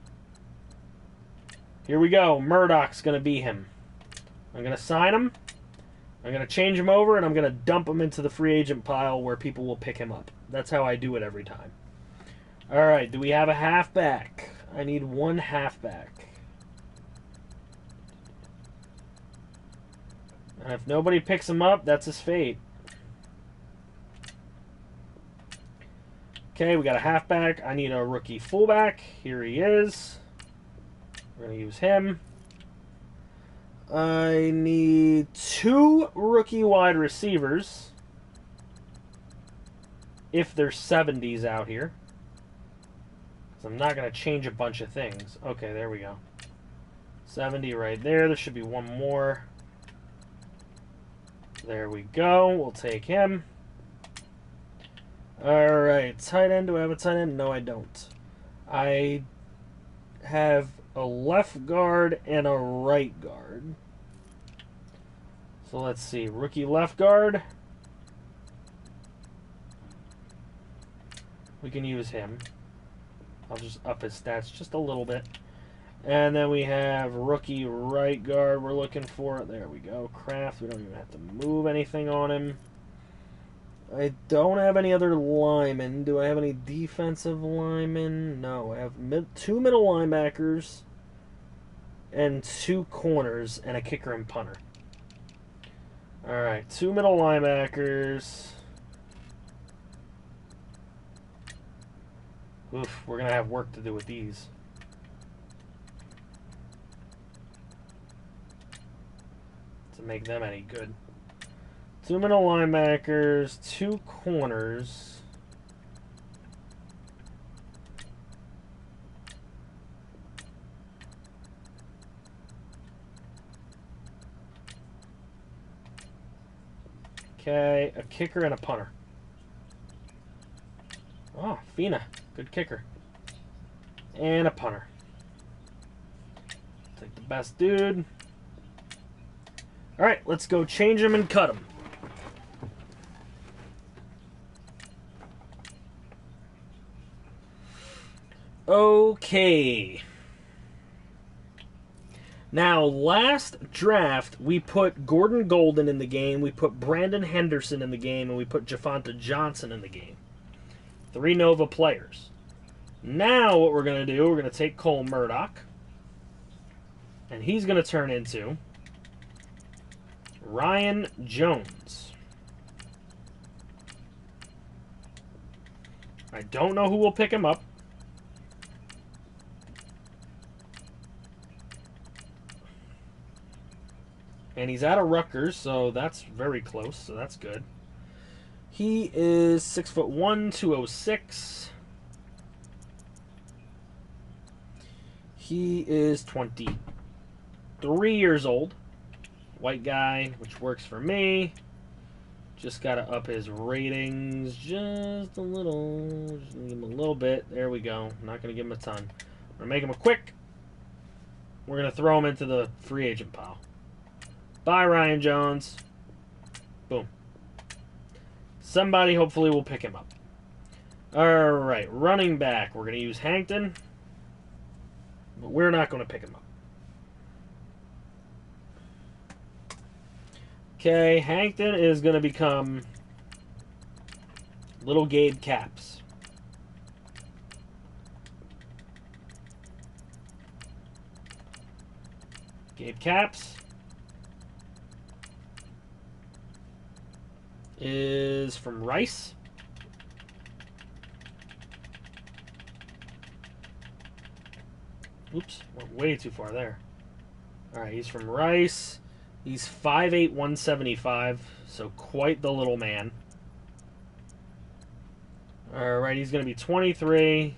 Here we go. Murdoch's going to be him. I'm going to sign him. I'm going to change him over, and I'm going to dump him into the free agent pile where people will pick him up. That's how I do it every time. All right. Do we have a halfback? I need one halfback. And if nobody picks him up, that's his fate. Okay, we got a halfback. I need a rookie fullback. Here he is. We're going to use him. I need 2 rookie wide receivers. If there's 70s out here. So I'm not going to change a bunch of things. Okay, there we go. 70 right there. There should be one more. There we go. We'll take him. Alright, tight end. Do I have a tight end? No, I don't. I have a left guard and a right guard. So let's see. Rookie left guard. We can use him. I'll just up his stats just a little bit. And then we have rookie right guard we're looking for. There we go. Kraft. We don't even have to move anything on him. I don't have any other linemen. Do I have any defensive linemen? No, I have two middle linebackers and two corners and a kicker and punter. Alright, two middle linebackers. Oof, we're going to have work to do with these. To make them any good. Two middle linebackers, two corners. Okay, a kicker and a punter. Oh, Fina. Good kicker. And a punter. Take the best dude. Alright, let's go change him and cut him. Okay. Now, last draft, we put Gordon Golden in the game, we put Brandon Henderson in the game, and we put Jafonta Johnson in the game. 3 Nova players. Now, what we're going to do, we're going to take Cole Murdoch, and he's going to turn into Ryan Jones. I don't know who will pick him up. And he's out of Rutgers, so that's very close, so that's good. He is 6'1", 206. He is 23 years old. White guy, which works for me. Just got to up his ratings just a little. Just give him a little bit. There we go. I'm not going to give him a ton. I'm going to make him a quick. We're going to throw him into the free agent pile. Bye, Ryan Jones. Boom. Somebody hopefully will pick him up. Alright, running back. We're going to use Hankton. But we're not going to pick him up. Okay, Hankton is going to become Little Gabe Caps. Gabe Caps is from Rice. Oops, went way too far there. Alright, he's from Rice. He's 5'8", 175, so quite the little man. Alright, he's going to be 23.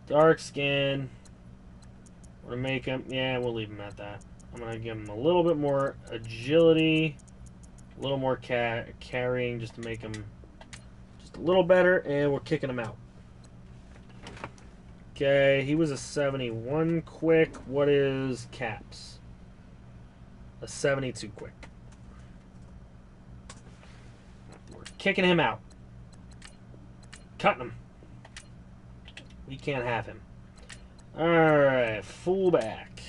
Dark skin. We're going to make him... Yeah, we'll leave him at that. I'm going to give him a little bit more agility. A little more carrying just to make him just a little better. And we're kicking him out. Okay, he was a 71 quick. What is Caps? A 72 quick. We're kicking him out. Cutting him. We can't have him. Alright, fullback.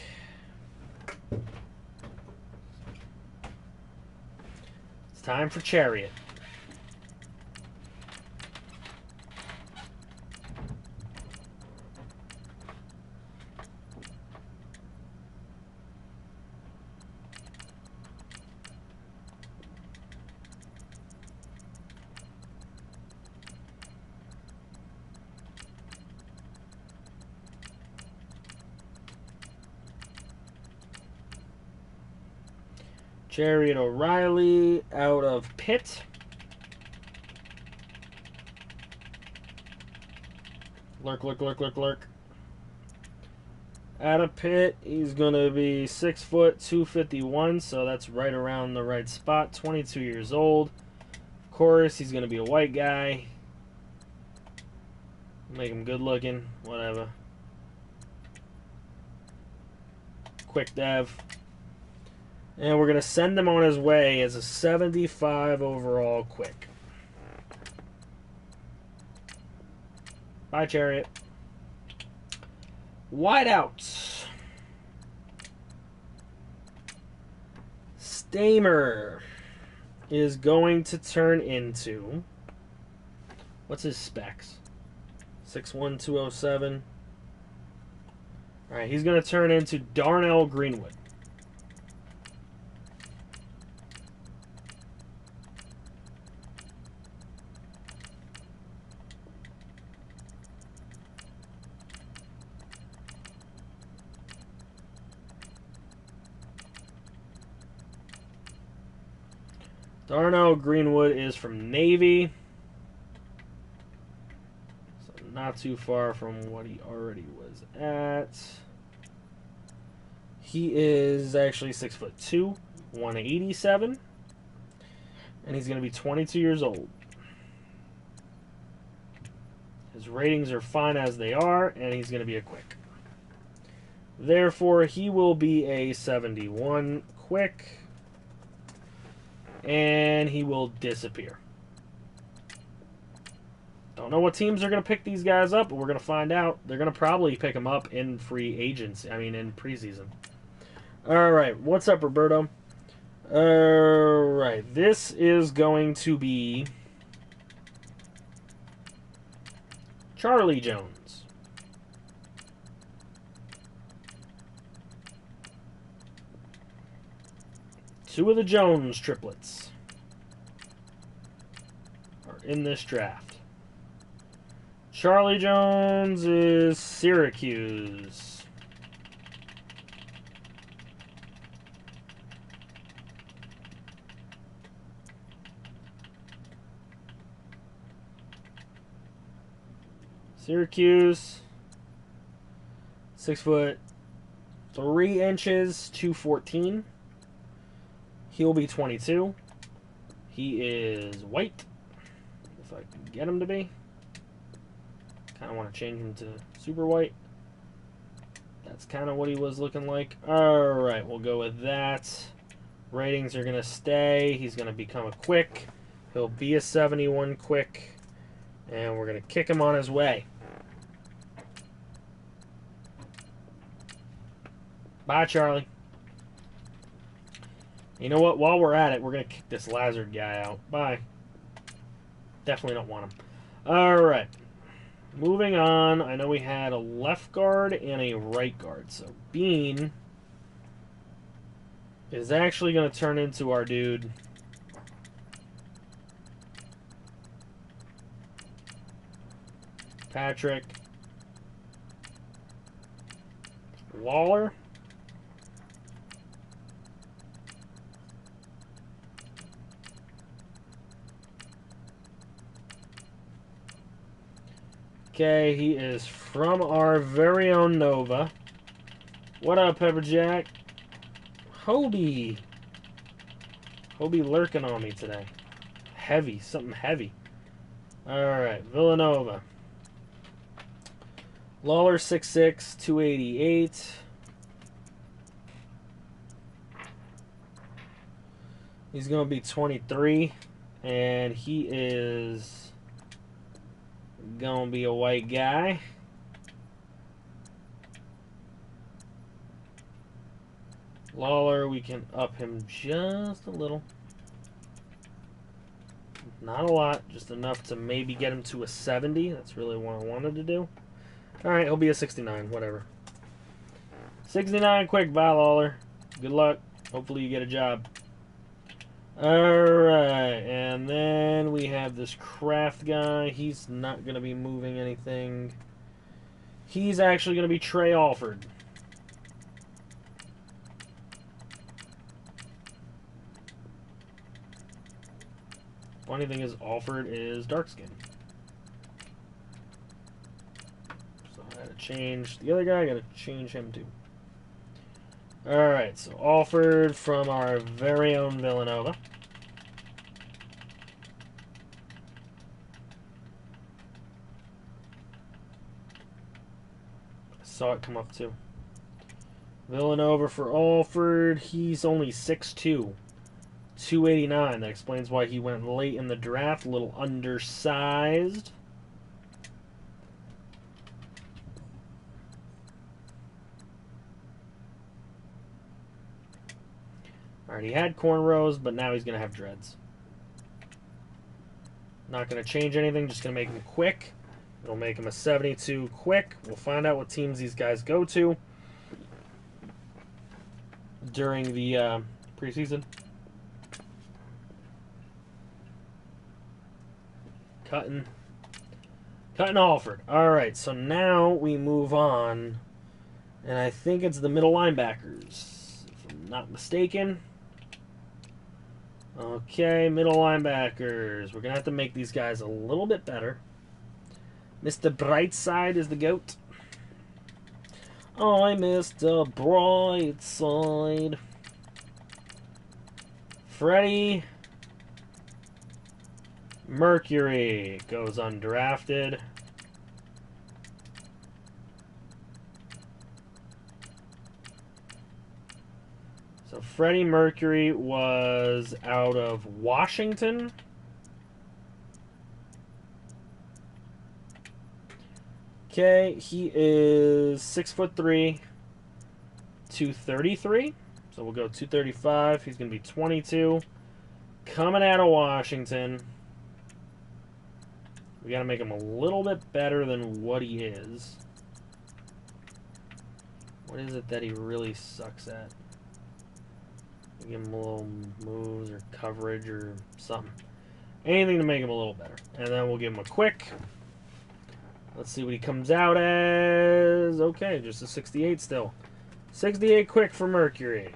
It's time for Chariot. Chariot O'Reilly out of Pitt. Lurk, lurk, lurk, lurk, lurk. Out of Pitt, he's going to be 6 foot, 251, so that's right around the right spot. 22 years old. Of course, he's going to be a white guy. Make him good looking, whatever. Quick dev. And we're going to send him on his way as a 75 overall quick. Bye, Chariot. Wideouts. Stamer. is going to turn into... What's his specs? 6'1", 207. Alright, he's going to turn into Darnell Greenwood. Darnell Greenwood is from Navy. So not too far from what he already was at. He is actually 6'2", 187. And he's going to be 22 years old. His ratings are fine as they are, and he's going to be a quick. Therefore, he will be a 71 quick. And he will disappear. Don't know what teams are going to pick these guys up, but we're going to find out. They're going to probably pick them up in free agency. In preseason. Alright, what's up, Roberto? Alright, this is going to be Charlie Jones. Two of the Jones triplets are in this draft. Charlie Jones is Syracuse. Syracuse, 6'3", 214. He'll be 22. He is white, if I can get him to be. Kind of want to change him to super white. That's kind of what he was looking like. Alright, we'll go with that. Ratings are going to stay. He's going to become a quick. He'll be a 71 quick. And we're going to kick him on his way. Bye, Charlie. You know what? While we're at it, we're going to kick this Lazard guy out. Bye. Definitely don't want him. Alright. Moving on. I know we had a left guard and a right guard. So Bean is actually going to turn into our dude Patrick Lawler. Okay, he is from our very own Nova. What up, Pepperjack? Hobie. Hobie lurking on me today. Heavy, something heavy. Alright, Villanova. Lawler, 6'6", 288. He's going to be 23. And he is going to be a white guy. Lawler, we can up him just a little. Not a lot, just enough to maybe get him to a 70. That's really what I wanted to do. Alright, he'll be a 69, whatever. 69 quick, bye Lawler. Good luck. Hopefully you get a job. Alright, and then we have this Kraft guy. He's not going to be moving anything. He's actually going to be Trey Alford. Funny thing is, Alford is dark skin. So I had to change the other guy. I got to change him too. Alright, so Alford from our very own Villanova. I saw it come up too. Villanova for Alford. He's only 6'2", 289. That explains why he went late in the draft. A little undersized. Alright, he had cornrows, but now he's going to have dreads. Not going to change anything, just going to make him quick. It'll make him a 72 quick. We'll find out what teams these guys go to during the preseason. Cutting Alford. Alright, so now we move on. And I think it's the middle linebackers, if I'm not mistaken. Okay, middle linebackers. We're going to have to make these guys a little bit better. Mr. Brightside is the GOAT. I'm Mr. Brightside. Freddie Mercury goes undrafted. So Freddie Mercury was out of Washington. Okay, he is 6'3", 233. So we'll go 235. He's going to be 22. Coming out of Washington. We got to make him a little bit better than what he is. What is it that he really sucks at? Give him a little moves or coverage or something. Anything to make him a little better. And then we'll give him a quick. Let's see what he comes out as. Okay, just a 68 still. 68 quick for Mercury.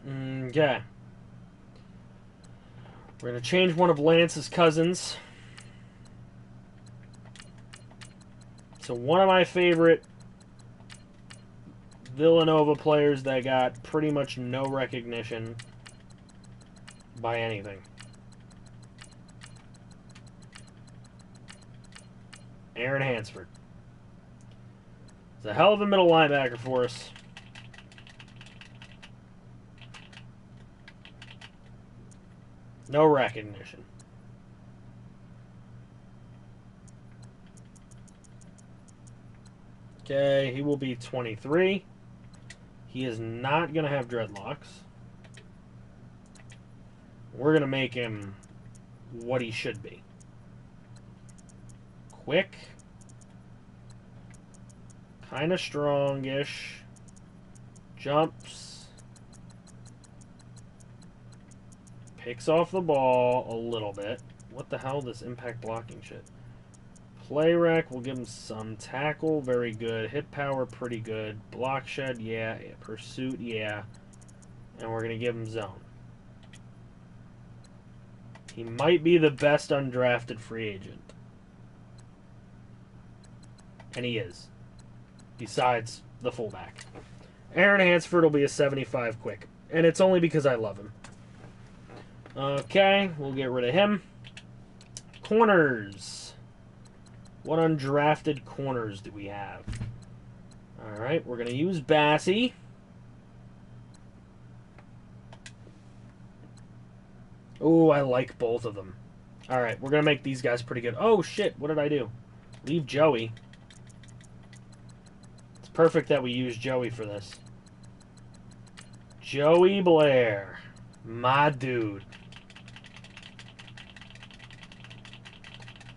Okay. We're going to change one of Lance's cousins. So one of my favorite Villanova players that got pretty much no recognition by anything. Aaron Hansford. He's a hell of a middle linebacker for us. No recognition. Okay, he will be 23. He is not going to have dreadlocks. We're going to make him what he should be. Quick. Kind of strongish. Jumps. Picks off the ball a little bit. What the hell, this impact blocking shit? Play rec, we'll give him some tackle, very good. Hit power, pretty good. Block shed, yeah. Pursuit, yeah. And we're going to give him zone. He might be the best undrafted free agent. And he is. Besides the fullback. Aaron Hansford will be a 75 quick. And it's only because I love him. Okay, we'll get rid of him. Corners. What undrafted corners do we have? Alright, we're going to use Bassey. Oh, I like both of them. Alright, we're going to make these guys pretty good. Oh, shit, what did I do? Leave Joey. It's perfect that we use Joey for this. Joey Blair. My dude.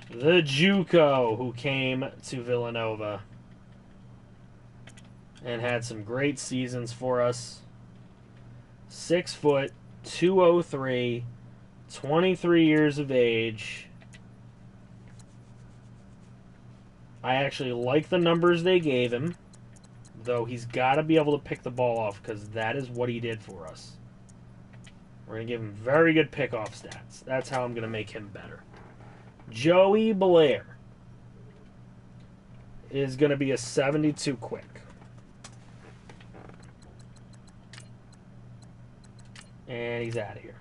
The JUCO who came to Villanova and had some great seasons for us. 6 foot, 203, 23 years of age. I actually like the numbers they gave him, though he's got to be able to pick the ball off because that is what he did for us. We're going to give him very good pickoff stats. That's how I'm going to make him better. Joey Blair is going to be a 72 quick. And he's out of here.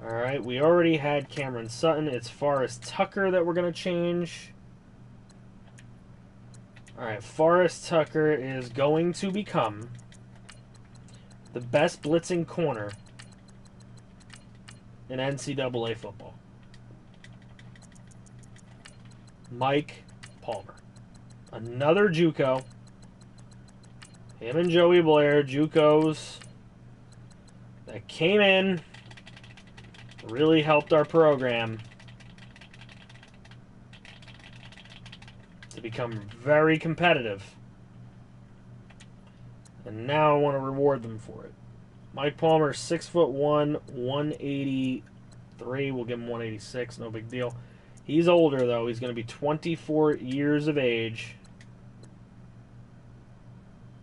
Alright, we already had Cameron Sutton. It's Forrest Tucker that we're going to change. Alright, Forrest Tucker is going to become the best blitzing corner in NCAA football. Mike Palmer. Another JUCO. Him and Joey Blair, JUCOs that came in, really helped our program to become very competitive. And now I want to reward them for it. Mike Palmer, 6'1", 183. We'll give him 186, no big deal. He's older, though. He's going to be 24 years of age.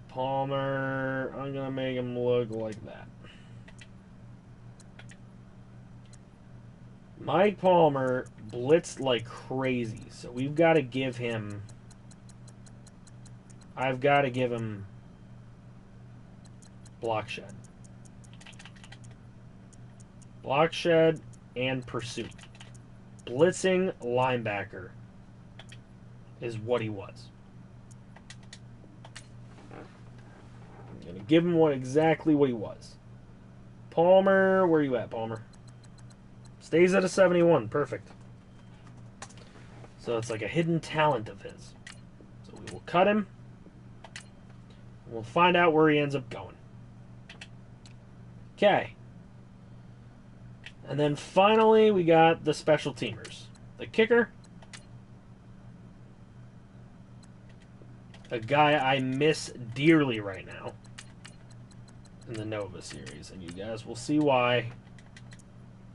Palmer, I'm going to make him look like that. Mike Palmer blitzed like crazy, so we've got to give him... I've got to give him block shed. Block shed and pursuit. Blitzing linebacker is what he was. I'm going to give him exactly what he was. Palmer, where are you at, Palmer? Stays at a 71. Perfect. So it's like a hidden talent of his. So we will cut him. We'll find out where he ends up going. Okay. And then finally, we got the special teamers. The kicker. A guy I miss dearly right now in the Nova series. And you guys will see why.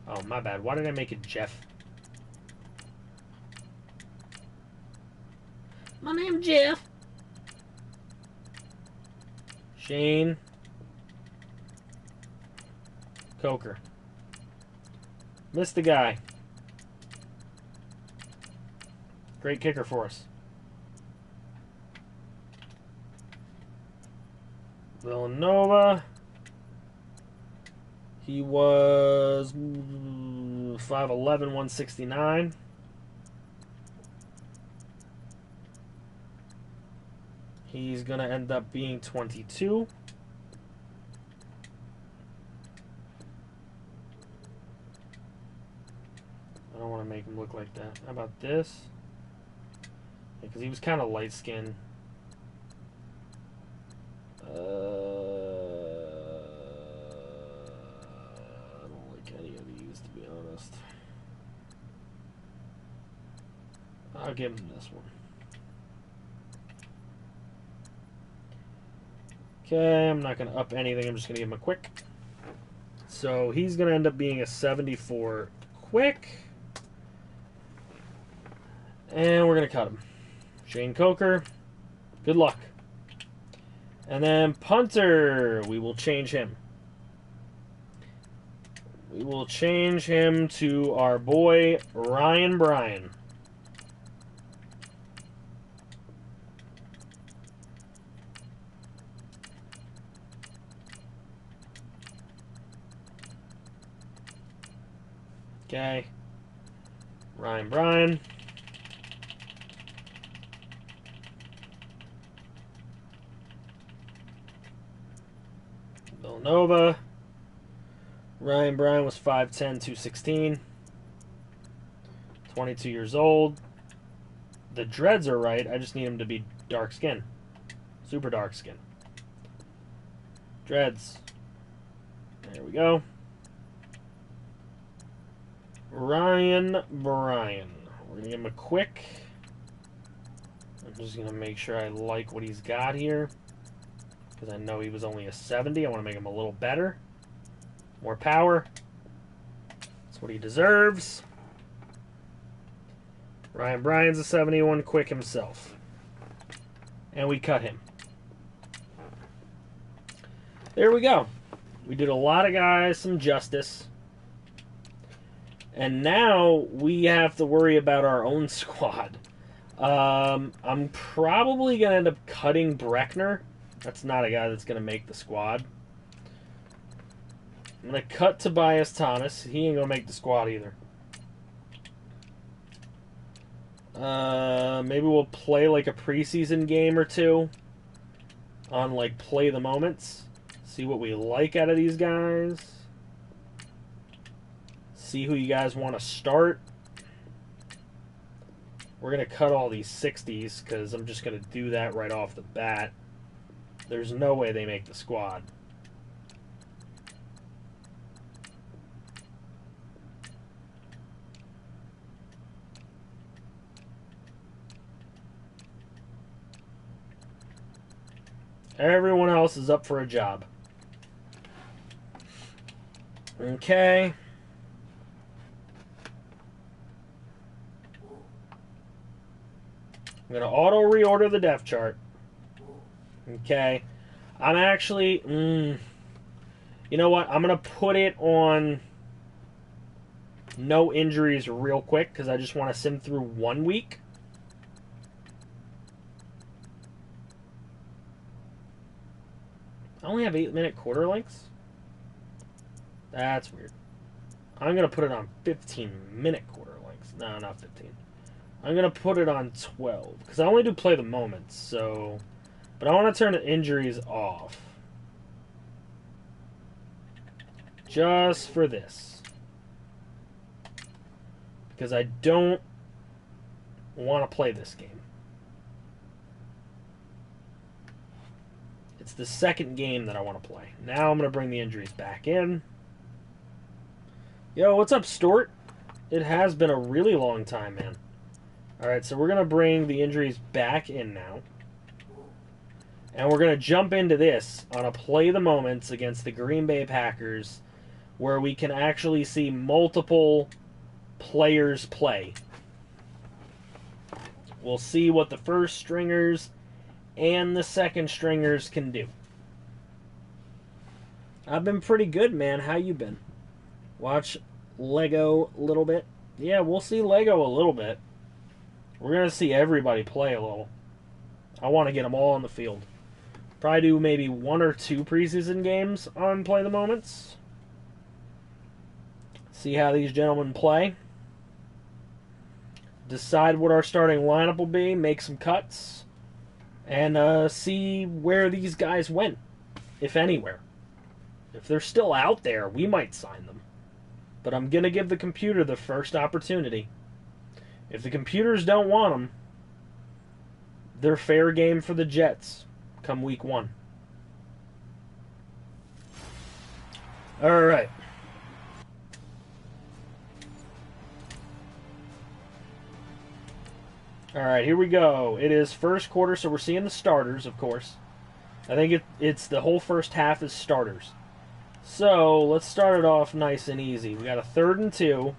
Oh, my bad. Why did I make it Jeff? My name's Jeff. Shane Coker. Missed the guy. Great kicker for us. Villanova. He was 5'11", 169. He's going to end up being 22. I don't want to make him look like that. How about this? Because he was kind of light-skinned. I don't like any of these, to be honest. I'll give him this one. Okay, I'm not going to up anything. I'm just going to give him a quick. So he's going to end up being a 74 quick. And we're going to cut him. Shane Coker, good luck. And then punter, we will change him. We will change him to our boy, Ryan Bryan. Okay. Ryan Bryan. Villanova. Ryan Bryan was 5'10", 216. 22 years old. The dreads are right. I just need him to be dark skin. Super dark skin. Dreads. There we go. Ryan Bryan. We're going to give him a quick. I'm just going to make sure I like what he's got here. Because I know he was only a 70. I want to make him a little better. More power. That's what he deserves. Ryan Bryan's a 71 quick himself. And we cut him. There we go. We did a lot of guys some justice. And now we have to worry about our own squad. I'm probably going to end up cutting Breckner. That's not a guy that's going to make the squad. I'm going to cut Tobias Thomas. He ain't going to make the squad either. Maybe we'll play like a preseason game or two on like play the moments. See what we like out of these guys. See who you guys want to start. We're going to cut all these 60s because I'm just going to do that right off the bat. There's no way they make the squad. Everyone else is up for a job. Okay. I'm going to auto-reorder the depth chart. Okay. I'm actually... you know what? I'm going to put it on no injuries real quick because I just want to sim through 1 week. I only have 8-minute quarter lengths? That's weird. I'm going to put it on 15-minute quarter lengths. No, not 15. I'm going to put it on 12. Because I only do play the moments, so... But I want to turn the injuries off. Just for this. Because I don't want to play this game. It's the second game that I want to play. Now I'm going to bring the injuries back in. Yo, what's up, Stuart? It has been a really long time, man. Alright, so we're going to bring the injuries back in now. And we're going to jump into this on a play the moments against the Green Bay Packers where we can actually see multiple players play. We'll see what the first stringers and the second stringers can do. I've been pretty good, man. How you been? Watch Lego a little bit. Yeah, we'll see Lego a little bit. We're going to see everybody play a little. I want to get them all on the field. Probably do maybe 1 or 2 preseason games on Play the Moments. See how these gentlemen play. Decide what our starting lineup will be. Make some cuts. And see where these guys went, if anywhere. If they're still out there, we might sign them. But I'm going to give the computer the first opportunity. If the computers don't want them, they're fair game for the Jets come week 1. All right. All right, here we go. It is first quarter, so we're seeing the starters, of course. I think it's the whole first half is starters. So let's start it off nice and easy. We got a 3rd and 2.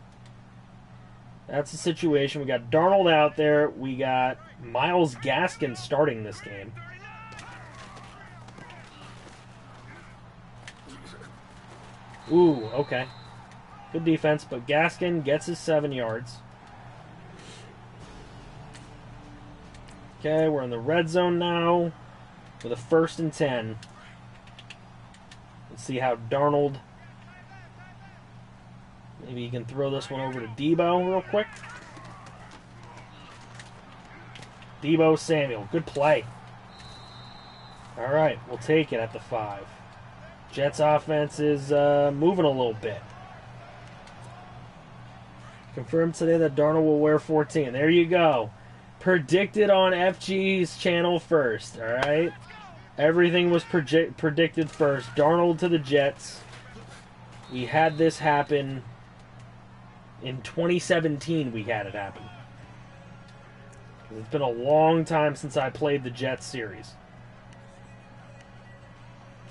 That's the situation. We got Darnold out there. We got Myles Gaskin starting this game. Ooh, okay. Good defense, but Gaskin gets his 7 yards. Okay, we're in the red zone now with a 1st and 10. Let's see how Darnold... Maybe he can throw this one over to Debo real quick. Debo Samuel. Good play. All right, we'll take it at the 5. Jets offense is moving a little bit. Confirmed today that Darnold will wear 14. There you go. Predicted on FG's channel first, all right? Everything was predicted first. Darnold to the Jets. We had this happen in 2017. We had it happen. It's been a long time since I played the Jets series.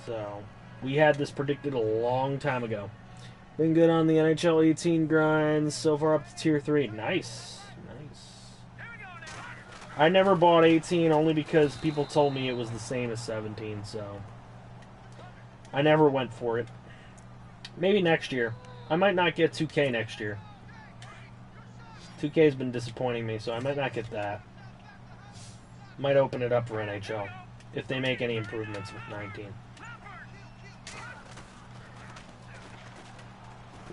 So, we had this predicted a long time ago. Been good on the NHL 18 grinds. So far up to Tier 3. Nice. I never bought 18 only because people told me it was the same as 17, so I never went for it. Maybe next year. I might not get 2K next year. 2K has been disappointing me, so I might not get that. Might open it up for NHL if they make any improvements with 19.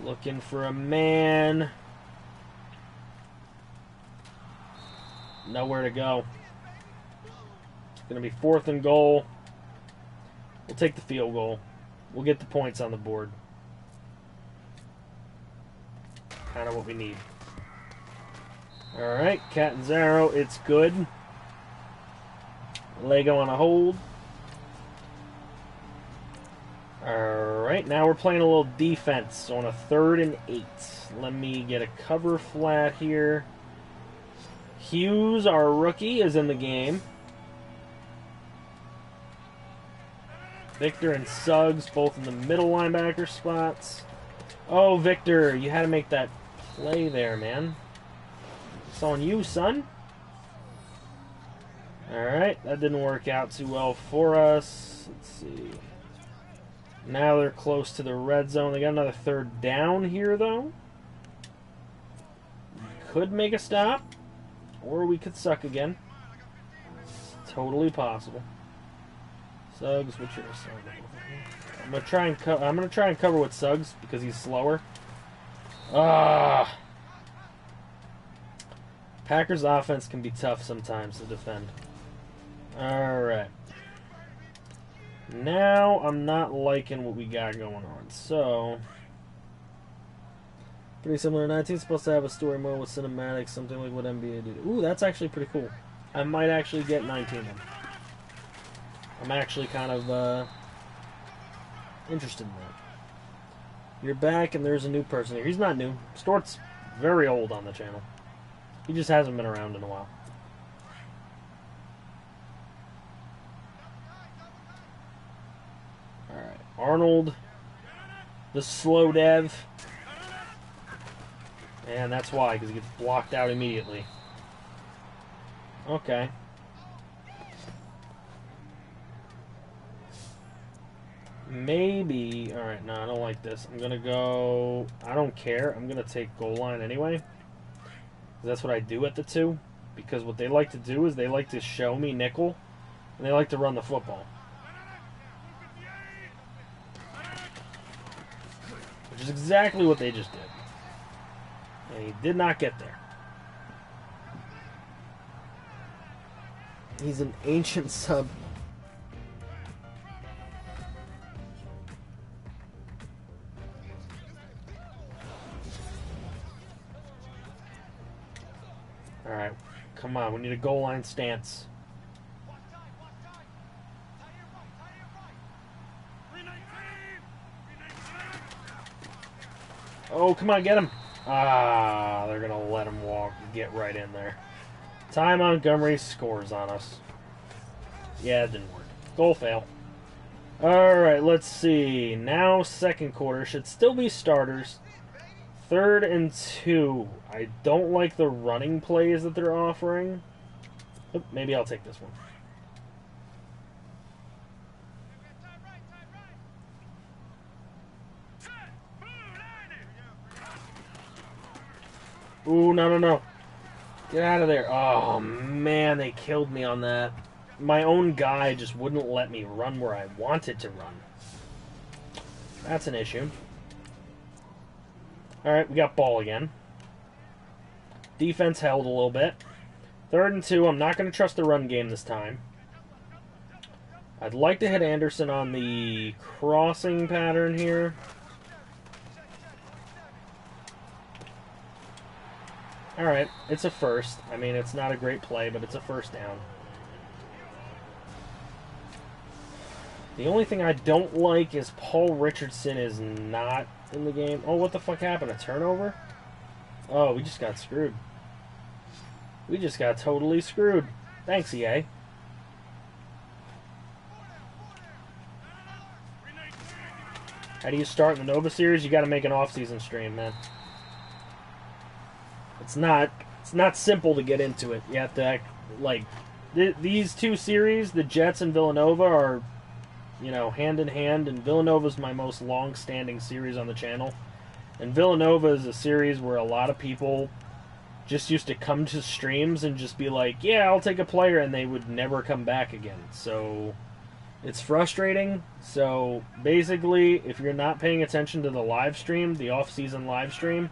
Looking for a man. Nowhere to go. It's going to be 4th and goal. We'll take the field goal. We'll get the points on the board. Kind of what we need. Alright, Catanzaro, it's good. Lego on a hold. Alright, now we're playing a little defense on a 3rd and 8. Let me get a cover flat here. Hughes, our rookie, is in the game. Victor and Suggs, both in the middle linebacker spots. Oh, Victor, you had to make that play there, man. It's on you, son. Alright, that didn't work out too well for us. Let's see. Now they're close to the red zone. They got another 3rd down here, though. Could make a stop. Or we could suck again. It's totally possible. Suggs, what's your assignment? I'm gonna try and cover with Suggs because he's slower. Packers offense can be tough sometimes to defend. Alright. Now I'm not liking what we got going on. So pretty similar. 19's supposed to have a story mode with cinematics, something like what NBA did. Ooh, that's actually pretty cool. I might actually get 19 then. I'm actually kind of interested in that. You're back and there's a new person here. He's not new. Stort's very old on the channel. He just hasn't been around in a while. Alright, Arnold, the slow dev. And that's why, because he gets blocked out immediately. Okay. Maybe... Alright, no, I don't like this. I'm going to go... I don't care. I'm going to take goal line anyway. That's what I do at the 2. Because what they like to do is they like to show me nickel. And they like to run the football. Which is exactly what they just did. And he did not get there. He's an ancient sub. Alright, come on, we need a goal line stance. Oh, come on, get him. Ah, they're going to let him get right in there. Ty Montgomery scores on us. Yeah, it didn't work. Goal fail. Alright, let's see. Now, second quarter. Should still be starters. 3rd and 2. I don't like the running plays that they're offering. Oop, maybe I'll take this one. Ooh, no, no, no. Get out of there. Oh, man, they killed me on that. My own guy just wouldn't let me run where I wanted to run. That's an issue. Alright, we got ball again. Defense held a little bit. 3rd and 2. I'm not going to trust the run game this time. I'd like to hit Anderson on the crossing pattern here. Alright, it's a first. I mean, it's not a great play, but it's a first down. The only thing I don't like is Paul Richardson is not in the game. Oh, what the fuck happened? A turnover? Oh, we just got screwed. We just got totally screwed. Thanks, EA. How do you start in the Nova series? You got to make an off-season stream, man. It's not simple to get into it. You have to act like these 2 series, the Jets and Villanova, are, you know, hand in hand, and Villanova's my most long-standing series on the channel. And Villanova is a series where a lot of people just used to come to streams and just be like, yeah, I'll take a player, and they would never come back again. So it's frustrating. So basically, if you're not paying attention to the live stream, the off-season live stream,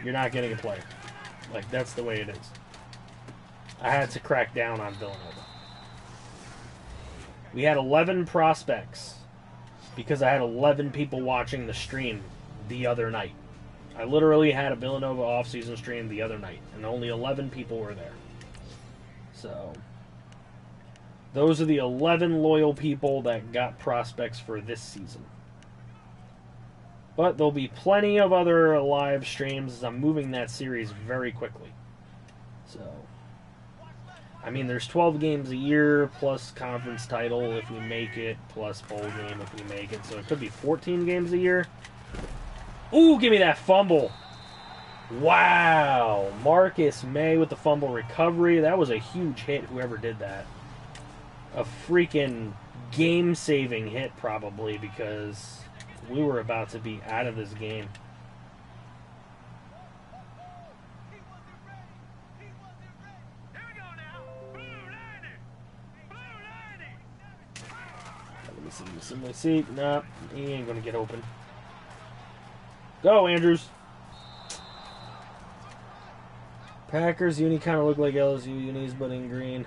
you're not getting a player. Like, that's the way it is. I had to crack down on Villanova. We had 11 prospects because I had 11 people watching the stream the other night. I literally had a Villanova off-season stream the other night, and only 11 people were there. So, those are the 11 loyal people that got prospects for this season. But there'll be plenty of other live streams as I'm moving that series very quickly. So, I mean, there's 12 games a year, plus conference title if we make it, plus bowl game if we make it. So it could be 14 games a year. Ooh, give me that fumble. Wow. Marcus May with the fumble recovery. That was a huge hit, whoever did that. A freaking game-saving hit, probably, because we were about to be out of this game. Let me see. Nah, he ain't going to get open. Go, Andrews. Packers uni kind of look like LSU unis, but in green.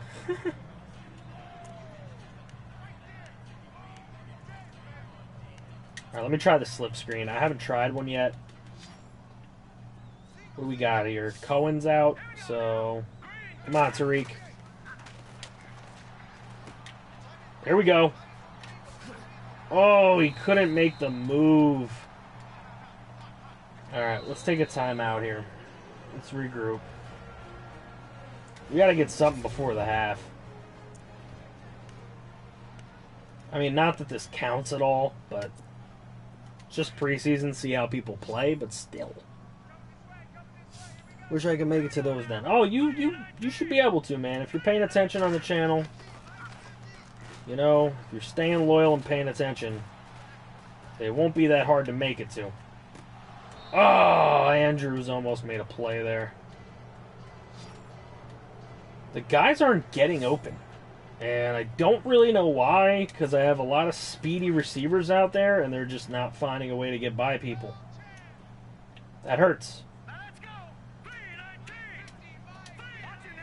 Alright, let me try the slip screen. I haven't tried one yet. What do we got here? Cohen's out, so... Come on, Tariq. Here we go. Oh, he couldn't make the move. Alright, let's take a timeout here. Let's regroup. We gotta get something before the half. I mean, not that this counts at all, but... Just preseason, see how people play, but still. Wish I could make it to those then. Oh, you should be able to, man. If you're paying attention on the channel, you know, if you're staying loyal and paying attention, it won't be that hard to make it to. Oh, Andrews almost made a play there. The guys aren't getting open. And I don't really know why, because I have a lot of speedy receivers out there, and they're just not finding a way to get by people. That hurts.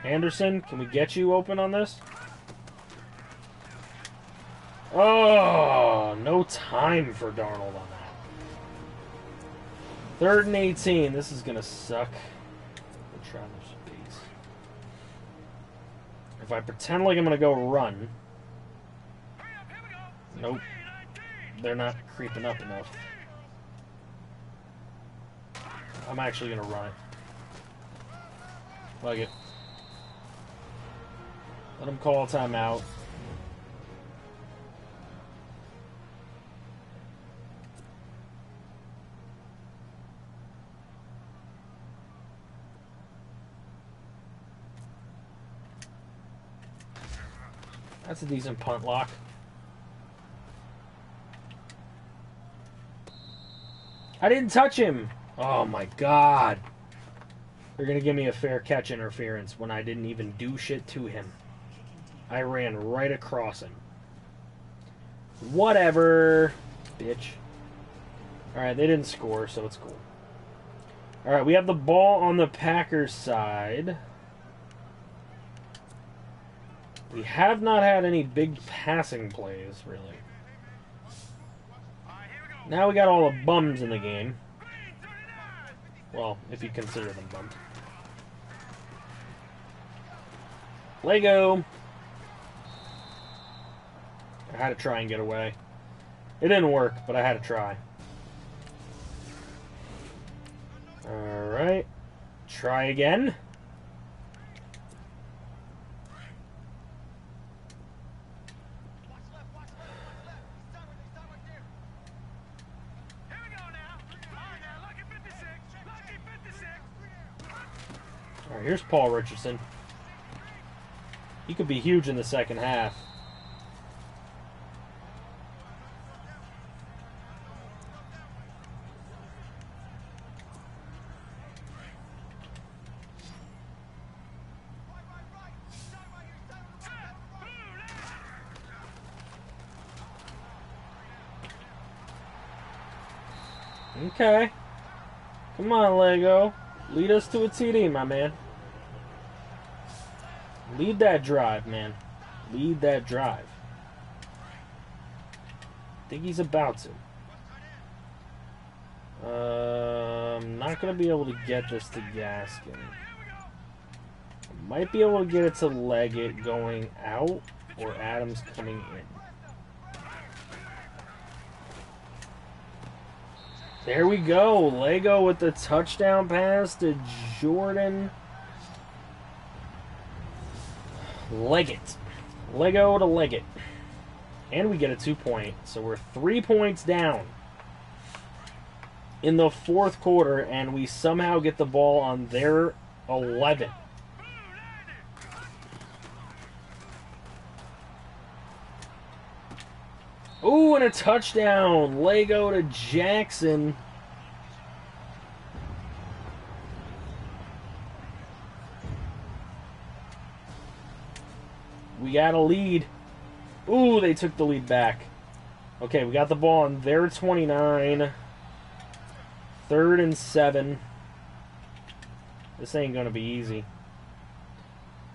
Anderson, can we get you open on this? Oh, no time for Darnold on that. 3rd and 18. This is going to suck. We'll try this piece. If I pretend like I'm going to go run. Nope. They're not creeping up enough. I'm actually going to run it. Like it. Let him call a timeout. That's a decent punt lock. I didn't touch him. Oh my god. They're going to give me a fair catch interference when I didn't even do shit to him. I ran right across him. Whatever, bitch. Alright, they didn't score, so it's cool. Alright, we have the ball on the Packers side. We have not had any big passing plays, really. Now we got all the bums in the game. Well, if you consider them bums. Lego! I had to try and get away. It didn't work, but I had to try. Alright. Try again. Alright, here's Paul Richardson. He could be huge in the second half. Okay. Come on, Lego. Lead us to a TD, my man. Lead that drive, man. Lead that drive. I think he's about to. I'm not going to be able to get this to Gaskin. Might be able to get it to Leggett going out, or Adams coming in. There we go. Lego with the touchdown pass to Jordan Leggett. Lego to Leggett. And we get a 2-point. So we're 3 points down in the fourth quarter, and we somehow get the ball on their 11. Ooh, and a touchdown. Lego to Jackson. We got a lead. Ooh, they took the lead back. Okay, we got the ball on their 29. 3rd and 7. This ain't going to be easy.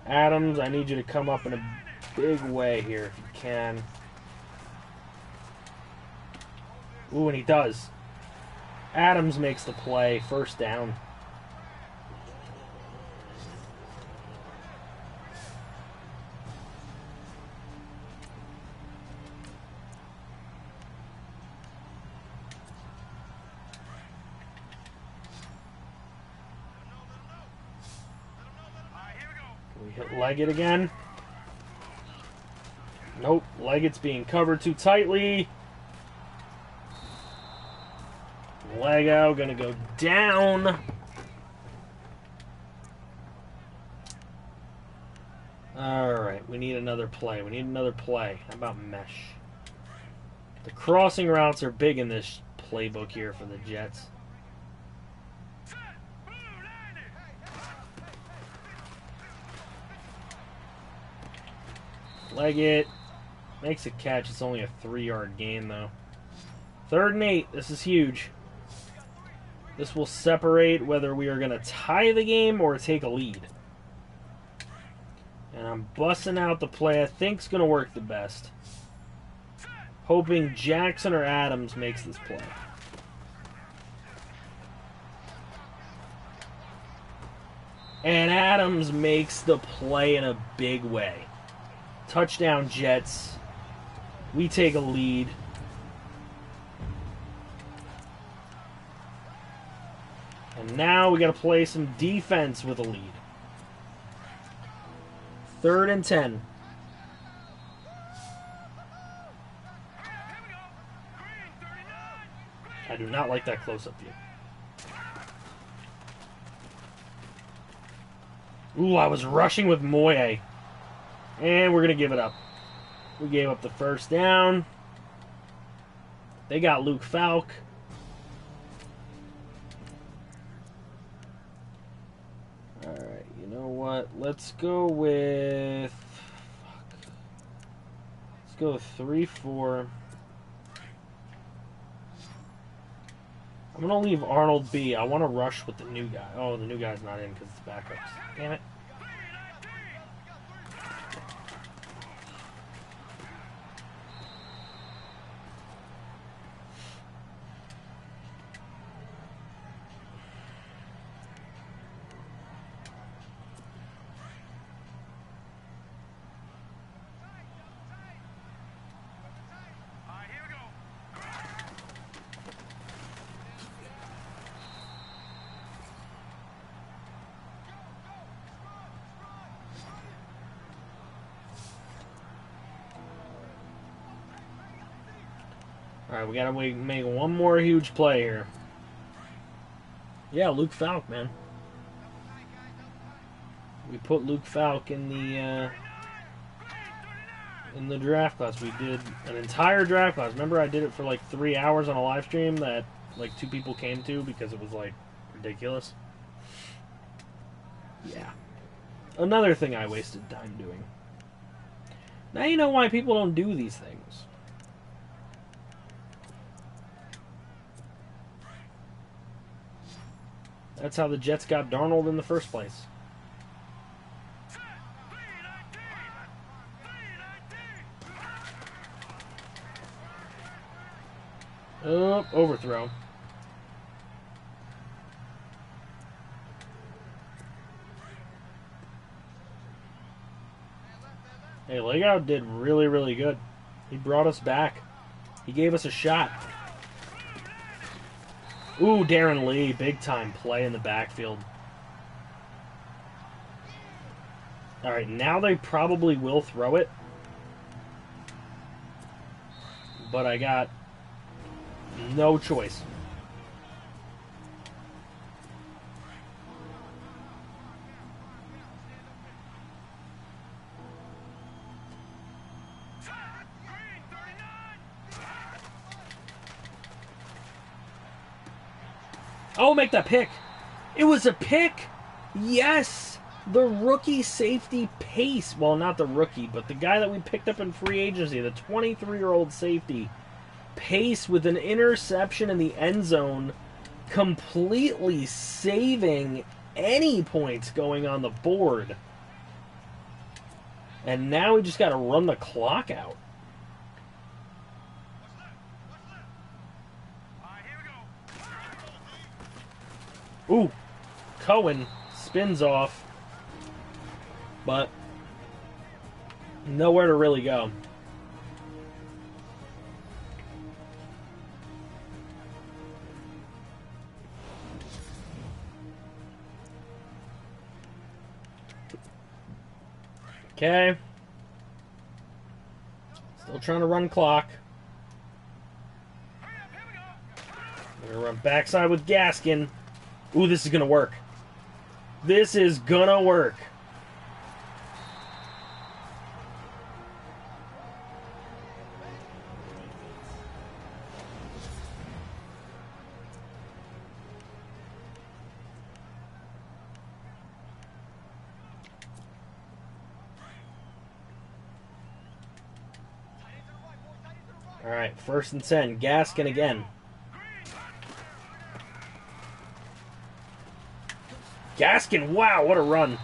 Adams, I need you to come up in a big way here if you can. Ooh, and he does. Adams makes the play. 1st down. Can we hit Leggett again? Nope. Leggett's being covered too tightly. Lego gonna go down. Alright, we need another play. How about mesh? The crossing routes are big in this playbook here for the Jets. Leggett makes a catch. It's only a 3-yard gain, though. 3rd and 8. This is huge. This will separate whether we are going to tie the game or take a lead. And I'm busting out the play I think's going to work the best. Hoping Jackson or Adams makes this play. And Adams makes the play in a big way. Touchdown, Jets. We take a lead. And now we got to play some defense with a lead. 3rd and 10. I do not like that close-up view. Ooh, I was rushing with Moye. And we're going to give it up. We gave up the 1st down. They got Luke Falk. Alright, you know what? Let's go with... Let's go with 3-4. I'm going to leave Arnold B. I want to rush with the new guy. Oh, the new guy's not in because it's backups. Damn it. Alright, we gotta make one more huge play here. Yeah, Luke Falk, man. We put Luke Falk in the draft class. We did an entire draft class. Remember, I did it for like 3 hours on a live stream that like 2 people came to because it was like ridiculous. Yeah. Another thing I wasted time doing. Now you know why people don't do these things. That's how the Jets got Darnold in the first place. Oh, overthrow. Hey, Legout did really, really good. He brought us back. He gave us a shot. Ooh, Darren Lee, big time play in the backfield. Alright, now they probably will throw it. But I got no choice. Oh, make that pick. It was a pick. Yes. The rookie safety Pace. Well, not the rookie, but the guy that we picked up in free agency, the 23-year-old safety. Pace with an interception in the end zone, completely saving any points going on the board. And now we just got to run the clock out. Ooh, Cohen spins off, but nowhere to really go. Okay. Still trying to run clock. We're going to run backside with Gaskin. Ooh, this is going to work. This is going to work. All right, 1st and 10. Gaskin again. Gaskin, wow, what a run.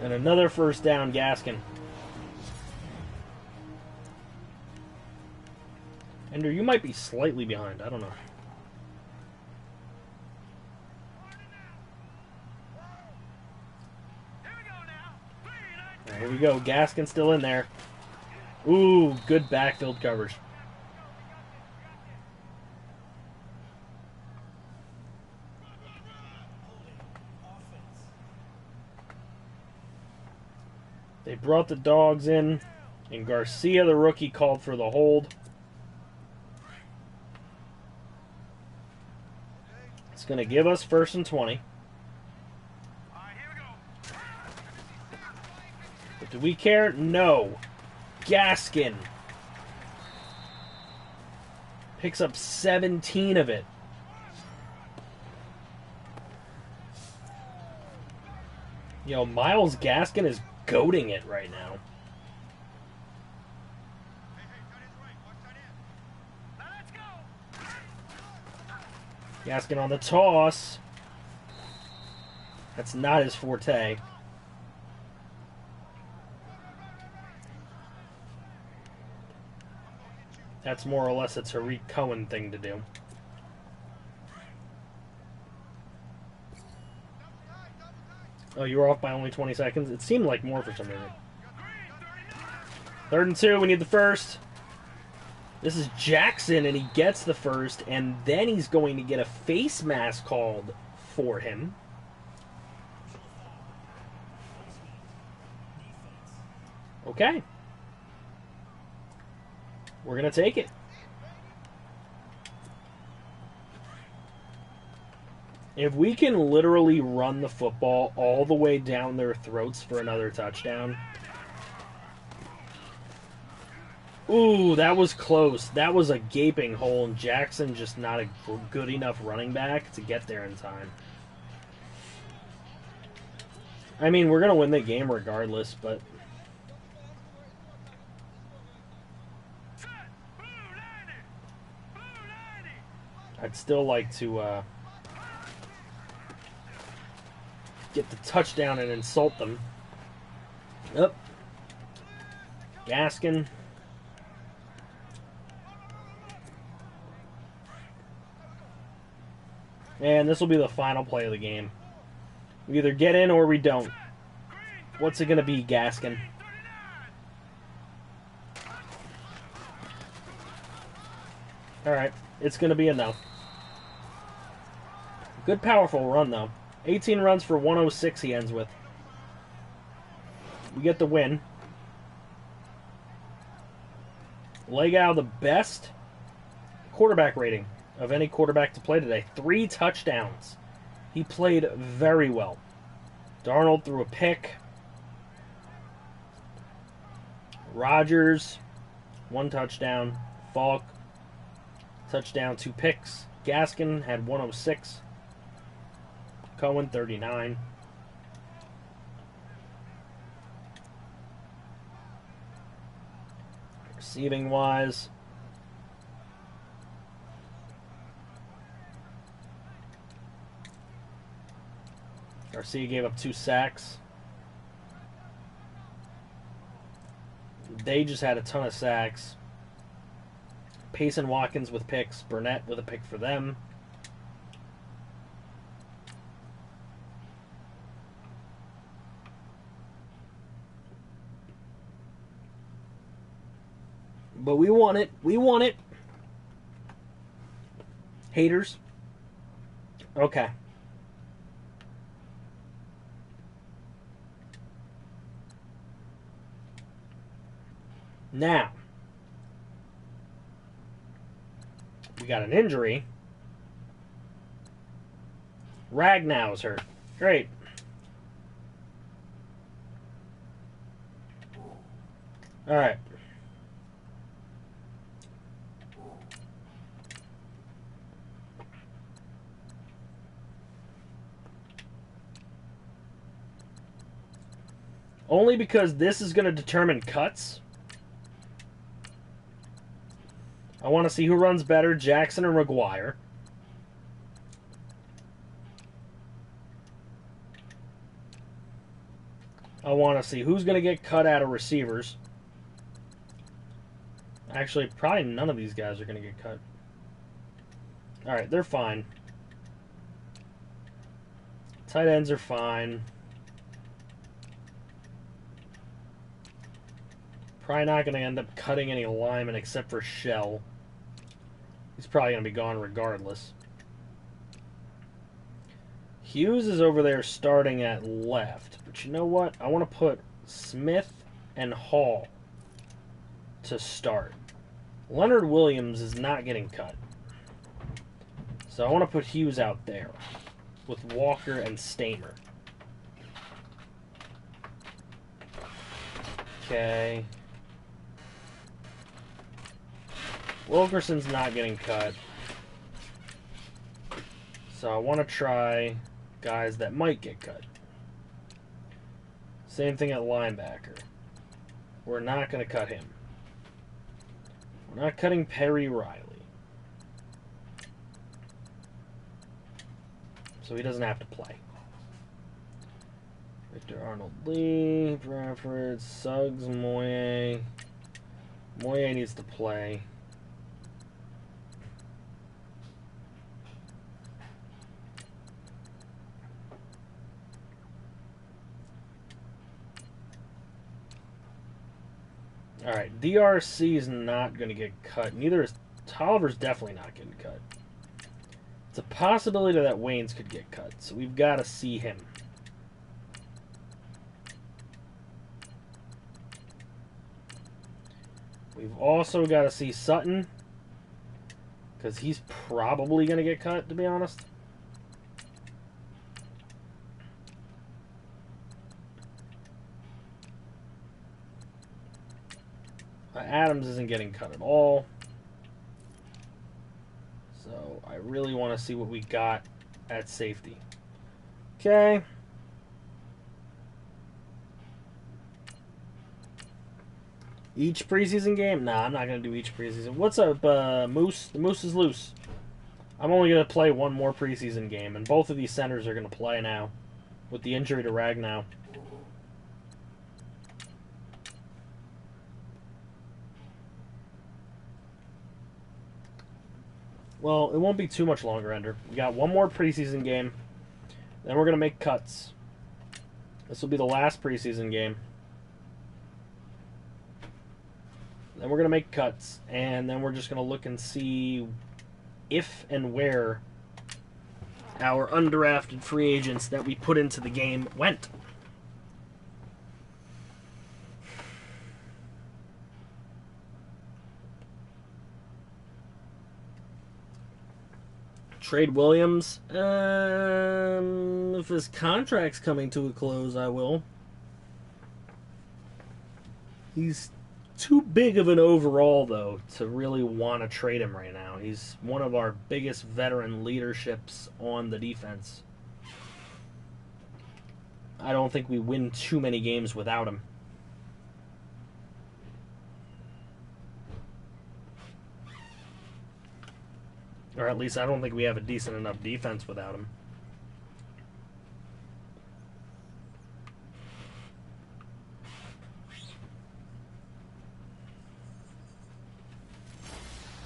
And another 1st down, Gaskin. Ender, you might be slightly behind. I don't know. Here we go. Gaskin still in there. Ooh, good backfield coverage. They brought the dogs in, and Garcia, the rookie, called for the hold. It's going to give us 1st and 20. But do we care? No. Gaskin picks up 17 of it. Yo, Myles Gaskin is goating it right now. Gaskin on the toss. That's not his forte. That's more or less a Tariq Cohen thing to do. Oh, you were off by only 20 seconds? It seemed like more for some reason. 3rd and 2, we need the 1st. This is Jackson, and he gets the 1st, and then he's going to get a face mask called for him. Okay. We're going to take it. If we can literally run the football all the way down their throats for another touchdown. Ooh, that was close. That was a gaping hole, and Jackson just not a good enough running back to get there in time. I mean, we're going to win the game regardless, but... I'd still like to get the touchdown and insult them. Up. Gaskin. And this will be the final play of the game. We either get in or we don't. What's it going to be, Gaskin? Alright, it's going to be a no. Good, powerful run, though. 18 runs for 106 he ends with. We get the win. Legao, the best quarterback rating of any quarterback to play today. 3 touchdowns. He played very well. Darnold threw a pick. Rodgers, 1 touchdown. Falk, touchdown, 2 picks. Gaskin had 106. Cohen, 39. Receiving wise, Garcia gave up 2 sacks. They just had a ton of sacks. Pace and Watkins with picks. Burnett with a pick for them. But we won it. We won it. Haters. Okay. Now, we got an injury. Ragnow's hurt. Great. All right. Only because this is going to determine cuts. I want to see who runs better, Jackson or McGuire. I want to see who's going to get cut out of receivers. Actually, probably none of these guys are going to get cut. Alright, they're fine. Tight ends are fine. Probably not going to end up cutting any linemen except for Shell. He's probably going to be gone regardless. Hughes is over there starting at left. But you know what? I want to put Smith and Hall to start. Leonard Williams is not getting cut. So I want to put Hughes out there with Walker and Stamer. Okay. Wilkerson's not getting cut. So I want to try guys that might get cut. Same thing at linebacker. We're not going to cut him. We're not cutting Perry Riley. So he doesn't have to play. Victor Arnold Lee, Bradford, Suggs, Moye. Moye needs to play. Alright, DRC is not going to get cut. Neither is Tolliver's definitely not getting cut. It's a possibility that Waynes could get cut, so we've got to see him. We've also got to see Sutton, because he's probably going to get cut, to be honest. Adams isn't getting cut at all. So I really want to see what we got at safety. Okay. Each preseason game? Nah, I'm not going to do each preseason. What's up, Moose? The Moose is loose. I'm only going to play one more preseason game, and both of these centers are going to play now with the injury to Ragnow. Well, it won't be too much longer, Ender. We got one more preseason game. Then we're going to make cuts. This will be the last preseason game. Then we're going to make cuts, and then we're just going to look and see if and where our undrafted free agents that we put into the game went. Trade Williams. If his contract's coming to a close, I will. He's too big of an overall, though, to really want to trade him right now. He's one of our biggest veteran leaderships on the defense. I don't think we win too many games without him. Or at least I don't think we have a decent enough defense without him.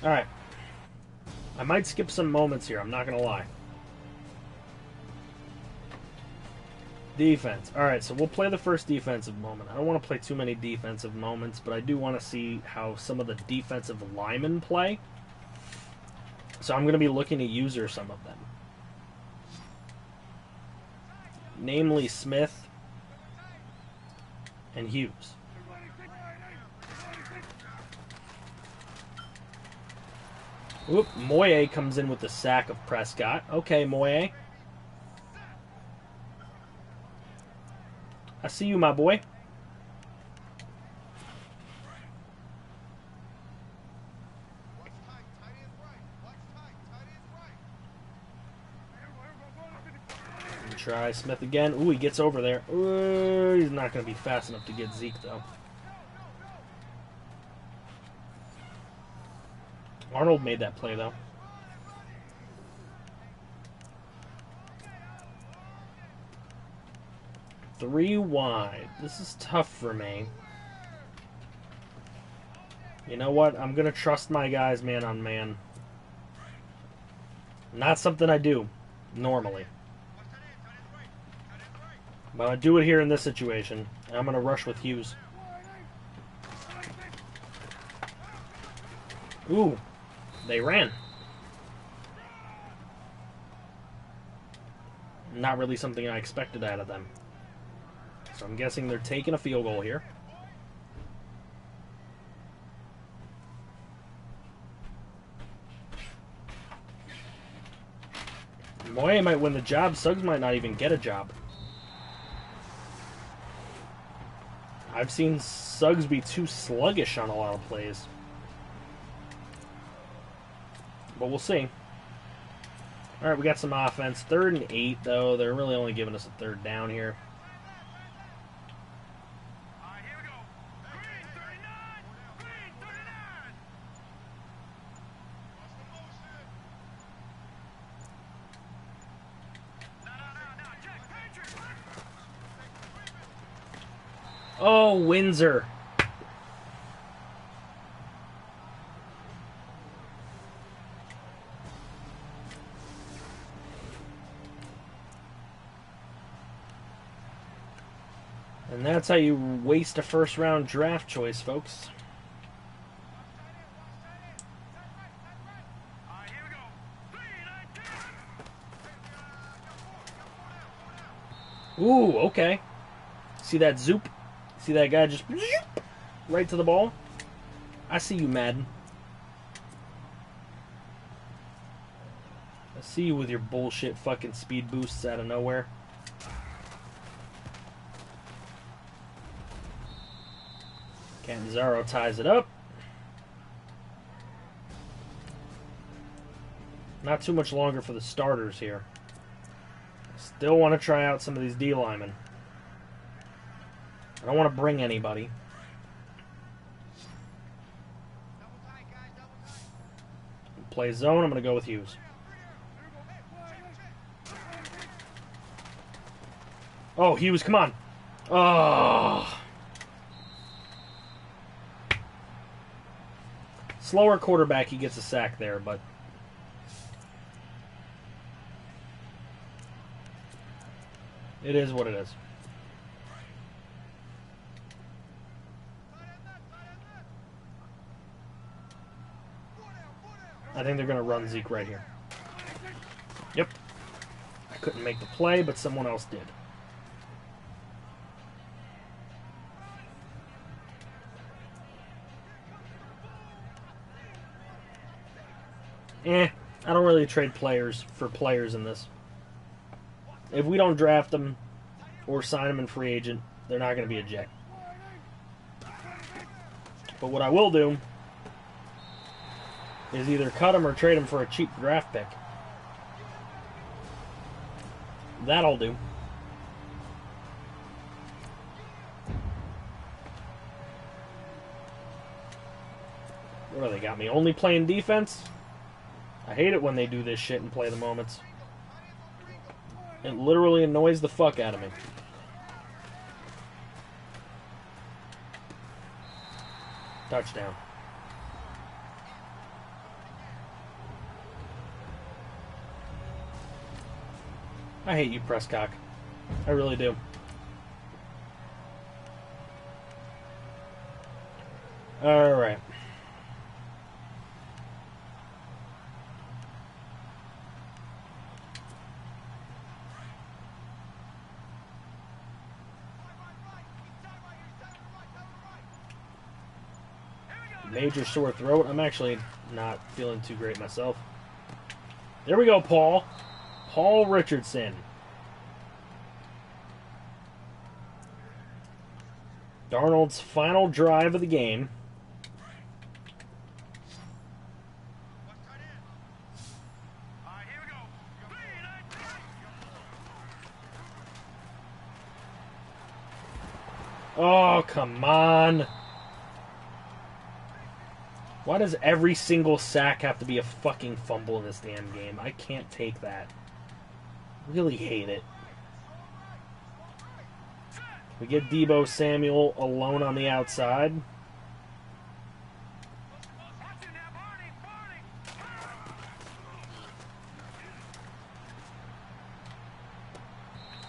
Alright. I might skip some moments here, I'm not going to lie. Defense. Alright, so we'll play the first defensive moment. I don't want to play too many defensive moments, but I do want to see how some of the defensive linemen play. So I'm going to be looking to user some of them. Namely Smith and Hughes. Oop, Moye comes in with the sack of Prescott. Okay, Moye. I see you, my boy. Try Smith again. Ooh, he gets over there. Ooh, he's not going to be fast enough to get Zeke, though. Arnold made that play, though. Three wide. This is tough for me. You know what? I'm going to trust my guys man on man. Not something I do normally. But I do it here in this situation. And I'm going to rush with Hughes. Ooh. They ran. Not really something I expected out of them. So I'm guessing they're taking a field goal here. Moye might win the job. Suggs might not even get a job. I've seen Suggs be too sluggish on a lot of plays. But we'll see. Alright, we got some offense. 3rd and 8, though. They're really only giving us a 3rd down here. Oh, Windsor. And that's how you waste a first-round draft choice, folks. Ooh, okay. See that zoop? See that guy just right to the ball? I see you, Madden. I see you with your bullshit fucking speed boosts out of nowhere. Canzaro ties it up. Not too much longer for the starters here. Still want to try out some of these D linemen. I don't want to bring anybody. Play zone, I'm going to go with Hughes. Oh, Hughes, come on. Oh. Slower quarterback, he gets a sack there, but it is what it is. I think they're going to run Zeke right here. Yep. I couldn't make the play, but someone else did. I don't really trade players for players in this. If we don't draft them or sign them in free agent, they're not going to be a J. But what I will do is either cut them or trade them for a cheap draft pick. That'll do. What do they got me? Only playing defense? I hate it when they do this shit and play the moments. It literally annoys the fuck out of me. Touchdown. I hate you, Prescott. I really do. Alright. Major sore throat. I'm actually not feeling too great myself. There we go, Paul. Paul Richardson. Darnold's final drive of the game. Oh, come on. Why does every single sack have to be a fucking fumble in this damn game? I can't take that. Really hate it. We get Deebo Samuel alone on the outside.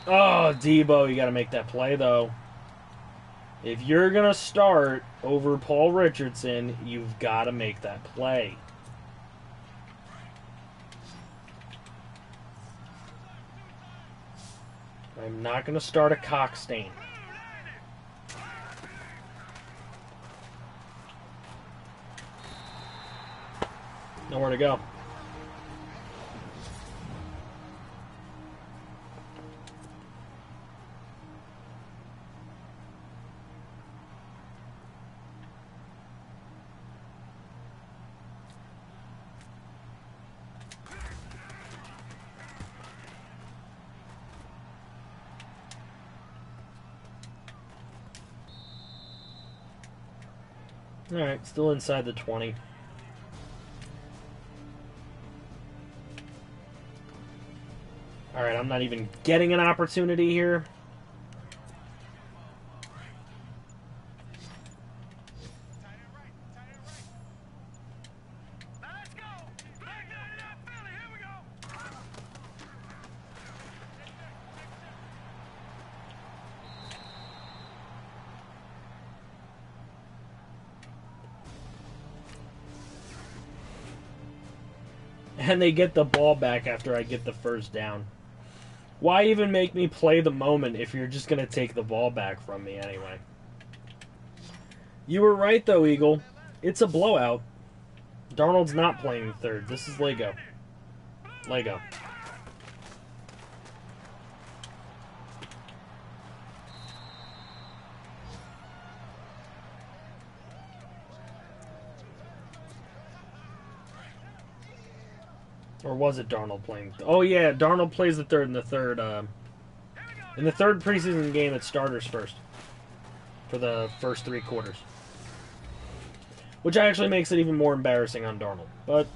Oh, Deebo, you got to make that play, though. If you're going to start over Paul Richardson, you've got to make that play. I'm not going to start a cockstain. Nowhere to go. Alright, still inside the 20. Alright, I'm not even getting an opportunity here. And they get the ball back after I get the first down. Why even make me play the moment if you're just going to take the ball back from me anyway? You were right, though, Eagle. It's a blowout. Darnold's not playing third. This is Lego. Lego. Or was it Darnold playing? Oh yeah, Darnold plays the third in the third preseason game. It's starters first for the first 3 quarters, which actually makes it even more embarrassing on Darnold. But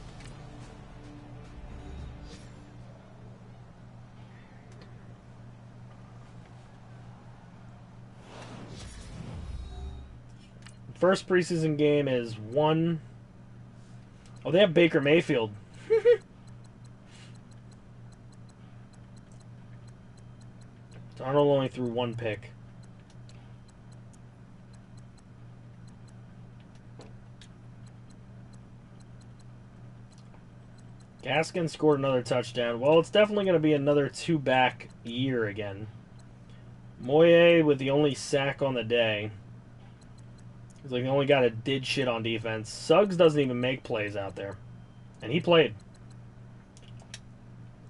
first preseason game is 1. Oh, they have Baker Mayfield. Darnold only threw 1 pick. Gaskin scored another touchdown. Well, it's definitely going to be another two-back year again. Moye with the only sack on the day. He's like the only guy that did shit on defense. Suggs doesn't even make plays out there. And he played.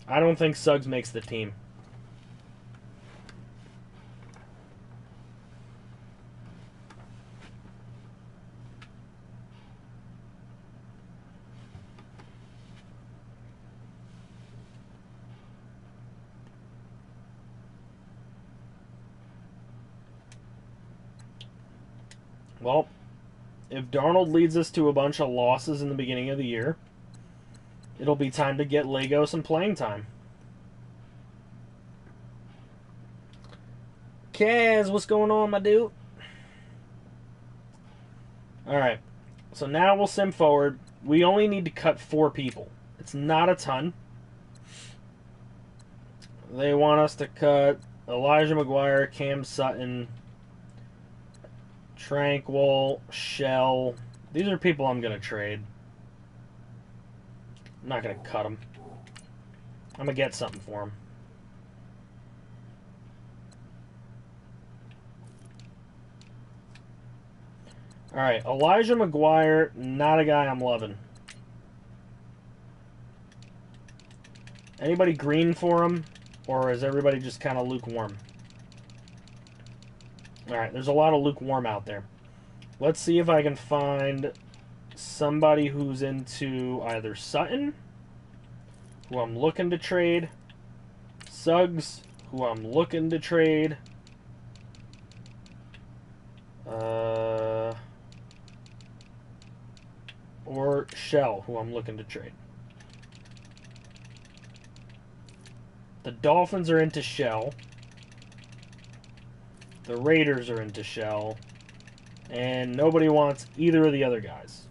I don't think Suggs makes the team. Well, if Darnold leads us to a bunch of losses in the beginning of the year, it'll be time to get Lego some playing time. Kaz, what's going on, my dude? Alright, so now we'll sim forward. We only need to cut 4 people. It's not a ton. They want us to cut Elijah McGuire, Cam Sutton, Tranquil, Shell. These are people I'm going to trade. I'm not going to cut them. I'm going to get something for them. Alright, Elijah McGuire, not a guy I'm loving. Anybody green for him? Or is everybody just kind of lukewarm? Alright, there's a lot of lukewarm out there. Let's see if I can find somebody who's into either Sutton, who I'm looking to trade, Suggs, who I'm looking to trade, or Shell, who I'm looking to trade. The Dolphins are into Shell. The Raiders are into Shell. And nobody wants either of the other guys.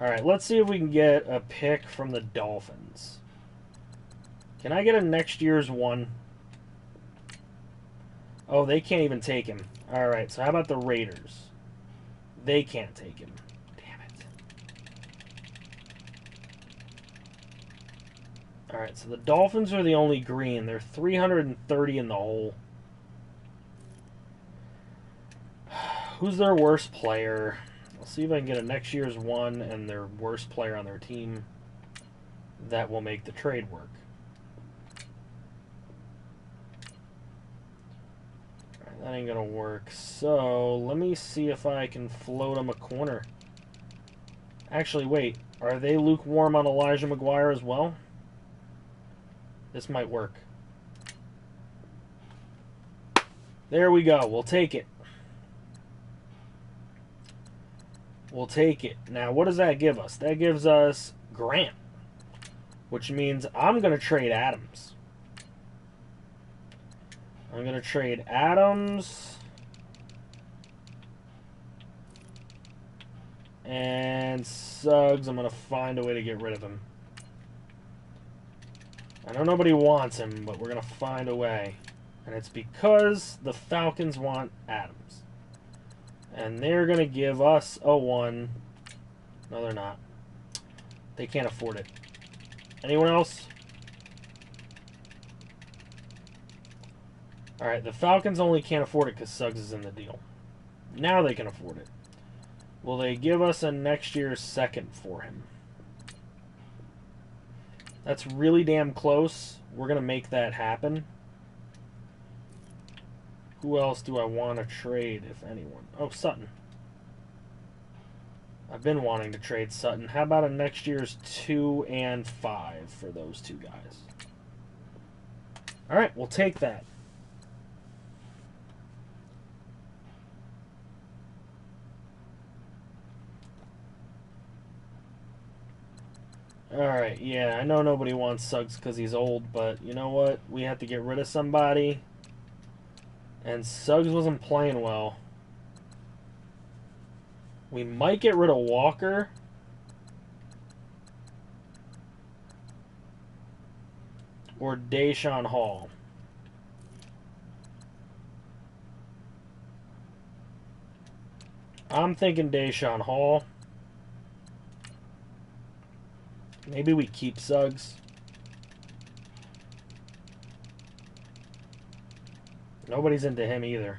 Alright, let's see if we can get a pick from the Dolphins. Can I get a next year's one? Oh, they can't even take him. Alright, so how about the Raiders? They can't take him. Damn it. Alright, so the Dolphins are the only green. They're 330 in the hole. Who's their worst player? I'll see if I can get a next year's one and their worst player on their team. That will make the trade work. Alright, that ain't gonna work. So, let me see if I can float them a corner. Actually, wait. Are they lukewarm on Elijah McGuire as well? This might work. There we go. We'll take it. We'll take it. Now, what does that give us? That gives us Grant, which means I'm going to trade Adams. I'm going to trade Adams and Suggs. I'm going to find a way to get rid of him. I know nobody wants him, but we're going to find a way. And it's because the Falcons want Adams. And they're going to give us a 1. No, they're not. They can't afford it. Anyone else? Alright, the Falcons only can't afford it because Suggs is in the deal. Now they can afford it. Will they give us a next year's second for him? That's really damn close. We're going to make that happen. Who else do I want to trade, if anyone? Oh, Sutton. I've been wanting to trade Sutton. How about a next year's 2 and 5 for those two guys? Alright, we'll take that. Alright, yeah, I know nobody wants Suggs because he's old, but you know what? We have to get rid of somebody. And Suggs wasn't playing well. We might get rid of Walker. Or Deshaun Hall. I'm thinking Deshaun Hall. Maybe we keep Suggs. Nobody's into him either.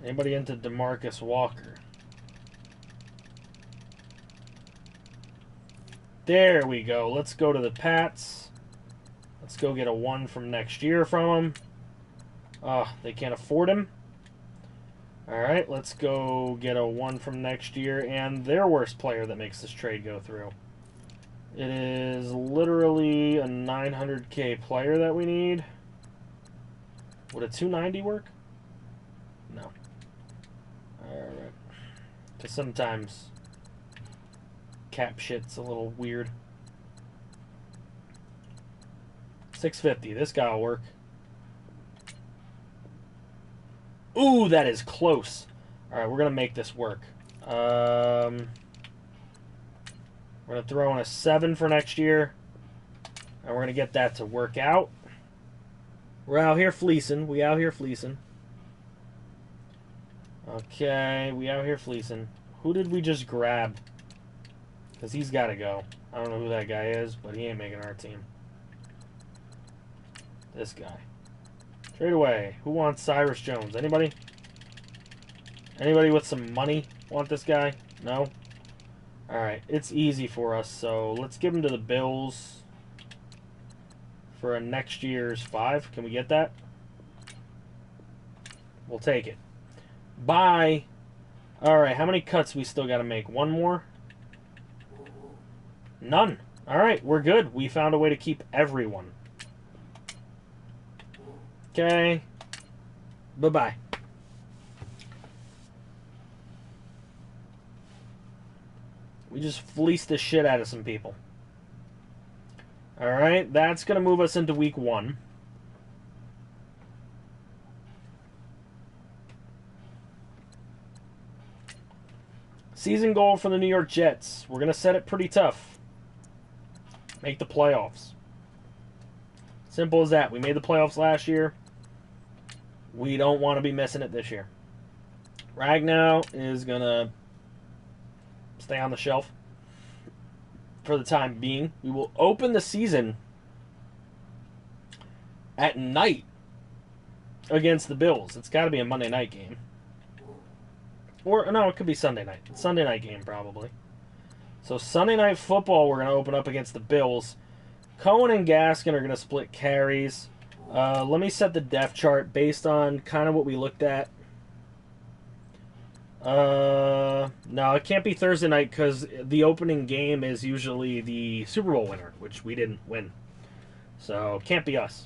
Anybody into DeMarcus Walker? There we go. Let's go to the Pats. Let's go get a 1 from next year from them. They can't afford him. Alright, let's go get a 1 from next year and their worst player that makes this trade go through. It is literally a 900k player that we need. Would a 290 work? No. Alright. Because sometimes cap shit's a little weird. 650. This guy will work. Ooh, that is close. Alright, we're going to make this work. We're going to throw in a 7 for next year. And we're going to get that to work out. We're out here fleecing. We out here fleecing. Okay, we out here fleecing. Who did we just grab? Because he's got to go. I don't know who that guy is, but he ain't making our team. This guy. Trade away. Who wants Cyrus Jones? Anybody? Anybody with some money want this guy? No? Alright, it's easy for us, so let's give him to the Bills for a next year's 5. Can we get that? We'll take it. Bye! Alright, how many cuts we still got to make? 1 more? None. Alright, we're good. We found a way to keep everyone. Okay. Bye-bye. We just fleeced the shit out of some people. Alright, that's going to move us into week 1. Season goal for the New York Jets. We're going to set it pretty tough. Make the playoffs. Simple as that. We made the playoffs last year. We don't want to be missing it this year. Ragnow is going to stay on the shelf for the time being. We will open the season at night against the Bills. It's got to be a Monday night game. Or, no, it could be Sunday night. Sunday night game, probably. So, Sunday Night Football, we're going to open up against the Bills. Cohen and Gaskin are going to split carries. Let me set the depth chart based on kind of what we looked at. No, it can't be Thursday night because the opening game is usually the Super Bowl winner, which we didn't win. So, can't be us.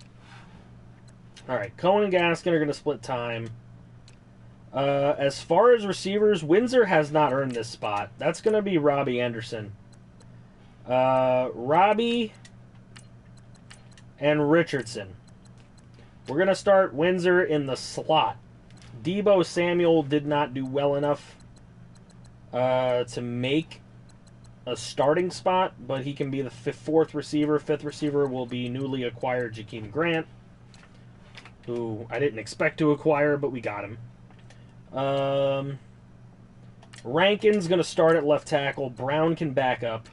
Alright, Cohen and Gaskin are going to split time. As far as receivers, Windsor has not earned this spot. That's going to be Robbie Anderson. Robbie and Richardson. We're going to start Windsor in the slot. Deebo Samuel did not do well enough to make a starting spot, but he can be the 4th receiver. 5th receiver will be newly acquired Jakeem Grant, who I didn't expect to acquire, but we got him. Rankin's going to start at left tackle. Brown can back up.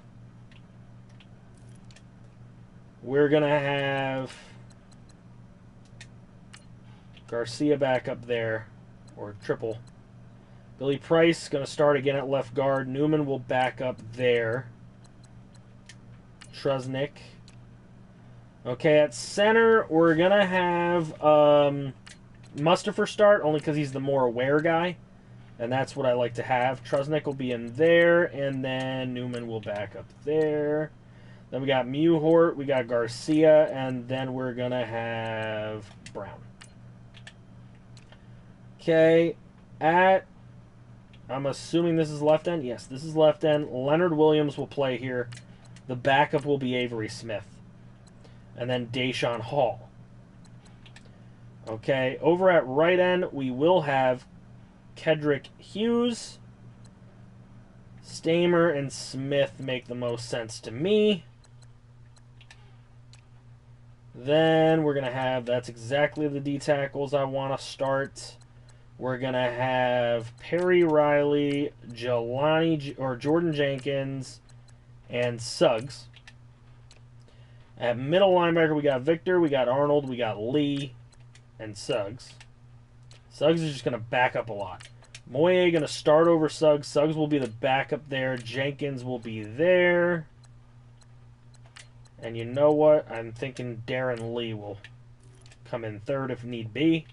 We're going to have Garcia back up there, or triple. Billy Price going to start again at left guard. Newman will back up there. Trusnick. Okay, at center, we're going to have Mustafa start, only because he's the more aware guy. And that's what I like to have. Trusnick will be in there, and then Newman will back up there. Then we got Mewhort, we got Garcia, and then we're going to have Brown. Okay, I'm assuming this is left end. Yes, this is left end. Leonard Williams will play here. The backup will be Avery Smith. And then Deshaun Hall. Okay, over at right end, we will have Kedrick Hughes. Stamer and Smith make the most sense to me. Then we're going to have, that's exactly the D tackles I want to start. We're going to have Perry Riley, Jordan Jenkins, and Suggs. At middle linebacker, we got Victor, we got Arnold, we got Lee, and Suggs. Suggs is just going to back up a lot. Moye going to start over Suggs. Suggs will be the backup there. Jenkins will be there. And you know what? I'm thinking Darren Lee will come in third if need be.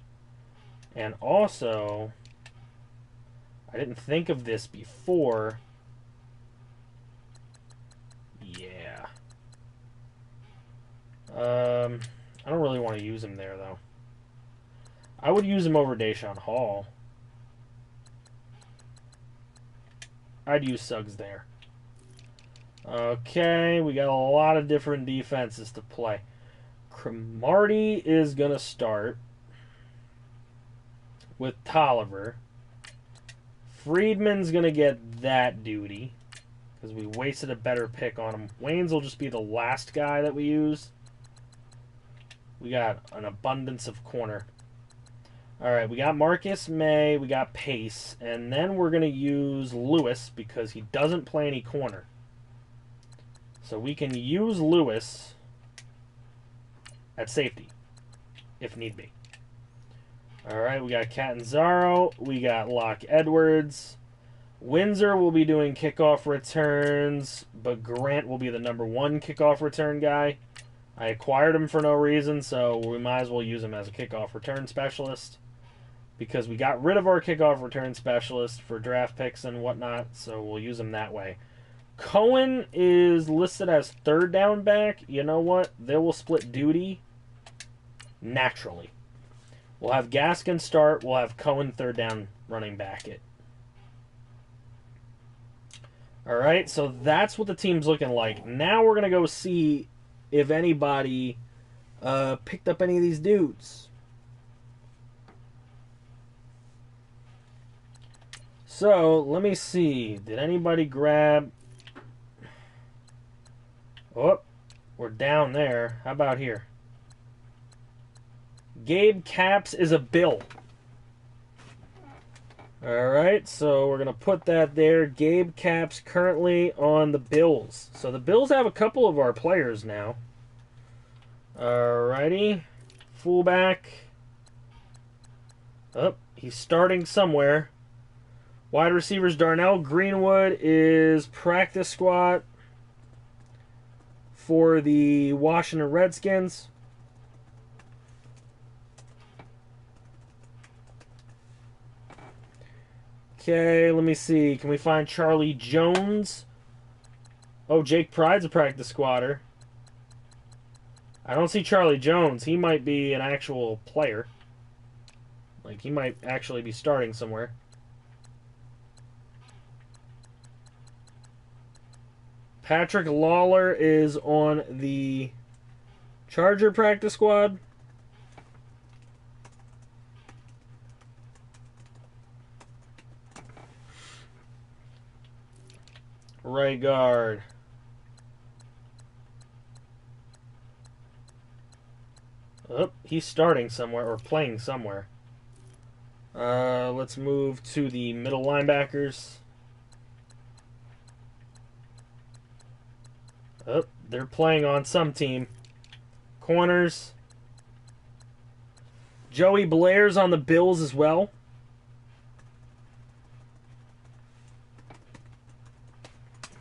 And also, I didn't think of this before. Yeah. I don't really want to use him there, though. I would use him over Deshaun Hall. I'd use Suggs there. Okay, we got a lot of different defenses to play. Cromartie is going to start with Tolliver. Friedman's going to get that duty because we wasted a better pick on him. Waynes will just be the last guy that we use. We got an abundance of corner. Alright, we got Marcus May, we got Pace, and then we're going to use Lewis because he doesn't play any corner. So we can use Lewis at safety, if need be. Alright, we got Catanzaro, we got Locke Edwards. Windsor will be doing kickoff returns, but Grant will be the #1 kickoff return guy. I acquired him for no reason, so we might as well use him as a kickoff return specialist. Because we got rid of our kickoff return specialist for draft picks and whatnot, so we'll use him that way. Cohen is listed as third down back. You know what? They will split duty naturally. We'll have Gaskin start. We'll have Cohen third down running back it. Alright, so that's what the team's looking like. Now we're going to go see if anybody picked up any of these dudes. So, let me see. Did anybody grab... Oh, we're down there. How about here? Gabe Capps is a Bill. Alright, so we're going to put that there. Gabe Capps currently on the Bills. So the Bills have a couple of our players now. Alrighty. Fullback. Oh, he's starting somewhere. Wide receivers, Darnell Greenwood is practice squad for the Washington Redskins. Okay, let me see. Can we find Charlie Jones? Oh, Jake Pride's a practice squatter. I don't see Charlie Jones. He might be an actual player. Like, he might actually be starting somewhere. Patrick Lawler is on the Charger practice squad. Right guard. Oh, he's starting somewhere or playing somewhere. Let's move to the middle linebackers. Oh, they're playing on some team. Corners. Joey Blair's on the Bills as well.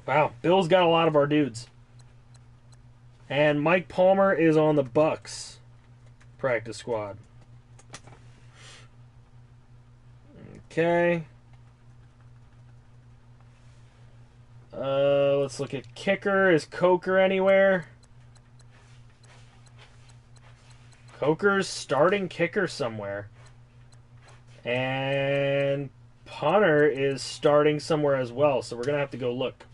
Wow, Bills got a lot of our dudes. And Mike Palmer is on the Bucks practice squad. Okay. Let's look at kicker. Is Coker anywhere? Coker's starting kicker somewhere. And punter is starting somewhere as well, so we're going to have to go look.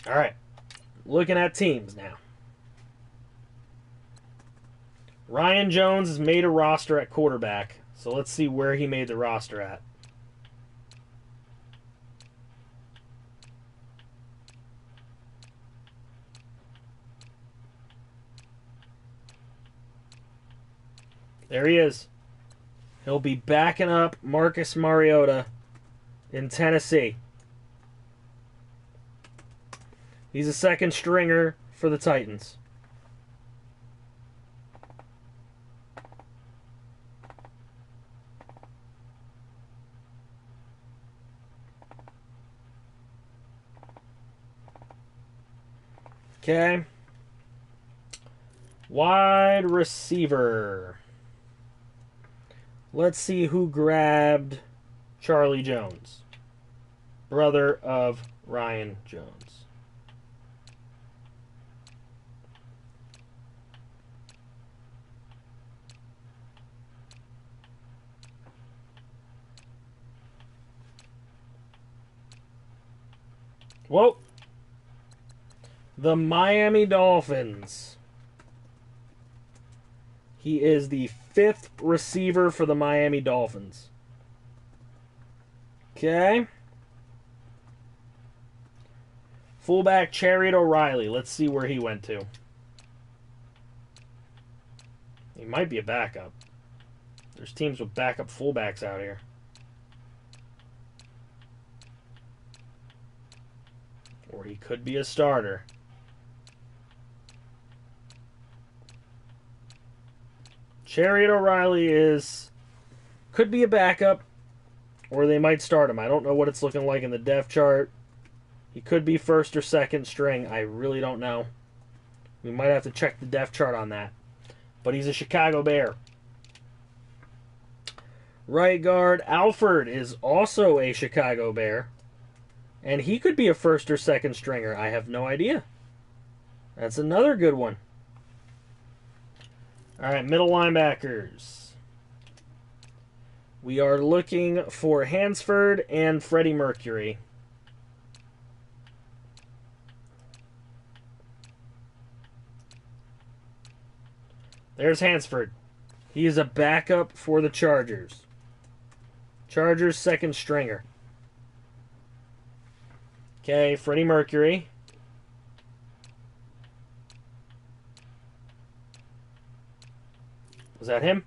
Alright. Looking at teams now. Ryan Jones has made a roster at quarterback, so let's see where he made the roster at. There he is. He'll be backing up Marcus Mariota in Tennessee. He's a second stringer for the Titans. Okay. Wide receiver. Let's see who grabbed Charlie Jones, brother of Ryan Jones. Whoa. The Miami Dolphins. He is the 5th receiver for the Miami Dolphins. Okay. Fullback Chariot O'Reilly. Let's see where he went to. He might be a backup. There's teams with backup fullbacks out here. Or he could be a starter. Chariot O'Reilly could be a backup, or they might start him. I don't know what it's looking like in the depth chart. He could be first or second string. I really don't know. We might have to check the depth chart on that. But he's a Chicago Bear. Right guard Alford is also a Chicago Bear. And he could be a first or second stringer. I have no idea. That's another good one. All right, middle linebackers. We are looking for Hansford and Freddie Mercury. There's Hansford. He is a backup for the Chargers. Chargers second stringer. Okay, Freddie Mercury. Was that him?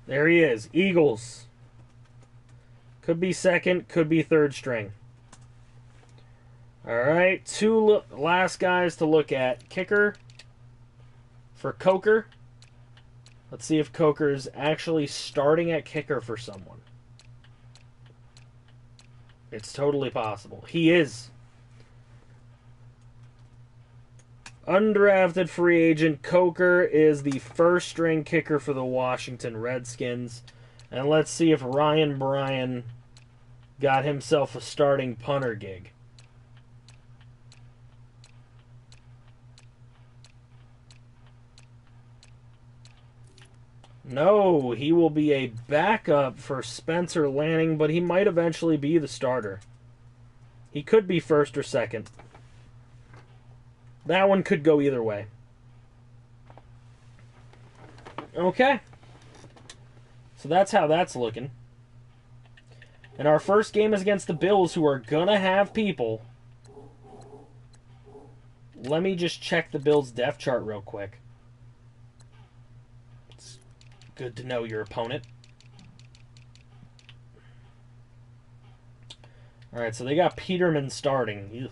There he is. Eagles. Could be second, could be third string. Alright, two last guys to look at. Kicker for Coker. Let's see if Coker's actually starting at kicker for someone. It's totally possible. He is. Undrafted free agent Coker is the first string kicker for the Washington Redskins. And let's see if Ryan Bryan got himself a starting punter gig. No, he will be a backup for Spencer Lanning, but he might eventually be the starter. He could be first or second. That one could go either way. Okay. So that's how that's looking. And our first game is against the Bills, who are going to have people. Let me just check the Bills' depth chart real quick. It's good to know your opponent. Alright, so they got Peterman starting.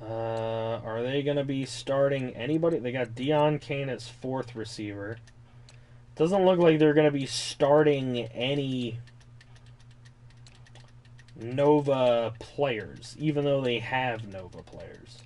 Ugh. Are they going to be starting anybody? They got Deion Kane as 4th receiver. Doesn't look like they're going to be starting any Nova players, even though they have Nova players.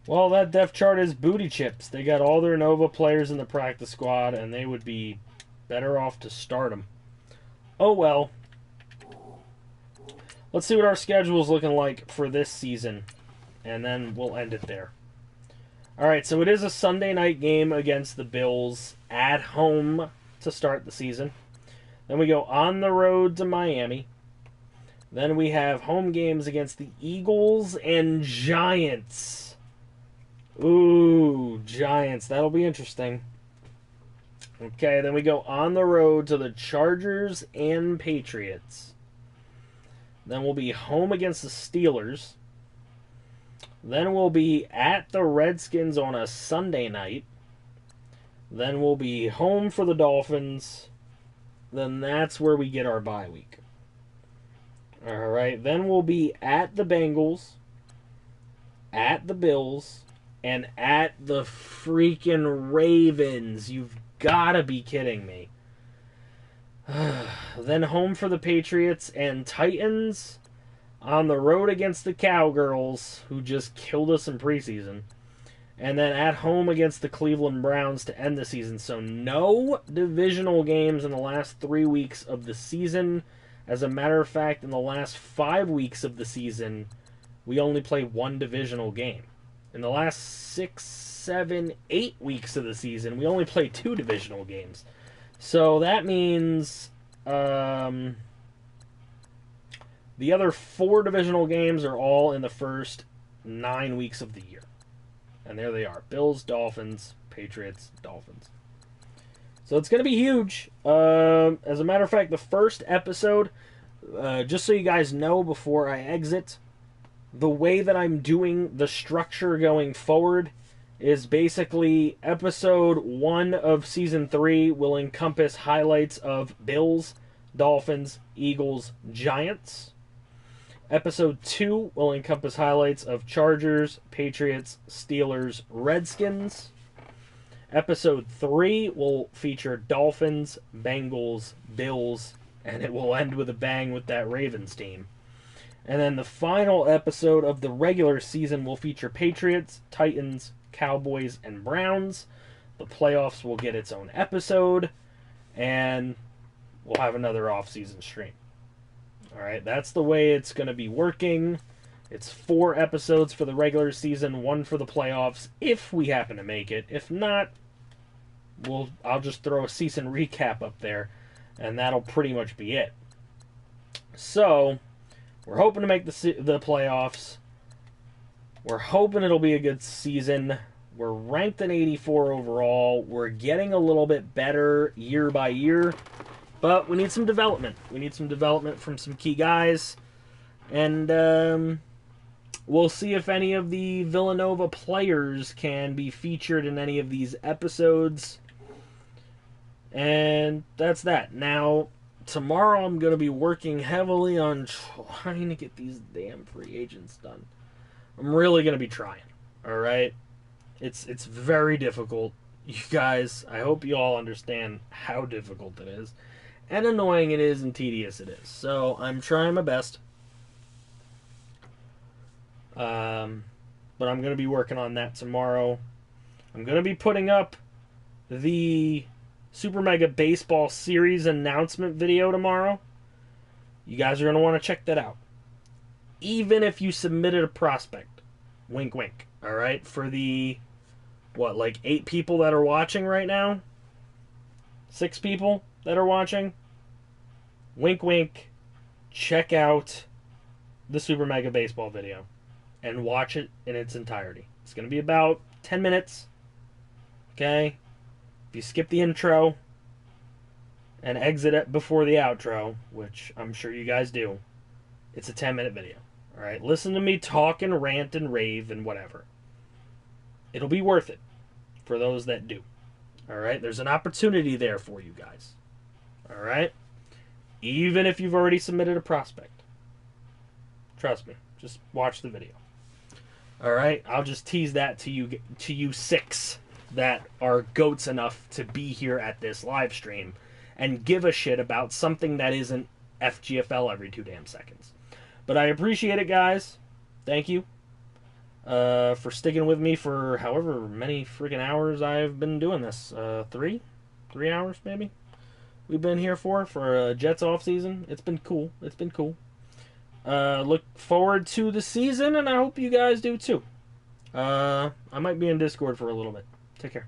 Well, that depth chart is booty chips. They got all their Nova players in the practice squad, and they would be better off to start them. Oh well. Let's see what our schedule is looking like for this season, and then we'll end it there. Alright, so it is a Sunday night game against the Bills at home to start the season. Then we go on the road to Miami. Then we have home games against the Eagles and Giants. Ooh, Giants. That'll be interesting. Okay, then we go on the road to the Chargers and Patriots. Then we'll be home against the Steelers. Then we'll be at the Redskins on a Sunday night. Then we'll be home for the Dolphins. Then that's where we get our bye week. Alright, then we'll be at the Bengals, at the Bills, and at the freaking Ravens. You've gotta be kidding me. Then home for the Patriots and Titans. On the road against the Cowgirls, who just killed us in preseason. And then at home against the Cleveland Browns to end the season. So no divisional games in the last 3 weeks of the season. As a matter of fact, in the last 5 weeks of the season, we only play one divisional game. In the last 6, 7, 8 weeks of the season, we only play 2 divisional games. So that means the other 4 divisional games are all in the first 9 weeks of the year. And there they are. Bills, Dolphins, Patriots, Dolphins. So it's going to be huge. As a matter of fact, the first episode, just so you guys know before I exit, the way that I'm doing the structure going forward is basically episode 1 of season 3 will encompass highlights of Bills, Dolphins, Eagles, Giants. Episode 2 will encompass highlights of Chargers, Patriots, Steelers, Redskins. Episode 3 will feature Dolphins, Bengals, Bills, and it will end with a bang with that Ravens team. And then the final episode of the regular season will feature Patriots, Titans, Cowboys, and Browns. The playoffs will get its own episode, and we'll have another off-season stream. Alright, that's the way it's going to be working. It's 4 episodes for the regular season, 1 for the playoffs, if we happen to make it. If not, I'll just throw a season recap up there, and that'll pretty much be it. So, we're hoping to make the playoffs. We're hoping it'll be a good season. We're ranked in 84 overall. We're getting a little bit better year by year. But we need some development. We need some development from some key guys. And we'll see if any of the Villanova players can be featured in any of these episodes. And that's that. Now, tomorrow I'm going to be working heavily on trying to get these damn free agents done. I'm really going to be trying. Alright? It's very difficult. You guys, I hope you all understand how difficult it is. And annoying it is and tedious it is. So, I'm trying my best. But I'm going to be working on that tomorrow. I'm going to be putting up the Super Mega Baseball Series announcement video tomorrow. You guys are going to want to check that out. Even if you submitted a prospect. Wink, wink. Alright? For the, 8 people that are watching right now? 6 people that are watching? Wink, wink. Check out the Super Mega Baseball video. And watch it in its entirety. It's going to be about 10 minutes. Okay? If you skip the intro and exit it before the outro, which I'm sure you guys do, it's a 10-minute video. Alright? Listen to me talk and rant and rave and whatever. It'll be worth it for those that do. Alright? There's an opportunity there for you guys. Alright? Even if you've already submitted a prospect. Trust me. Just watch the video. Alright? I'll just tease that to you 6 that are goats enough to be here at this live stream and give a shit about something that isn't FGFL every 2 damn seconds. But I appreciate it, guys. Thank you for sticking with me for however many freaking hours I've been doing this. 3 hours, maybe? We've been here for Jets off season. It's been cool. It's been cool. Look forward to the season, and I hope you guys do too. I might be in Discord for a little bit. Take care.